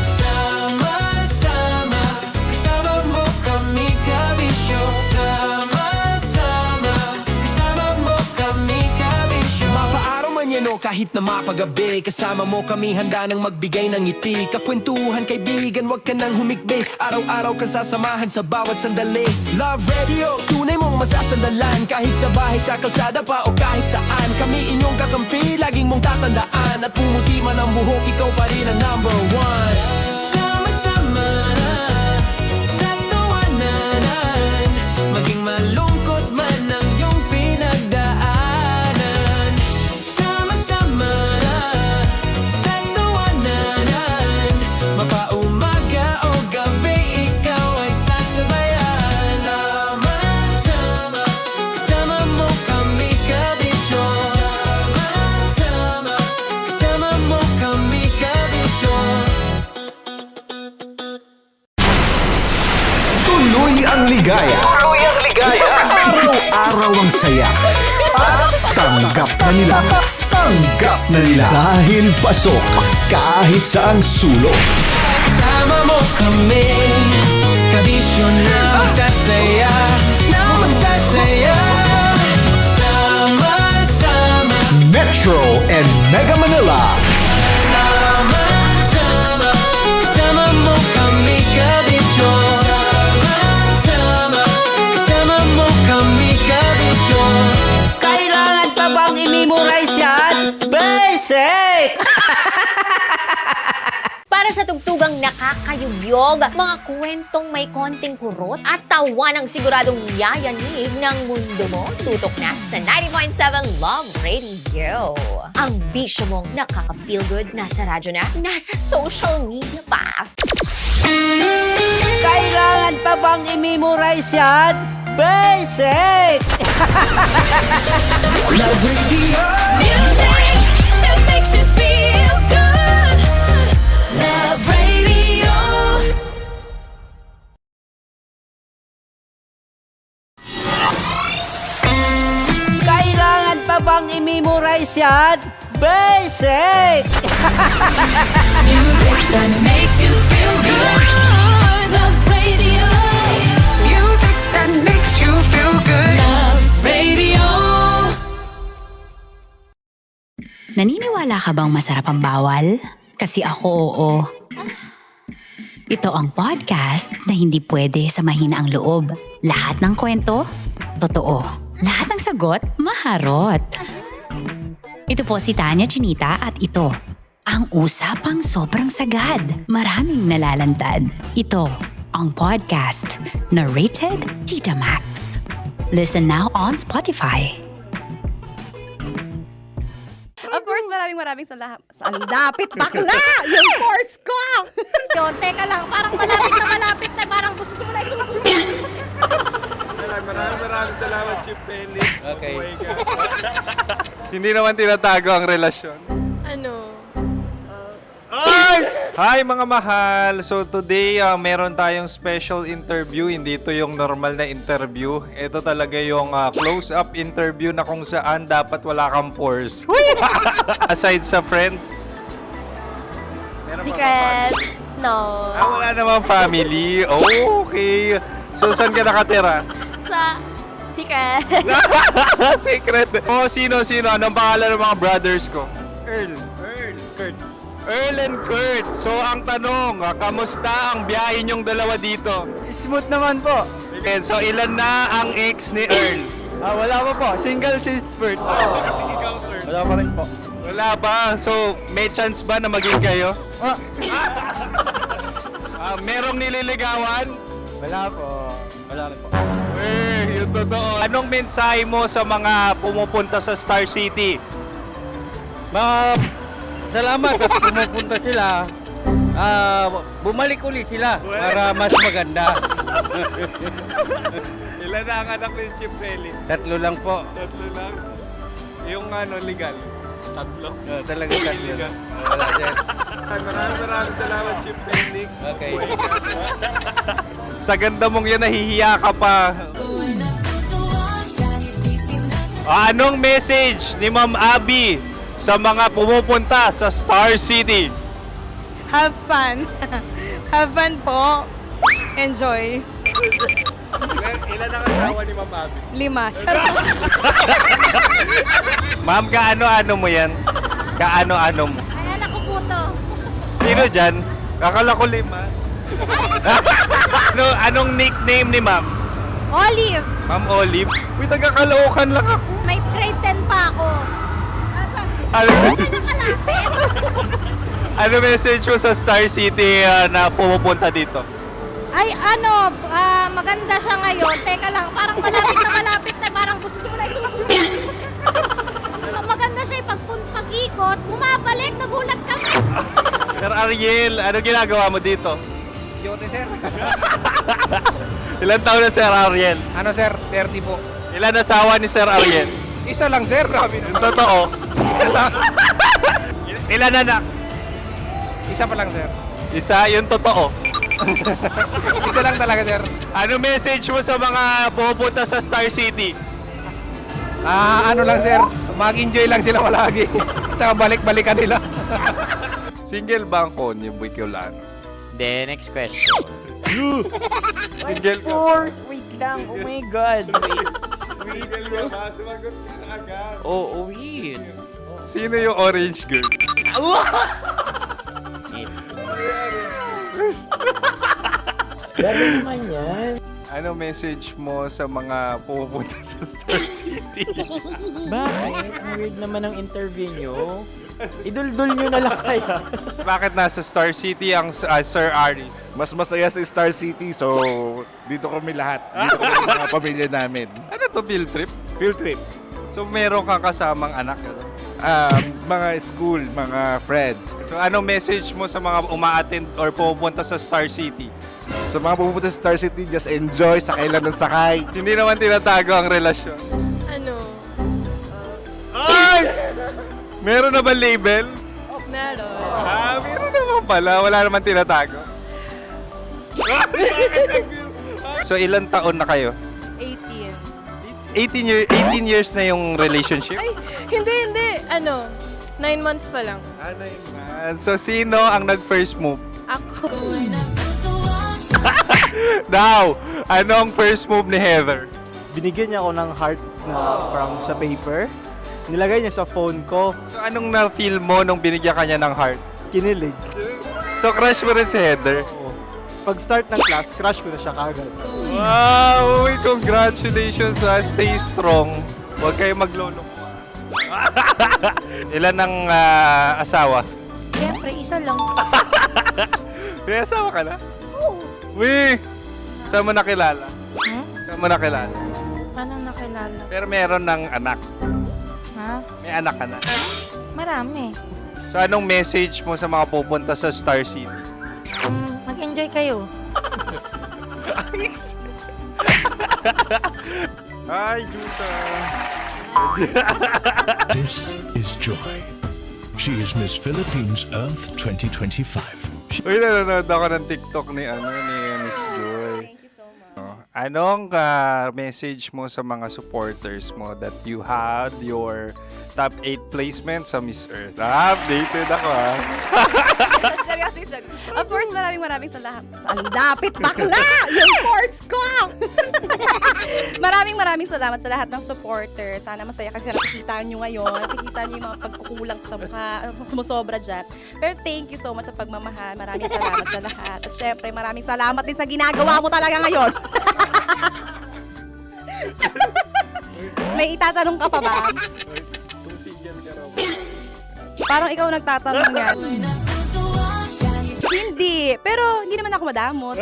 Sama-sama, kasama mo kami, kabisyo. Sama-sama, kasama mo kami, kabisyo. Mapaaraw man yan o kahit na mapagabi, kasama mo kami, handa nang magbigay ng ngiti. Kakwentuhan, kaibigan, wag ka nang humikbi. Araw-araw ka sasamahan sa bawat sandali. Love Radio, tunay mong masasandalan. Kahit sa bahay, sa kalsada pa o kahit saan, kami inyong kakampi, laging mong tatandaan. At pumuti man ang buhok, ikaw pa rin ang number one. Sama-sama sa tawanan, maging malungkot man ang iyong pinagdaanan. Sama-sama sa tawanan, mapaumaga o gabi, ikaw ay sasabayan. Sama-sama, kasama mo kami, kabisyo. Sama-sama, kasama mo kami, kabisyo. Tuloy ang ligaya. Araw-araw ang saya. At tanggap na nila. Tanggap na nila. Dahil pasok kahit saang sulok. Kasama mo kami, kabisyo na magsasaya, na magsasaya. Sama-sama, Metro and Mega Manila. sama-sama, kasama mo kami, kabisyo. Sama-sama, kasama mo kami, kabisyo. Kailangan pa bang i-memorize yan? Basic! Para sa tugtugang nakakayugyog, mga kwentong may konting kurot at tawa ng siguradong yayanig ng mundo mo, tutok na sa 90.7 Love Radio. Ang bisyo mong nakaka-feel good, nasa radyo na, nasa social media pa. Kailangan pa bang i-memorize yan? Basic! Love Radio. Music that makes you feel good. Love Radio. Kailangan pa bang i-memorize yan? Basic! Music that makes you feel good. Love Radio. Music that makes you feel good. Love Radio. Naniniwala ka bang masarap ang bawal? Kasi ako oo. Ito ang podcast na hindi pwede sa mahina ang loob. Lahat ng kwento, totoo. Lahat ng sagot, maharot. Ito po si Tanya Chinita at ito, ang usapang sobrang sagad. Maraming nalalantad. Ito, ang podcast na Rated Tita Max. Listen now on Spotify. Of course, maraming salamat. Ang lapit bakla! Yung course ko! Yun, teka lang, parang malapit na, parang gusto mo na isulat. Maraming salamat, Chief Felix. Okay. Oh my God. Hindi naman tinatago ang relasyon. Ano? Hi mga mahal! So today, meron tayong special interview. Hindi ito yung normal na interview. Ito talaga yung close-up interview na kung saan dapat wala kang pores. Aside sa friends. Meron pa ba Secret. family? No. Wala namang family. Oh, okay. So saan ka nakatira? Sa secret. Secret. Oh, sino? Anong pangalan ng mga brothers ko? Earl. Kurt. Earl and Kurt. So ang tanong, kamusta ang biyahe niyong dalawa dito? Smooth naman po. Okay, so ilan na ang ex ni Earl? Wala pa po. Single since birth. Wala pa rin po. Wala ba? So may chance ba na maging kayo? Merong nililigawan? Wala po. Wala rin po. Yung totoo. Anong mensahe mo sa mga pumupunta sa Star City? Salamat at pumupunta sila. Bumalik ulit sila para mas maganda. Ilan na ang anak ni Chief Felix? 3 lang po. 3 lang. Yung legal? 3? Talaga 3 lang. Wala sir. Maraming salamat, Chief Felix. Okay. Sa ganda mong yan, nahihiya ka pa. Anong message ni Ma'am Abby sa mga pumupunta sa Star City? Have fun. Have fun po. Enjoy. Ilan ang asawa ni Ma'am Abby? 5. Charot. Ma'am, kaano-ano mo yan? Kaano-ano mo? Ay, anak ko po to. Sino dyan? Kakala ko 5. Anong nickname ni Ma'am? Olive, Ma'am Olive? Uy, taga-Caloocan lang ako. may grade 10 pa ako. Ano, Nakalapit. ano message mo sa Star City na pumupunta dito? Ay, maganda siya ngayon. Teka lang, parang malapit na, parang gusto mo na isumakit. Maganda siya pag-ikot, bumabalik, nagulat ka. Sir Ariel, ano ginagawa mo dito? Yote sir. Ilan taon na Sir Ariel? Ano sir? 30 po. Ilan asawa ni Sir Ariel? Isa lang sir. Grabe Yung totoo? Isa lang. Ilan anak? Isa pa lang sir. Isa, yung totoo. Isa lang talaga sir. Ano message mo sa mga pumupunta sa Star City? Ano lang sir. Mag-enjoy lang sila palagi. Tsaka balik-balikan nila. Single ba ang Konyo Bicolano? Then, next question. Single ka? Wait lang. Oh my God. Single ka ba? Sumagot ka na agad. Oh, wait. Sino yung orange girl? Gano'n naman yan. Ano message mo sa mga pumupunta sa Star City? Bakit? Ang weird naman ng interview nyo. Iduldul nyo na lang kaya. Bakit nasa Star City ang Sir Aris? Mas masaya sa Star City, so dito kami lahat. Dito kami mga pamilya namin. Ano to, field trip? Field trip. So meron kang kasamang anak? Mga school, mga friends. So anong message mo sa mga uma-attend or pumupunta sa Star City? Sa mga pupunta sa Star City, just enjoy, sakay lang ng sakay. Hindi naman tinatago ang relasyon. Ano? Ay! Meron na ba label? Meron. Meron naman pala. Wala naman tinatago. So ilan taon na kayo? 18. 18 years na yung relationship? Ay, hindi. 9 months pa lang. Ano yun? So sino ang nag-first move? Ako. Now, ano ang first move ni Heather? Binigyan niya ako ng heart na from sa paper. Nilagay niya sa phone ko. So anong na-feel mo nung binigyan ka niya ng heart? Kinilig. So crush mo rin si Heather? Pag start ng class, crush ko na siya kagad. Wow! Uy, congratulations! Stay strong. Huwag kayo maglolo. Ilan ang asawa? Siyempre, isa lang. May asawa ka na? Oo. Uy! Saan mo nakilala? Saan mo nakilala? Paano nakilala? Pero meron ng anak. Ha? May anak ka na. Marami. So anong message mo sa mga pupunta sa Star City? Mag-enjoy kayo. Hi, Juta! This is Joy. She is Miss Philippines Earth 2025. Uy, nanonood ako ng TikTok ni Miss Joy. Thank you so much. Anong message mo sa mga supporters mo that you had your top 8 placement sa Miss Earth? Updated ako Seryoso yung sagot. Of course, maraming salamat. Sa lapit bakla! Yung course ko! Maraming salamat sa lahat ng supporter. Sana masaya kasi nakikita nyo ngayon. Nakikita nyo yung mga pagkukulang sa mukha, sumusobra dyan. Pero thank you so much sa pagmamahal. Maraming salamat sa lahat. At syempre, maraming salamat din sa ginagawa mo talaga ngayon. May itatanong ka pa ba? Parang ikaw nagtatanong yan. Hindi. Pero hindi naman ako madamot.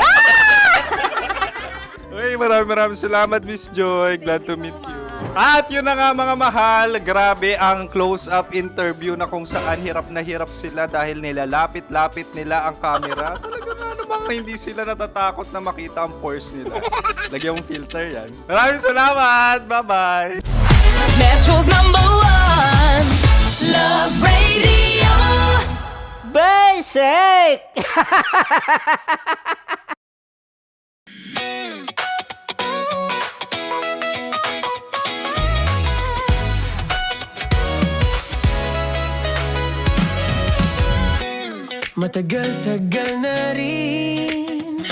Uy, maraming salamat, Miss Joy. Glad to meet you. At yun na nga mga mahal, grabe ang close-up interview na kung saan hirap na hirap sila dahil nilalapit-lapit nila ang camera. Talaga nga namang hindi sila natatakot na makita ang pores nila. Lagyan mong filter yan. Maraming salamat! Bye-bye! Metro's #1 Love Radio. Basic! Matagal-tagal na rin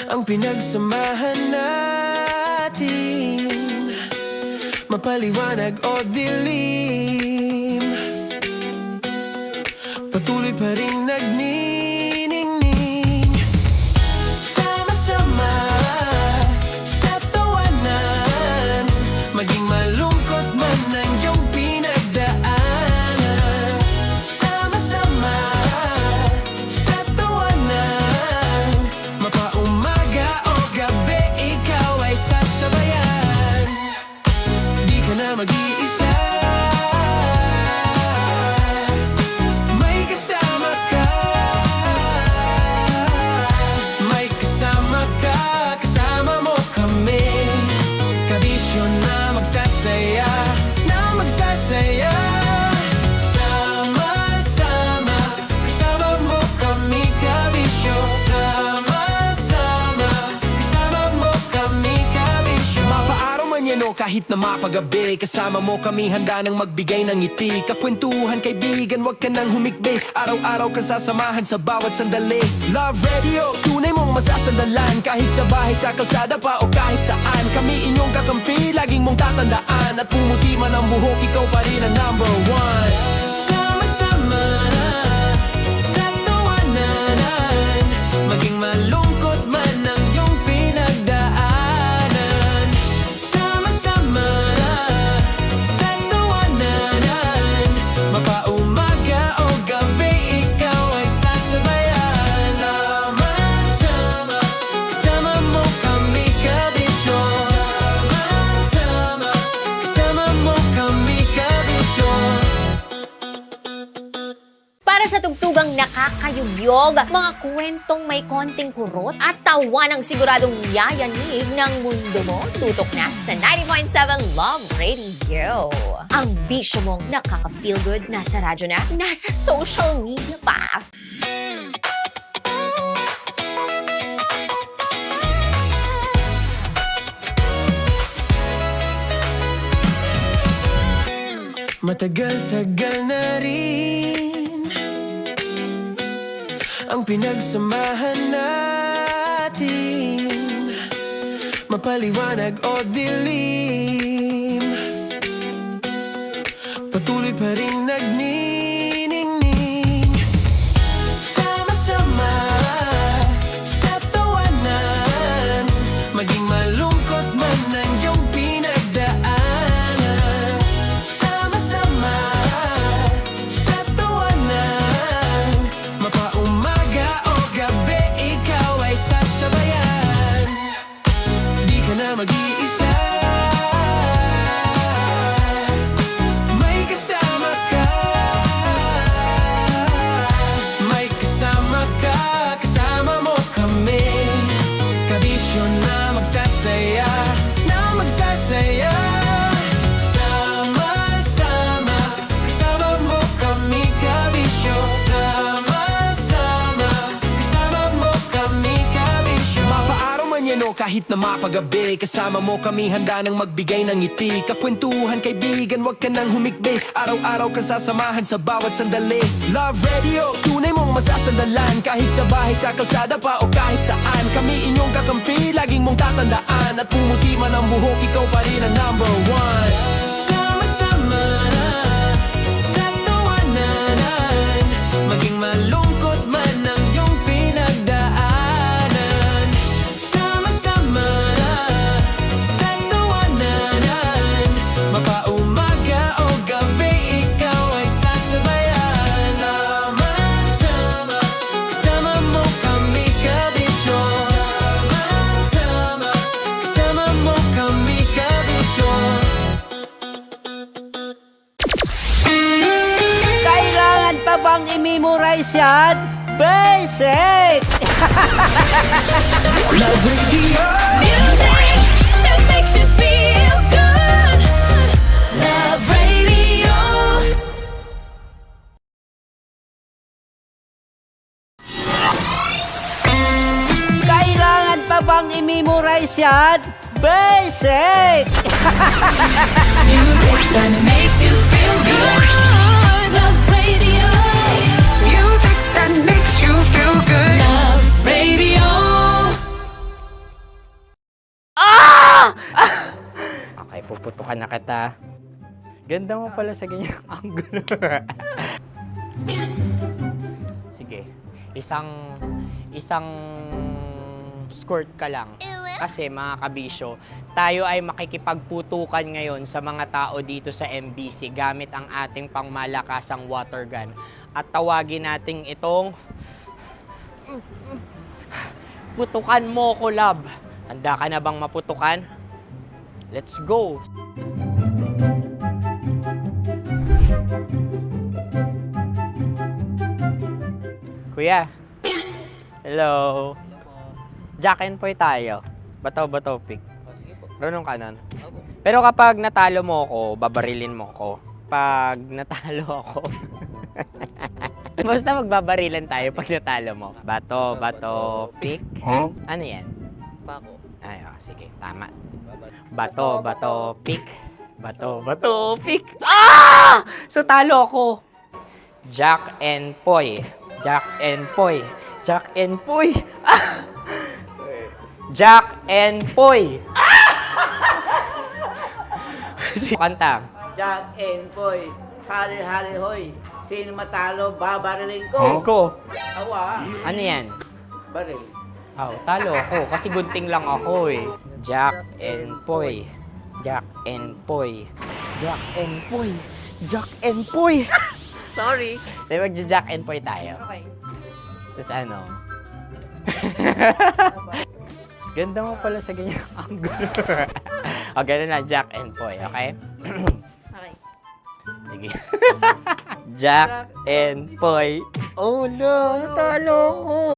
ang pinagsamahan natin, mapaliwanag o dilim, patuloy pa rin nagniningning, sama-sama sa tawanan, maging malungkot man ang iyong pinagdaanan. Sama-sama sa tawanan, mapaumaga o gabi, ikaw ay sasabayan. Di ka na mag-iisa, may kasama ka, may kasama ka, kasama mo kami. Kabisyo na magsasaya, na magsasaya. Sama-sama, kasama mo kami, kabisyo. Sama-sama, kasama mo kami, kabisyo. Mapaaraw man yan o kahit na mapagabi, kasama mo kami, handa nang magbigay ng ngiti. Kakwentuhan kaibigan, wag ka nang humikbi. Araw-araw ka sasamahan sa bawat sandali. Love Radio, tunay mong masasandalan. Kahit sa bahay, sa kalsada pa o kahit saan, kami inyong kakampi, laging mong tatandaan. At pumuti man ang buhok, ikaw pa rin ang #1. Sama-sama sa tawanan, maging malungkot man ang iyong pinagdaanan. Sama-sama sa tawanan, mapaumaga o gabi, ikaw ay sasabayan. Sama-sama, kasama mo kami, kabisyo. Sama-sama, kasama mo kami, kabisyo. Para sa tugtugang nakakayugyog, mga kwentong may konting kurot at tawanang siguradong yayanig ng mundo mo, tutok na sa 90.7 Love Radio. Ang bisyo mong nakaka-feel good, nasa radyo na, nasa social media pa. Matagal-tagal na rin ang pinagsamahan natin, mapaliwanag o dilim, patuloy pa rin nagniningning. Sama-sama sa tawanan, maging malungkot man ang iyong pinagdaanan. Sama-sama sa tawanan, mapaumaga o gabi, ikaw ay sasabayan. Di ka na mag-iisa, may kasama ka, may kasama ka, kasama mo kami. Kabisyo na magsasaya, na magsasaya. Sama-sama, kasama mo kami, kabisyo. Sama-sama, kasama mo kami, kabisyo. Mapaaraw man yan o kahit na mapagabi, kasama mo kami, handa nang magbigay ng ngiti. Kakwentuhan kaibigan, wag ka nang humikbi. Araw-araw ka sasamahan sa bawat sandali. Love Radio, tunay mong inyong masasandalan. Kahit sa bahay, sa kalsada pa o kahit saan, kami inyong kakampi, laging mong tatandaan. At pumuti man ang buhok, ikaw pa rin ang number one. Sama-sama na sa tawanan, maging malungkot man ang iyong pinagdaanan. Sama-sama na sa tawanan, mapaumaga o gabi, ikaw ay sasabayan. Sama-sama, kasama mo kami kabisyo. Sama-sama, kasama mo kami kabisyo. Kailangan pa bang i-memorize yan? Basic! Love Radio. Music that makes you feel good. Love Radio. Kailangan pa bang i-memorize yan? Basic! Music that makes you feel good. Love Radio. Music that makes you feel good. Love Radio. Okay, puputukan na kita. Ganda mo pala sa ganyang angulo. Sige, isang skirt ka lang. Kasi mga kabisyo, tayo ay makikipagputukan ngayon sa mga tao dito sa MBC gamit ang ating pangmalakasang water gun. At tawagin natin itong putukan mo ko, love. Handa ka na bang maputukan? Let's go! Kuya. Hello. Jack and Poy tayo. Bato-bato pick. Runong ka nun. Pero kapag natalo mo ako, babarilin mo ako. Pag natalo ako, basta magbabarilan tayo pag natalo mo. Bato, pick. Ano yan? Bako. Ay, sige, tama. Bato, pick. Bato, pick. So talo ako. Jack and Poy. Jack and Poy. Jack and Poy. Jack and Poy. Kanta. Jack and Poy, hali-hali hoy. Sino matalo, babariling ko. Ko. Awa. Ano yan? Baril. Talo ako kasi gunting lang ako eh. Jack and Poy. Jack and Poy. Jack and Poy. Jack and Poy. Sorry. Di magja-Jack and Poy tayo. Okay. Tapos ano? Ganda mo pala sa ganyang angulo. O, ganun lang, Jack and Poy, okay? Okay. Sige. Jack and Poy. Oh no, natalo ko.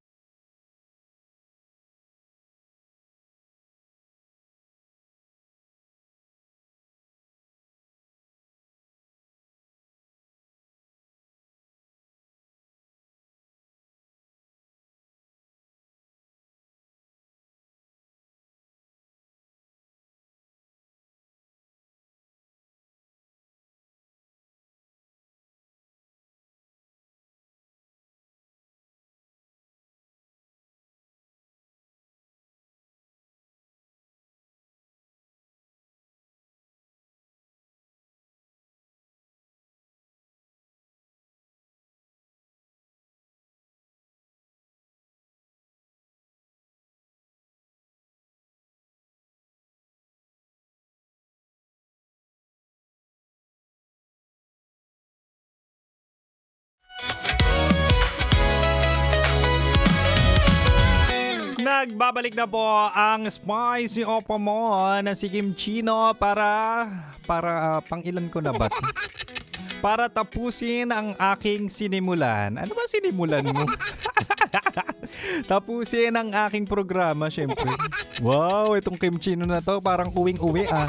Nagbabalik na po ang spicy opa mo na si Kim Chino para pang ilan ko na ba? Para tapusin ang aking sinimulan. Ano ba sinimulan mo? Tapusin ang aking programa, syempre. Wow, itong Kim Chino na to parang uwing-uwi ah.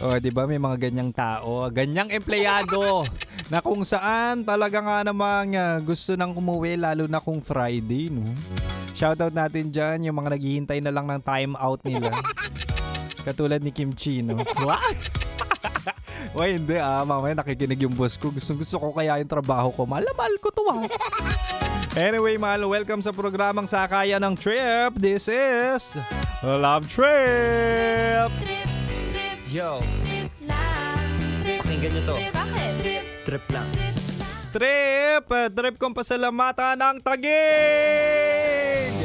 O, di ba may mga ganyang tao, ganyang empleyado na kung saan talaga nga namang gusto nang umuwi lalo na kung Friday, no? Shoutout natin dyan yung mga naghihintay na lang ng time out nila. Katulad ni Kim Chino. What? Why hindi mamaya nakikinig yung boss ko. Gusto ko kaya yung trabaho ko. Mahal ko to Anyway, mahal, welcome sa programang Sakayan ng Trip. This is Love Trip. Yo, pakinggan nyo to. Trip lang. Trip kong pasalamatan ng Taguig!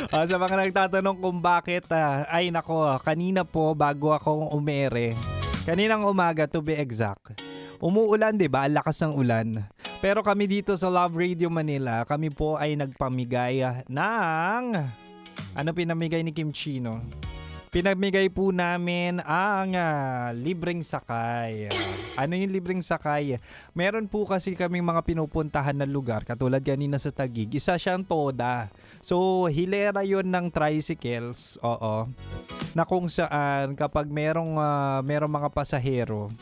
Sa mga nagtatanong kung bakit, ay nako, kanina po bago ako umere, kaninang umaga to be exact, umuulan, di ba? Ang lakas ng ulan. Pero kami dito sa Love Radio Manila, kami po ay nagpamigay ng, ano pinamigay ni Kim Chino? Pinamigay po namin ang libreng sakay. Ano yung libreng sakay? Meron po kasi kaming mga pinupuntahan na lugar, katulad kanina sa Taguig. Isa siyang toda. So, hilera yon ng tricycles, oo, na kung saan kapag merong mga pasahero,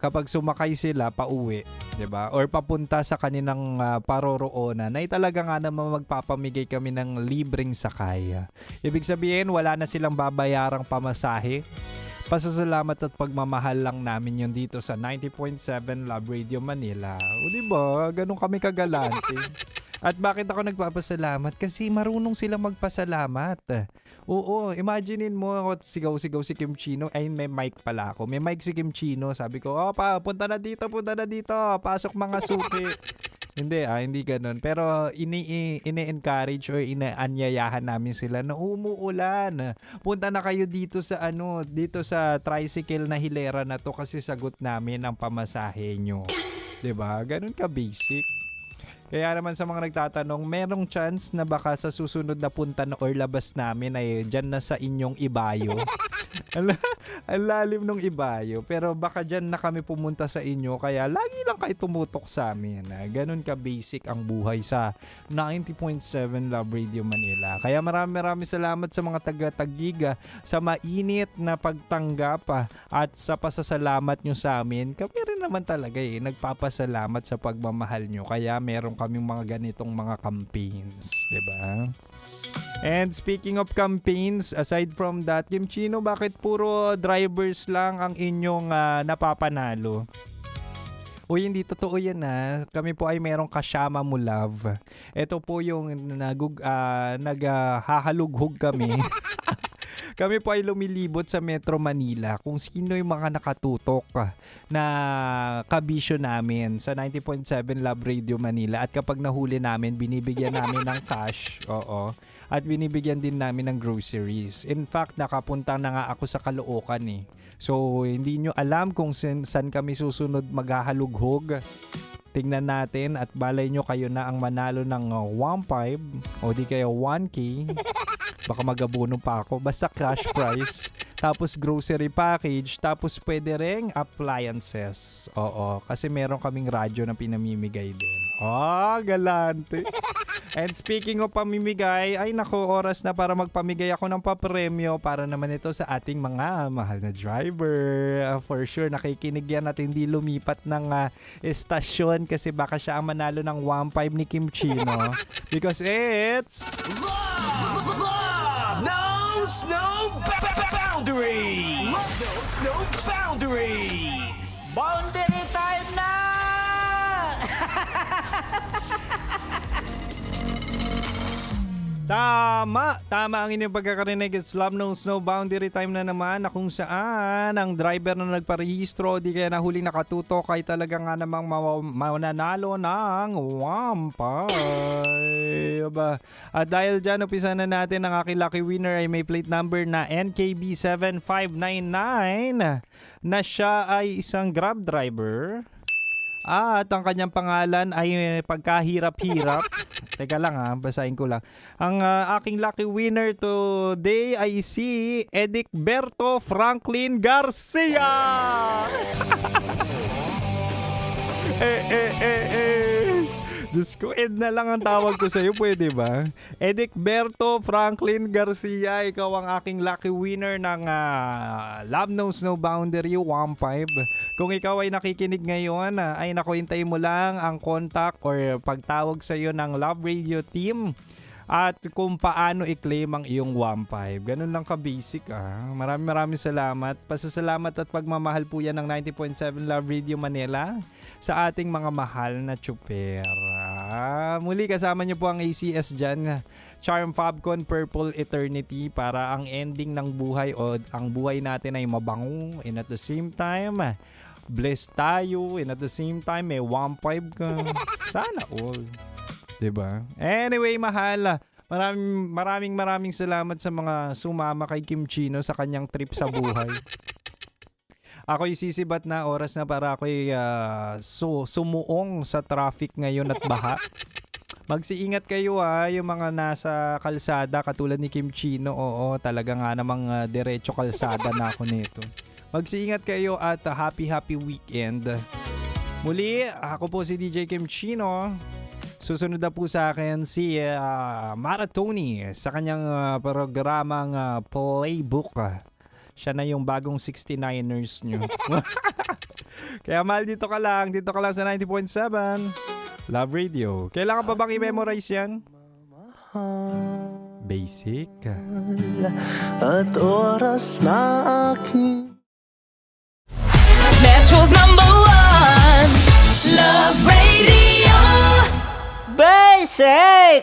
kapag sumakay sila pauwi, 'di ba? Or papunta sa kaninang paroroonan, ay talaga nga naman magpapamigay kami ng libreng sakay. Ibig sabihin, wala na silang babayarang pamasahe. Pasasalamat at pagmamahal lang namin yun dito sa 90.7 Love Radio Manila. O 'di ba? Ganun kami kagalante. At bakit ako nagpapasalamat? Kasi marunong silang magpasalamat. Oo, imaginein mo, sigaw-sigaw si Kim Chino. Ay, may mic pala ako. May mic si Kim Chino. Sabi ko, punta na dito. Pasok mga suki. Hindi ganun. Pero ini-encourage or inaanyayahan namin sila na umuulan. Punta na kayo dito sa tricycle na hilera na to kasi sagot namin ang pamasahe nyo. 'Di ba? Ganun ka basic. Kaya naman sa mga nagtatanong, merong chance na baka sa susunod na punta na or labas namin ay dyan na sa inyong ibayo. Ang lalim ng ibayo. Pero baka dyan na kami pumunta sa inyo, kaya lagi lang kayo tumutok sa amin. Ganun ka basic ang buhay sa 90.7 Love Radio Manila. Kaya marami salamat sa mga taga-Taguig sa mainit na pagtanggap at sa pasasalamat nyo sa amin. Kami rin naman talaga nagpapasalamat sa pagmamahal nyo. Kaya meron kaming mga ganitong mga campaigns, 'di ba? And speaking of campaigns, aside from that, Kim Chino, bakit puro drivers lang ang inyong napapanalo? Uy, hindi totoo yan Kami po ay merong Kasama Mo Love. Ito po yung naghahalughog kami. Kami po ay lumilibot sa Metro Manila kung sino yung mga nakatutok na kabisyo namin sa 90.7 Love Radio Manila. At kapag nahuli namin, binibigyan namin ng cash. Oo. At binibigyan din namin ng groceries. In fact, nakapunta na nga ako sa Caloocan So, hindi nyo alam kung saan kami susunod maghahalughog. Tingnan natin at balay nyo kayo na ang manalo ng 1.5 o di kaya 1K. Baka magabono pa ako. Basta cash prize. Tapos grocery package. Tapos pwede ring appliances. Oo. Kasi meron kaming radyo na pinamimigay din. Galante. And speaking of pamimigay, ay nako, oras na para magpamigay ako ng papremyo para naman ito sa ating mga mahal na driver. For sure, nakikinig yan at hindi lumipat ng estasyon kasi baka siya ang manalo ng 1.5 ni Kim Chino. Because it's... Love knows no boundaries. Love knows no boundaries. Boundary time na! Tama ang inyong pagkakarinig. It's Love Knows No Boundary time na naman na kung saan ang driver na nagparehistro di kaya nahuling nakatutok ay talaga nga namang mananalo ng 1.5. At dahil dyan, umpisa na natin ang aking lucky winner ay may plate number na NKB7599 na siya ay isang Grab driver. At ang kanyang pangalan ay pagkahirap-hirap. Teka lang basahin ko lang. Ang aking lucky winner today ay si Edicberto Franklin Garcia! Diyos ko, Ed na lang ang tawag ko sa'yo, pwede ba? Edicberto Franklin Garcia, ikaw ang aking lucky winner ng Love Knows No Boundary 1.5. Kung ikaw ay nakikinig ngayon, ay naku, hintayin mo lang ang contact or pagtawag sa'yo ng Love Radio Team. at kung paano i-claim ang iyong 1.5. Ganun lang ka-basic Maraming salamat. Pasasalamat at pagmamahal po yan ng 90.7 Love Radio Manila sa ating mga mahal na chuper. Muli kasama niyo po ang ACS dyan. Charm Fabcon Purple Eternity para ang ending ng buhay o ang buhay natin ay mabango and at the same time blessed tayo and at the same time may 1.5 ka. Sana all. Diba? Anyway, mahal. Maraming salamat sa mga sumama kay Kim Chino sa kanyang trip sa buhay. Ako'y sisibat na, oras na para ako'y sumuong sa traffic ngayon at baha. Magsiingat kayo yung mga nasa kalsada katulad ni Kim Chino. Oo, talaga nga namang diretso kalsada na ako nito. Magsiingat kayo at happy weekend. Muli, ako po si DJ Kim Chino. Susunod na po sa akin si Maratoni sa kanyang programang Playbook. Siya na yung bagong 69ers nyo. Kaya mahal, dito ka lang sa 90.7 Love Radio. Kailangan pa bang i-memorize yan? Basic. At oras na aking Metro's #1 Love Radio. Basic!